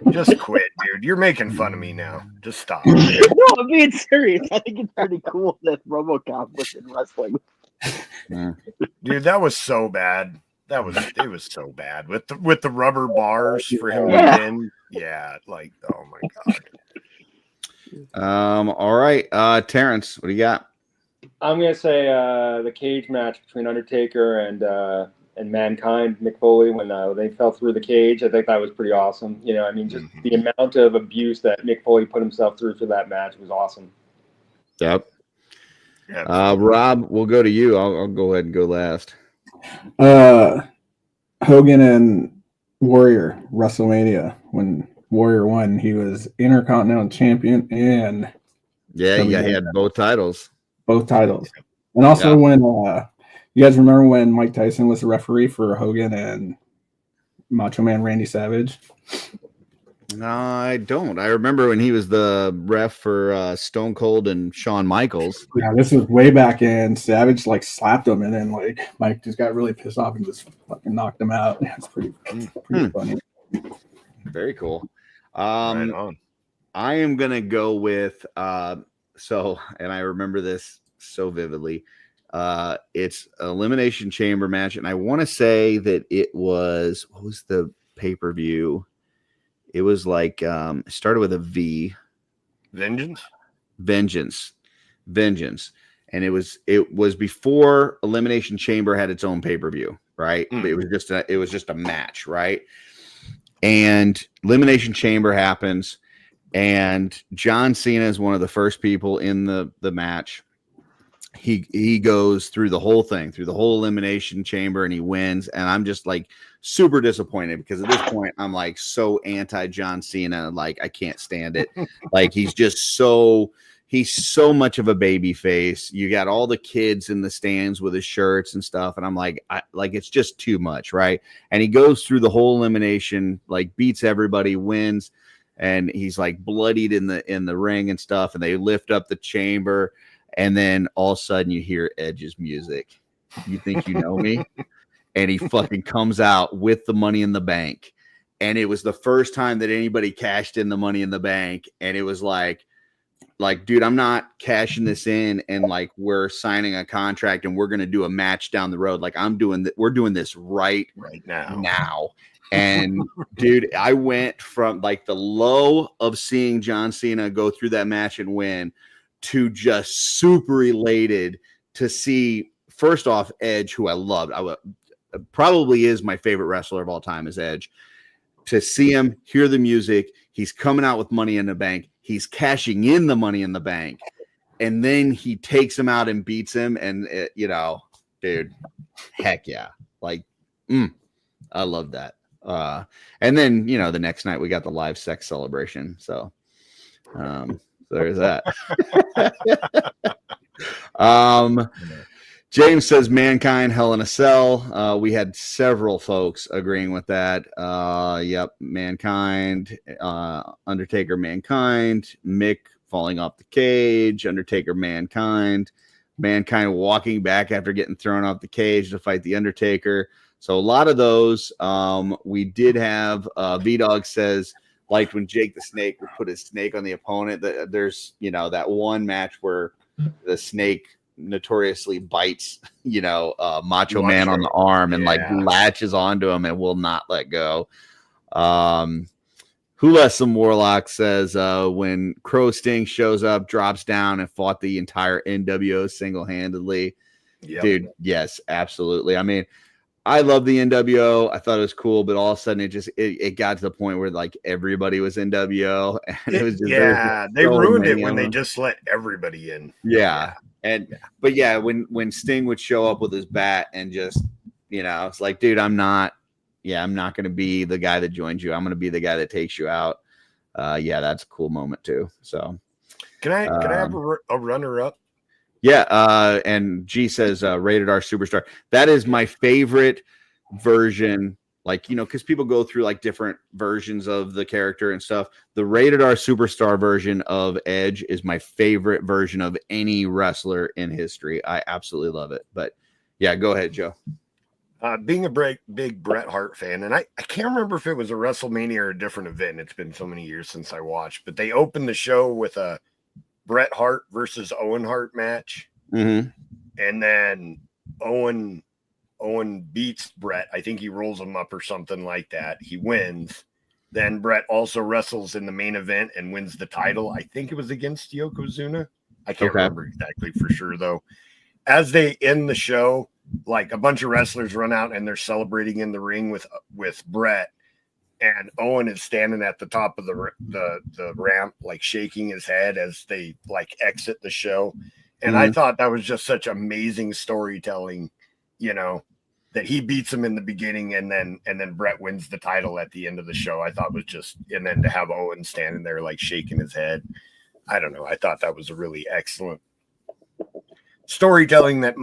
Just quit, dude. You're making fun of me now. Just stop. No, I'm being serious. I think it's pretty cool that RoboCop was in wrestling. Dude, that was so bad. It was so bad with the rubber bars for him to win. Yeah, like, oh my god. All right. Terrence, what do you got? I'm gonna say the cage match between Undertaker and Mankind, Mick Foley, when they fell through the cage. I think that was pretty awesome. You know, I mean, just the amount of abuse that Mick Foley put himself through for that match was awesome. Yep. Rob, we'll go to you. I'll go ahead and go last. Hogan and Warrior, WrestleMania, when Warrior won, he was Intercontinental Champion and he had both titles. And also when you guys remember when Mike Tyson was the referee for Hogan and Macho Man Randy Savage? No, I don't. I remember when he was the ref for Stone Cold and Shawn Michaels. Yeah, this was way back in. Savage like slapped him, and then like Mike just got really pissed off and just fucking knocked him out. It's pretty funny. Very cool. Right on. I am gonna go with and I remember this so vividly. It's Elimination Chamber match, and I want to say that it was, what was the pay-per-view? It was like it started with a V. Vengeance. And it was before Elimination Chamber had its own pay-per-view, right? It was just a match, right? And Elimination Chamber happens, and John Cena is one of the first people in the match. He goes through the whole thing, through the whole Elimination Chamber, and he wins. And I'm just like super disappointed because at this point I'm like so anti John Cena, like I can't stand it. Like he's so much of a baby face. You got all the kids in the stands with his shirts and stuff, and I'm like, it's just too much, right? And he goes through the whole elimination, like beats everybody, wins, and he's like bloodied in the ring and stuff. And they lift up the chamber. And then all of a sudden you hear Edge's music. You think you know me? And he fucking comes out with the Money in the Bank. And it was the first time that anybody cashed in the Money in the Bank. And it was like, dude, I'm not cashing this in and like we're signing a contract and we're going to do a match down the road. Like we're doing this right now. And dude, I went from like the low of seeing John Cena go through that match and win to just super elated to see, first off, Edge, who I loved. Probably is my favorite wrestler of all time is Edge. To see him, hear the music, he's coming out with Money in the Bank. He's cashing in the Money in the Bank. And then he takes him out and beats him. And, dude, heck yeah. Like, I love that. And then, the next night we got the live sex celebration. So, there's that. James says Mankind, Hell in a Cell. We had several folks agreeing with that. Yep, Mankind, Undertaker, Mankind, Mick falling off the cage, Undertaker, Mankind walking back after getting thrown off the cage to fight the Undertaker. So a lot of those. We did have V-Dog says, liked when Jake the Snake would put his snake on the opponent. There's, that one match where the snake notoriously bites, Macho Man on the arm and like latches onto him and will not let go. Who Left Some Warlock says when Crow Sting shows up, drops down and fought the entire NWO single-handedly. Yep. Dude, yes, absolutely. I mean, I love the NWO. I thought it was cool, but all of a sudden it got to the point where like everybody was NWO, and it was just they ruined it when they just let everybody in. But when Sting would show up with his bat and just it's like, dude, I'm not I'm not going to be the guy that joins you. I'm going to be the guy that takes you out. That's a cool moment too. So can I have a runner up? Yeah, and G says rated R superstar. That is my favorite version. Like, because people go through like different versions of the character and stuff. The rated R superstar version of Edge is my favorite version of any wrestler in history. I absolutely love it. But yeah, go ahead, Joe. Being a big Bret Hart fan, and I can't remember if it was a WrestleMania or a different event. It's been so many years since I watched, but they opened the show with a Bret Hart versus Owen Hart match. Mm-hmm. And then Owen beats Bret. I think he rolls him up or something like that. He wins. Then Bret also wrestles in the main event and wins the title. I think it was against Yokozuna. I can't remember exactly for sure, though. As they end the show, like a bunch of wrestlers run out and they're celebrating in the ring with Bret. And Owen is standing at the top of the ramp, like shaking his head as they like exit the show. And I thought that was just such amazing storytelling, that he beats him in the beginning and then Bret wins the title at the end of the show. I thought was just, and then to have Owen standing there like shaking his head. I don't know. I thought that was a really excellent storytelling that,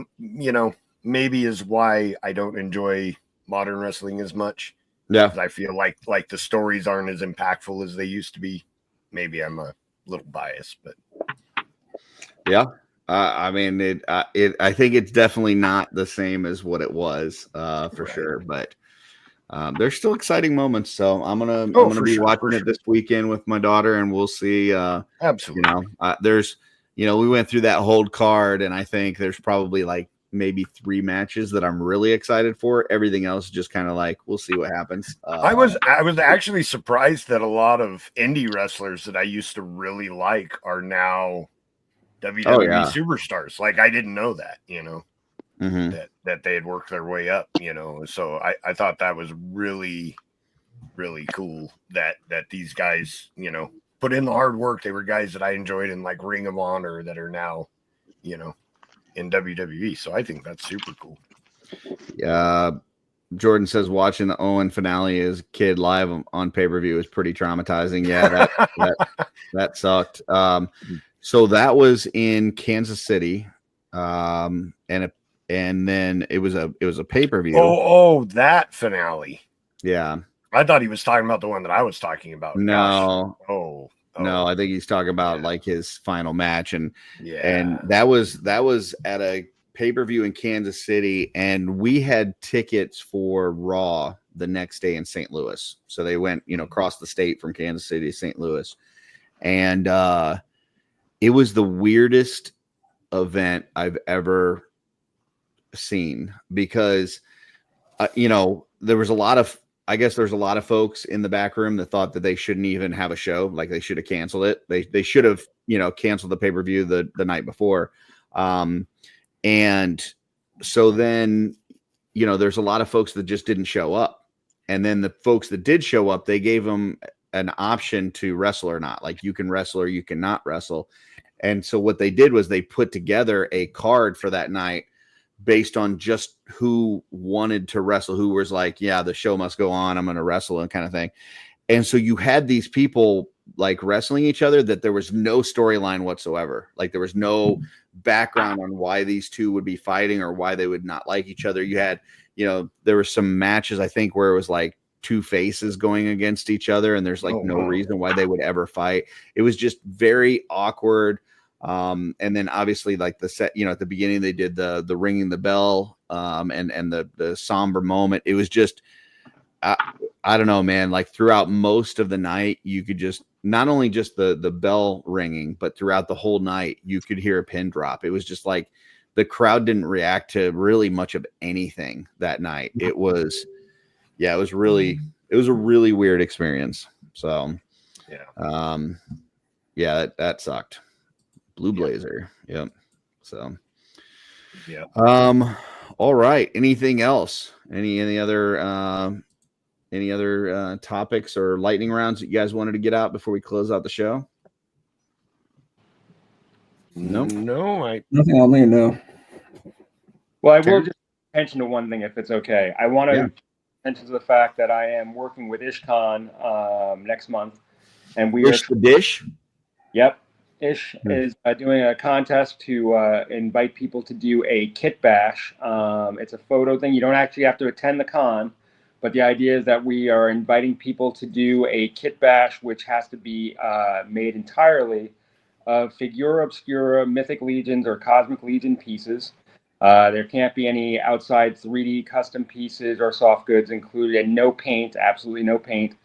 maybe is why I don't enjoy modern wrestling as much. Yeah. I feel like the stories aren't as impactful as they used to be. Maybe I'm a little biased, but yeah. I mean, I think it's definitely not the same as what it was, for sure. But there's still exciting moments. So I'm gonna be watching it this weekend with my daughter, and we'll see. Absolutely. There's, we went through that whole card, and I think there's probably like maybe 3 matches that I'm really excited for. Everything else just kind of like, we'll see what happens. I was actually surprised that a lot of indie wrestlers that I used to really like are now WWE superstars. Like, I didn't know that, that they had worked their way up, so I thought that was really, really cool that these guys, put in the hard work. They were guys that I enjoyed in like Ring of Honor that are now, in WWE. So I think that's super cool. Yeah. Jordan says watching the Owen finale as a kid live on pay-per-view is pretty traumatizing. Yeah, that sucked. So that was in Kansas City. And then it was a pay-per-view. Oh, that finale. Yeah. I thought he was talking about the one that I was talking about. No. Gosh. No, I think he's talking about like his final match, and that was at a pay-per-view in Kansas City, and we had tickets for Raw the next day in St. Louis. So they went, across the state from Kansas City to St. Louis, and it was the weirdest event I've ever seen because there was a lot of folks in the back room that thought that they shouldn't even have a show. Like they should have canceled it. They should have, canceled the pay-per-view the night before. And so then, there's a lot of folks that just didn't show up. And then the folks that did show up, they gave them an option to wrestle or not. Like you can wrestle or you cannot wrestle. And so what they did was they put together a card for that night based on just who wanted to wrestle, who was like, yeah, the show must go on, I'm going to wrestle and kind of thing. And so you had these people like wrestling each other that there was no storyline whatsoever. Like there was no background on why these two would be fighting or why they would not like each other. You had, there were some matches, I think, where it was like 2 faces going against each other and there's like no reason why they would ever fight. It was just very awkward. And then obviously like the set, at the beginning they did the ringing the bell, and the somber moment. It was just, I don't know, man, like throughout most of the night, you could just, not only just the bell ringing, but throughout the whole night, you could hear a pin drop. It was just like the crowd didn't react to really much of anything that night. It was a really weird experience. So, that sucked. Blue Blazer. Yep. So, all right. Anything else? Any other topics or lightning rounds that you guys wanted to get out before we close out the show? No, Nothing on me. No. Well, I will just mention to one thing, if it's okay. I want to mentions the fact that I am working with IshCon next month, and we Dish the dish. Yep. Ish is doing a contest to invite people to do a kit bash. It's a photo thing. You don't actually have to attend the con, but the idea is that we are inviting people to do a kit bash, which has to be made entirely of Figura Obscura, Mythic Legions, or Cosmic Legion pieces. There can't be any outside 3D custom pieces or soft goods included, and no paint, absolutely no paint.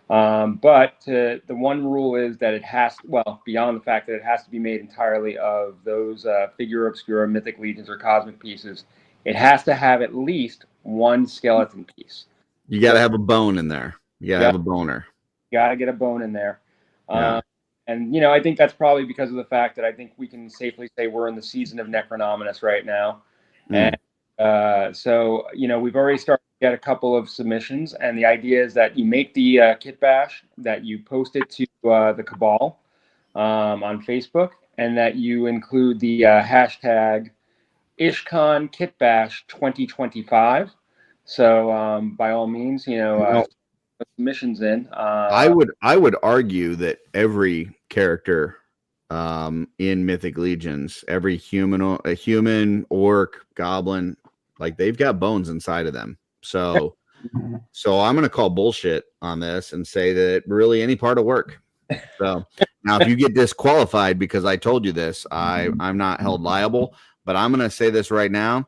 But the one rule is that it has, well, beyond the fact that it has to be made entirely of those Figura Obscura, Mythic Legions, or Cosmic pieces, it has to have at least one skeleton piece. You got to have a bone in there. You got to have a boner. You got to get a bone in there. Yeah. And, I think that's probably because of the fact that I think we can safely say we're in the season of Necronominus right now. And so, we've already started to get a couple of submissions. And the idea is that you make the kit bash, that you post it to the Cabal on Facebook, and that you include the hashtag IshCon Kit Bash 2025. So by all means, submissions in. I would argue that every character in Mythic Legions, every human, orc, goblin, like they've got bones inside of them. So I'm going to call bullshit on this and say that really any part of work. So now if you get disqualified because I told you this, I'm not held liable, but I'm going to say this right now.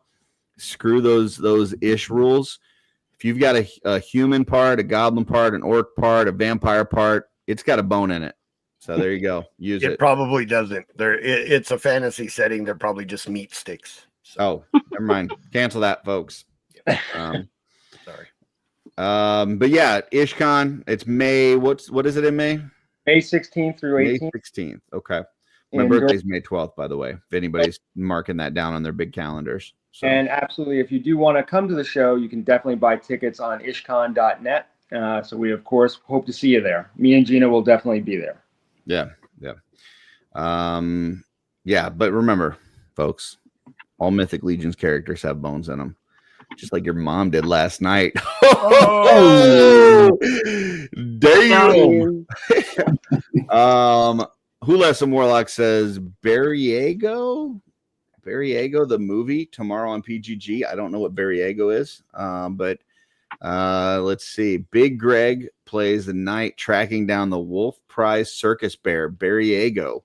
Screw those ish rules. If you've got a human part, a goblin part, an orc part, a vampire part, it's got a bone in it. So there you go. Use it. It probably doesn't. It's a fantasy setting. They're probably just meat sticks. So. Oh, never mind. Cancel that, folks. Sorry. But yeah, IshCon. It's May. What is it in May? May 16th through 18th. May 16th. Okay. My birthday's May 12th, by the way. If anybody's marking that down on their big calendars. So. And absolutely, if you do want to come to the show, you can definitely buy tickets on ishcon.net. So we, of course, hope to see you there. Me and Gina will definitely be there. Yeah. But remember, folks, all Mythic Legions characters have bones in them, just like your mom did last night. Oh, damn. Who Some Warlock says Barriego, the movie tomorrow on PGG. I don't know what Barriego is, but let's see. Big Greg plays the knight tracking down the wolf prize circus bear Barriego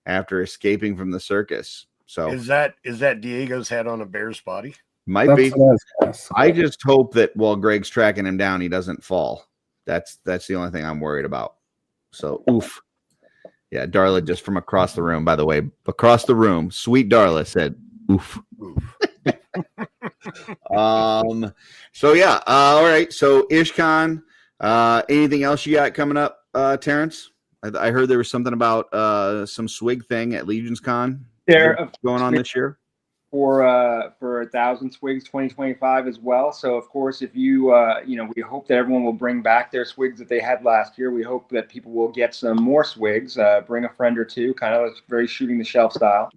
after escaping from the circus. So is that Diego's head on a bear's body? Might be. I just hope that while Greg's tracking him down, he doesn't fall. That's the only thing I'm worried about. So oof. Yeah, Darla just from across the room, by the way. Across the room, sweet Darla said, oof. So yeah, all right. So IshCon, anything else you got coming up, Terrence? I heard there was something about some swig thing at Legions Con going on this year. For 1,000 Swigs 2025 as well. So of course, if you we hope that everyone will bring back their swigs that they had last year. We hope that people will get some more swigs. Bring a friend or two, kind of very shooting the shelf style.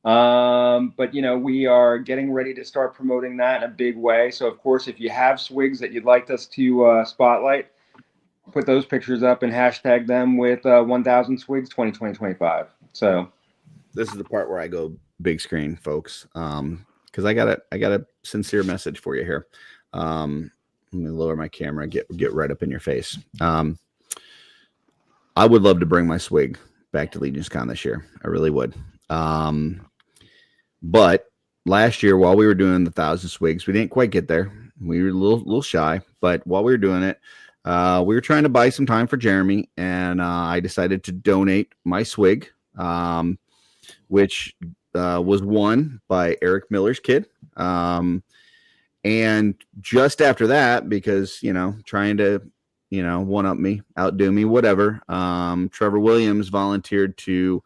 But we are getting ready to start promoting that in a big way. So of course, if you have swigs that you'd like us to spotlight, put those pictures up and hashtag them with 1,000 Swigs 2025. So this is the part where I go big screen, folks, because I got a sincere message for you here. Let me lower my camera, get right up in your face. I would love to bring my swig back to Legions Con this year. I really would. But last year, while we were doing the 1,000 swigs, we didn't quite get there. We were a little shy, but while we were doing it, we were trying to buy some time for Jeremy, and I decided to donate my swig, which was won by Eric Miller's kid. And just after that, because, trying to, one-up me, outdo me, whatever, Trevor Williams volunteered to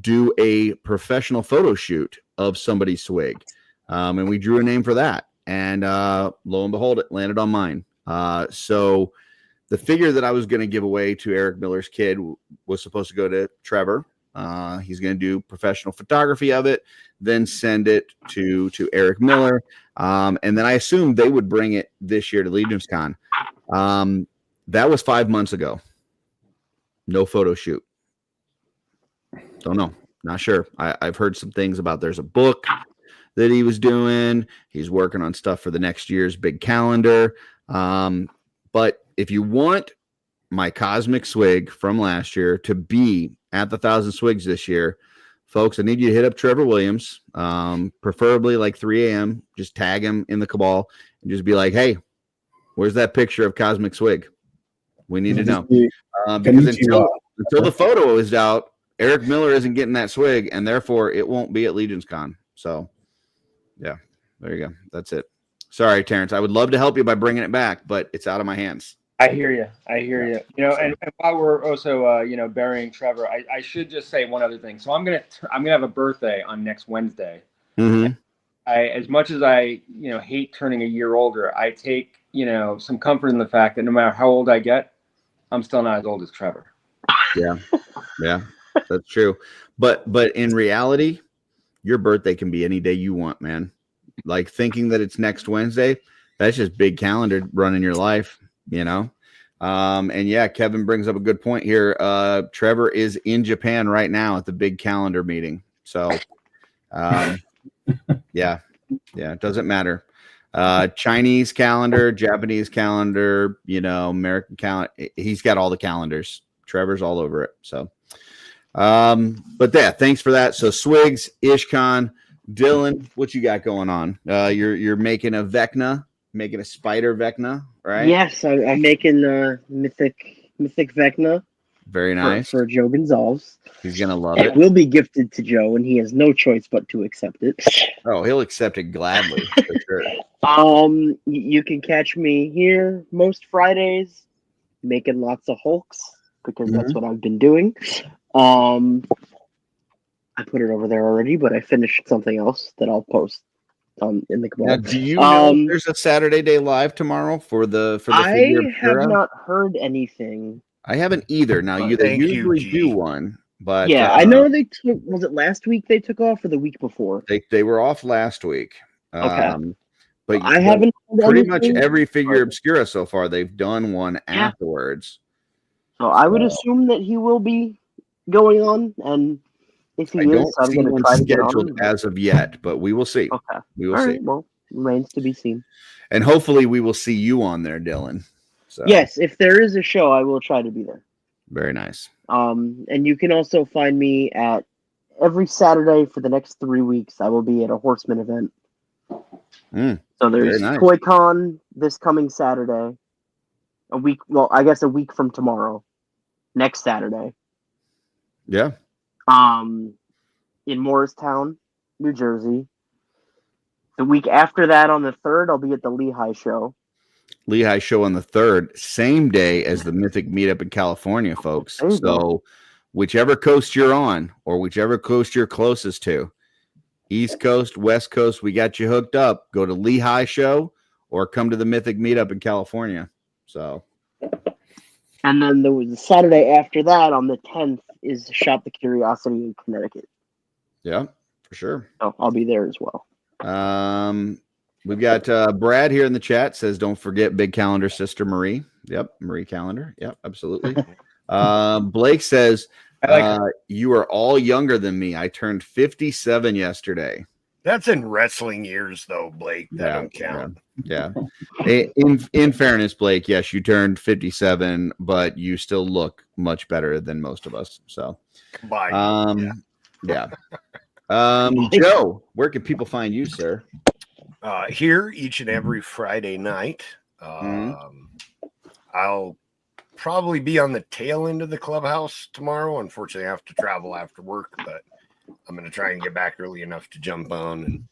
do a professional photo shoot of somebody's swig. And we drew a name for that. And lo and behold, it landed on mine. So the figure that I was going to give away to Eric Miller's kid was supposed to go to Trevor. He's going to do professional photography of it, then send it to Eric Miller. And then I assumed they would bring it this year to Legion's Con. That was 5 months ago. No photo shoot. Don't know. Not sure. I've heard some things about there's a book that he was doing. He's working on stuff for the next year's big calendar. But if you want my Cosmic Swig from last year to be at the 1,000 Swigs this year, folks, I need you to hit up Trevor Williams, preferably like 3 a.m. Just tag him in the cabal and just be like, hey, where's that picture of Cosmic Swig? We need to know. Because until the photo is out, Eric Miller isn't getting that swig, and therefore it won't be at Legion's Con. So, yeah, there you go. That's it. Sorry, Terrence. I would love to help you by bringing it back, but it's out of my hands. I hear you. You know, and while we're also, burying Trevor, I should just say one other thing. So I'm gonna have a birthday on next Wednesday. Mm-hmm. As much as I hate turning a year older, I take some comfort in the fact that no matter how old I get, I'm still not as old as Trevor. Yeah, that's true. But in reality, your birthday can be any day you want, man. Like thinking that it's next Wednesday, that's just big calendar running your life, And yeah, Kevin brings up a good point here. Trevor is in Japan right now at the big calendar meeting. So, yeah, it doesn't matter. Chinese calendar, Japanese calendar, American calendar. He's got all the calendars. Trevor's all over it. So, but yeah, thanks for that. So Swigs, Ishcon, Dylan, what you got going on? You're making a Vecna, making a spider Vecna, right? Yes, I'm making mythic Vecna. Very nice. For Joe Gonzalez. He's gonna love it. It will be gifted to Joe, and he has no choice but to accept it. Oh, he'll accept it gladly for sure. You can catch me here most Fridays, making lots of Hulks because that's what I've been doing. I put it over there already, but I finished something else that I'll post in the now, do you know there's a Saturday Day Live tomorrow for the figure I have not heard anything. I haven't either. Now they usually do one, but yeah, I know they took. Was it last week they took off, or the week before? They were off last week. Okay, but I haven't. Pretty much every figure Obscura so far, they've done one afterwards. So I would assume that he will be going on, and if he is, I'm going to try to get on as of yet, but we will see. Okay, we will see. Right, well, remains to be seen. And hopefully, we will see you on there, Dylan. So. Yes, if there is a show, I will try to be there. Very nice. And you can also find me at every Saturday for the next 3 weeks. I will be at a Horseman event. So there's Toy Con this coming Saturday. A week from tomorrow. Next Saturday. Yeah. In Morristown, New Jersey. The week after that, on the 3rd, I'll be at the Lehigh show. Lehigh show on the 3rd, same day as the Mythic meetup in California, folks. So whichever coast you're on or whichever coast you're closest to, East Coast, West Coast, we got you hooked up. Go to Lehigh show or come to the Mythic meetup in California. So, and then the Saturday after that on the 10th is Shop the Curiosity in Connecticut. Yeah, for sure. So I'll be there as well. We've got Brad here in the chat says, don't forget big calendar sister Marie. Yep. Marie Calendar. Yep. Absolutely. Blake says, you are all younger than me. I turned 57 yesterday. That's in wrestling years though, Blake. That don't count. Yeah. In fairness, Blake, yes, you turned 57, but you still look much better than most of us. So, yeah. Joe, where can people find you, sir? Here each and every Friday night. I'll probably be on the tail end of the clubhouse tomorrow. Unfortunately, I have to travel after work, but I'm going to try and get back early enough to jump on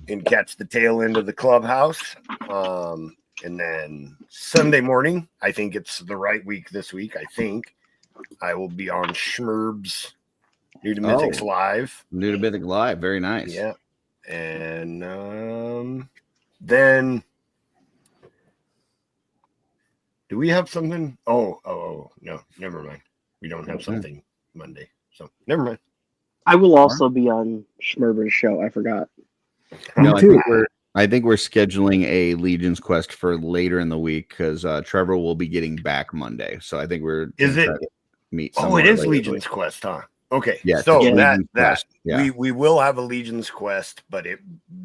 and catch the tail end of the clubhouse. And then Sunday morning, I think it's the right week this week. I think I will be on Schmerb's New to Mythics Live. New to Mythic Live. Very nice. Yeah. And then do we have something? Oh, no, never mind. We don't have something Monday. So never mind. I will also be on Schmerber's show. I forgot. No, Me too. I think we're scheduling a Legion's Quest for later in the week because Trevor will be getting back Monday. So I think we're Is gonna it? try to meet. Oh, somewhere it is later in the Legion's week. Quest, huh? Okay. Yeah, So it's that Legion's Quest. Yeah. we will have a Legion's Quest, but it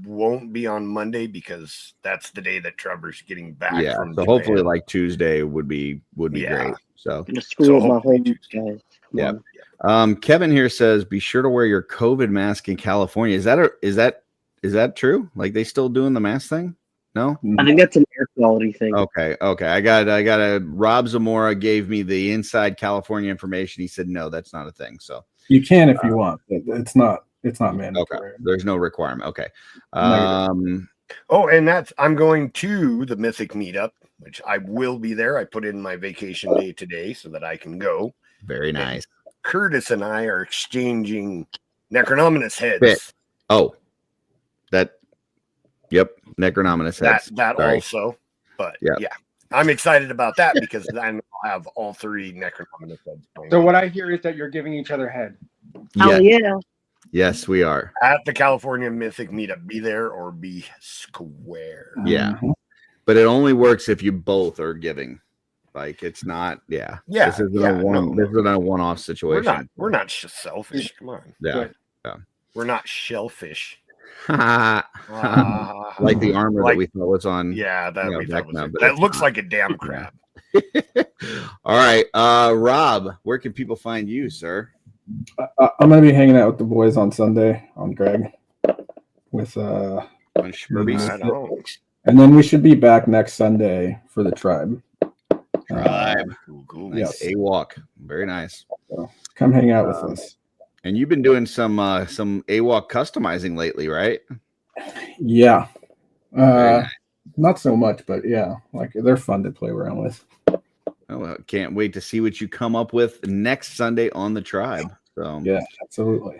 won't be on Monday because that's the day that Trevor's getting back Yeah. from So Japan. hopefully, like Tuesday would be Yeah. great. So I'm gonna screw up my hopefully home, Tuesday. guys. Come Yeah. on. Kevin here says, "Be sure to wear your COVID mask in California." Is that true? Like they still doing the mask thing? No. I think that's an air quality thing. Okay. I got a Rob Zamora gave me the inside California information. He said no, that's not a thing. So You can if you want, but it's not okay, mandatory. there's no requirement. Okay. Negative. Oh, and I'm going to the Mythic meetup, which I will be there. I put in my vacation day today so that I can go. Very nice. Curtis and I are exchanging Necronominus heads. Bit. Oh, yep, Necronominus heads. That Sorry. also, but Yeah. yeah, I'm excited about that because then I'll have all 3 Necronominus heads playing So what I hear is that you're giving each other head. Hell yeah. Yes, we are. at the California Mythic meetup. Be there or be square. Yeah. But it only works if you both are giving. Like it's not. Yeah. Yeah, This isn't yeah, a one. no. This isn't a one-off situation. We're not selfish. Come on, Yeah. we're not shellfish. like the armor that we thought was on. Yeah, that you know, we thought was Vecna, it. but That it's looks not. like a damn crab. All right, Rob, where can people find you, sir? I'm gonna be hanging out with the boys on Sunday on Greg with On Schmerbies? I don't. and then we should be back next Sunday for the tribe. Tribe. Cool. Nice. Yes. A walk. Very nice. So come hang out with us. And you've been doing some AWOC customizing lately, right? Yeah. Very nice. Not so much, but yeah, like they're fun to play around with. Oh, well, can't wait to see what you come up with next Sunday on the tribe. So Yeah, absolutely.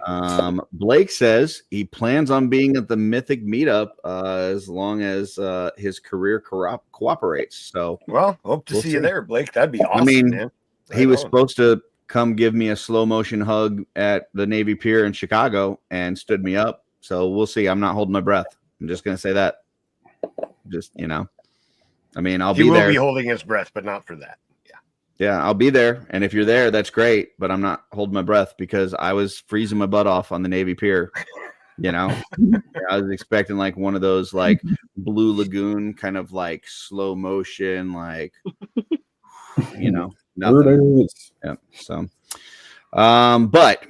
Blake says he plans on being at the Mythic meetup as long as his career cooperates. So Well, hope to We'll see see. you there, Blake. That'd be awesome, mean, man. he Right was on. supposed to come give me a slow motion hug at the Navy Pier in Chicago and stood me up. So we'll see. I'm not holding my breath. I'm just going to say that. Just, I mean, I'll He be will there. be holding his breath, but not for that. Yeah, I'll be there. And if you're there, that's great. But I'm not holding my breath because I was freezing my butt off on the Navy Pier. I was expecting like one of those like Blue Lagoon kind of like slow motion, like, nothing. Yeah. So, but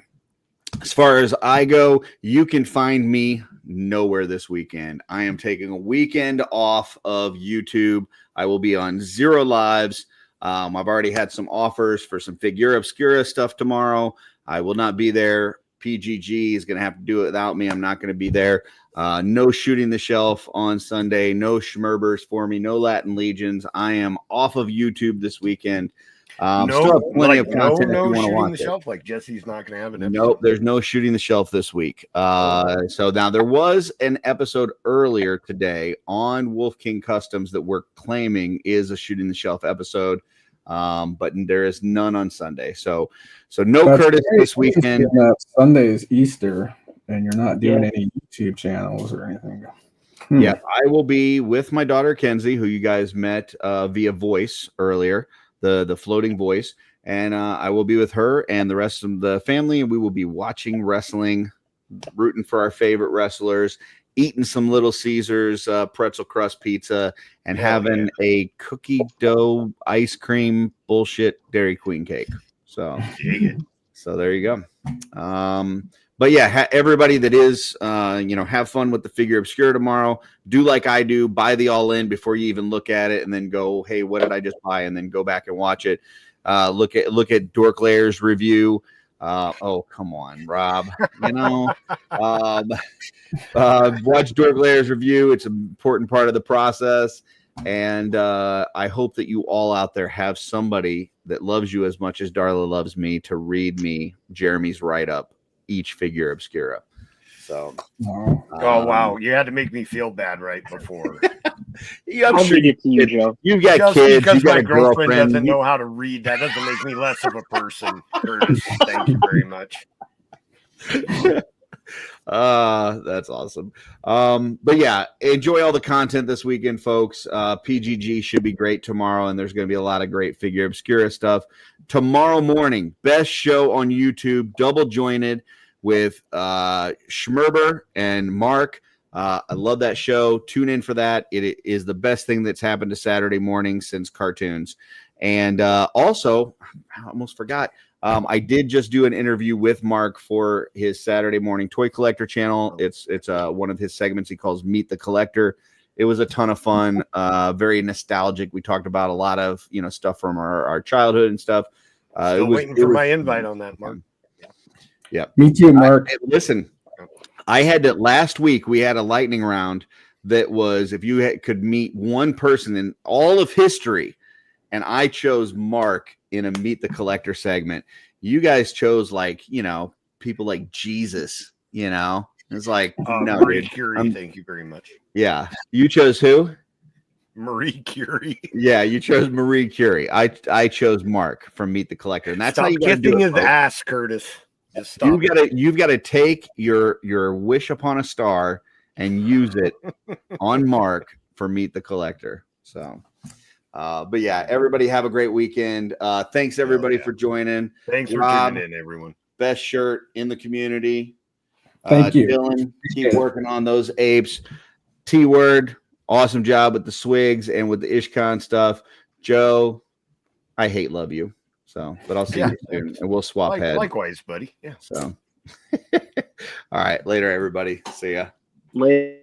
as far as I go, you can find me nowhere this weekend. I am taking a weekend off of YouTube. I will be on 0 lives. I've already had some offers for some Figura Obscura stuff tomorrow. I will not be there. PGG is going to have to do it without me. I'm not going to be there. No shooting the shelf on Sunday. No Schmerbers for me. No Latin Legions. I am off of YouTube this weekend. Still have plenty of content if you want to shooting watch the it. shelf. Like Jesse's not going to have an episode. Nope, there's no shooting the shelf this week. So now there was an episode earlier today on Wolf King Customs that we're claiming is a shooting the shelf episode, but there is none on Sunday. So no That's Curtis great. this weekend. Sunday's Easter, and you're not doing any YouTube channels or anything. Yeah, I will be with my daughter Kenzie, who you guys met via voice earlier, the floating voice, and I will be with her and the rest of the family, and we will be watching wrestling, rooting for our favorite wrestlers, eating some Little Caesars pretzel crust pizza, and having a cookie dough ice cream bullshit Dairy Queen cake. So there you go. But yeah, everybody that is, have fun with the Figure Obscura tomorrow. Do like I do, buy the all in before you even look at it, and then go, hey, what did I just buy? And then go back and watch it. Look at Dork Layer's review. Oh, come on, Rob. Watch Dork Layer's review. It's an important part of the process. And I hope that you all out there have somebody that loves you as much as Darla loves me to read me Jeremy's write-up each Figure Obscura. So, No. Oh wow, you had to make me feel bad right before. yeah, I'm I'll sure read it to you, Joe. you've got Just kids, because you've got my a girlfriend girlfriend. doesn't know how to read, that doesn't make me less of a person, Curtis. Thank you very much. That's awesome. But yeah, enjoy all the content this weekend, folks. PGG should be great tomorrow, and there's going to be a lot of great Figure Obscura stuff tomorrow morning. Best show on YouTube, double jointed with Schmerber and Mark. I love that show. Tune in for that. It is the best thing that's happened to Saturday morning since cartoons. And also, I almost forgot. I did just do an interview with Mark for his Saturday morning toy collector channel. It's one of his segments he calls Meet the Collector. It was a ton of fun, very nostalgic. We talked about a lot of stuff from our childhood and stuff. Still waiting for my invite on that, Mark. Yeah, Me too, Mark. Listen, I had to last week. We had a lightning round that was if you could meet one person in all of history. And I chose Mark in a Meet the Collector segment. You guys chose people like Jesus, It's like, no, Marie dude. Curie, thank you very much. Yeah. You chose who? Marie Curie. Yeah, you chose Marie Curie. I chose Mark from Meet the Collector. And that's Stop how you gotta kissing do it, his folks. ass, Curtis. Just stop. You've got to take your wish upon a star and use it on Mark for Meet the Collector. So but yeah, everybody have a great weekend. Thanks everybody for joining. Thanks for Rob, tuning in, everyone. Best shirt in the community. Thank you. Dylan, keep working on those apes. T-Word, awesome job with the swigs and with the Ishcon stuff. Joe, I hate love you. So, but I'll see you soon and we'll swap heads. Likewise, buddy. Yeah. So, all right, later, everybody. See ya. Later.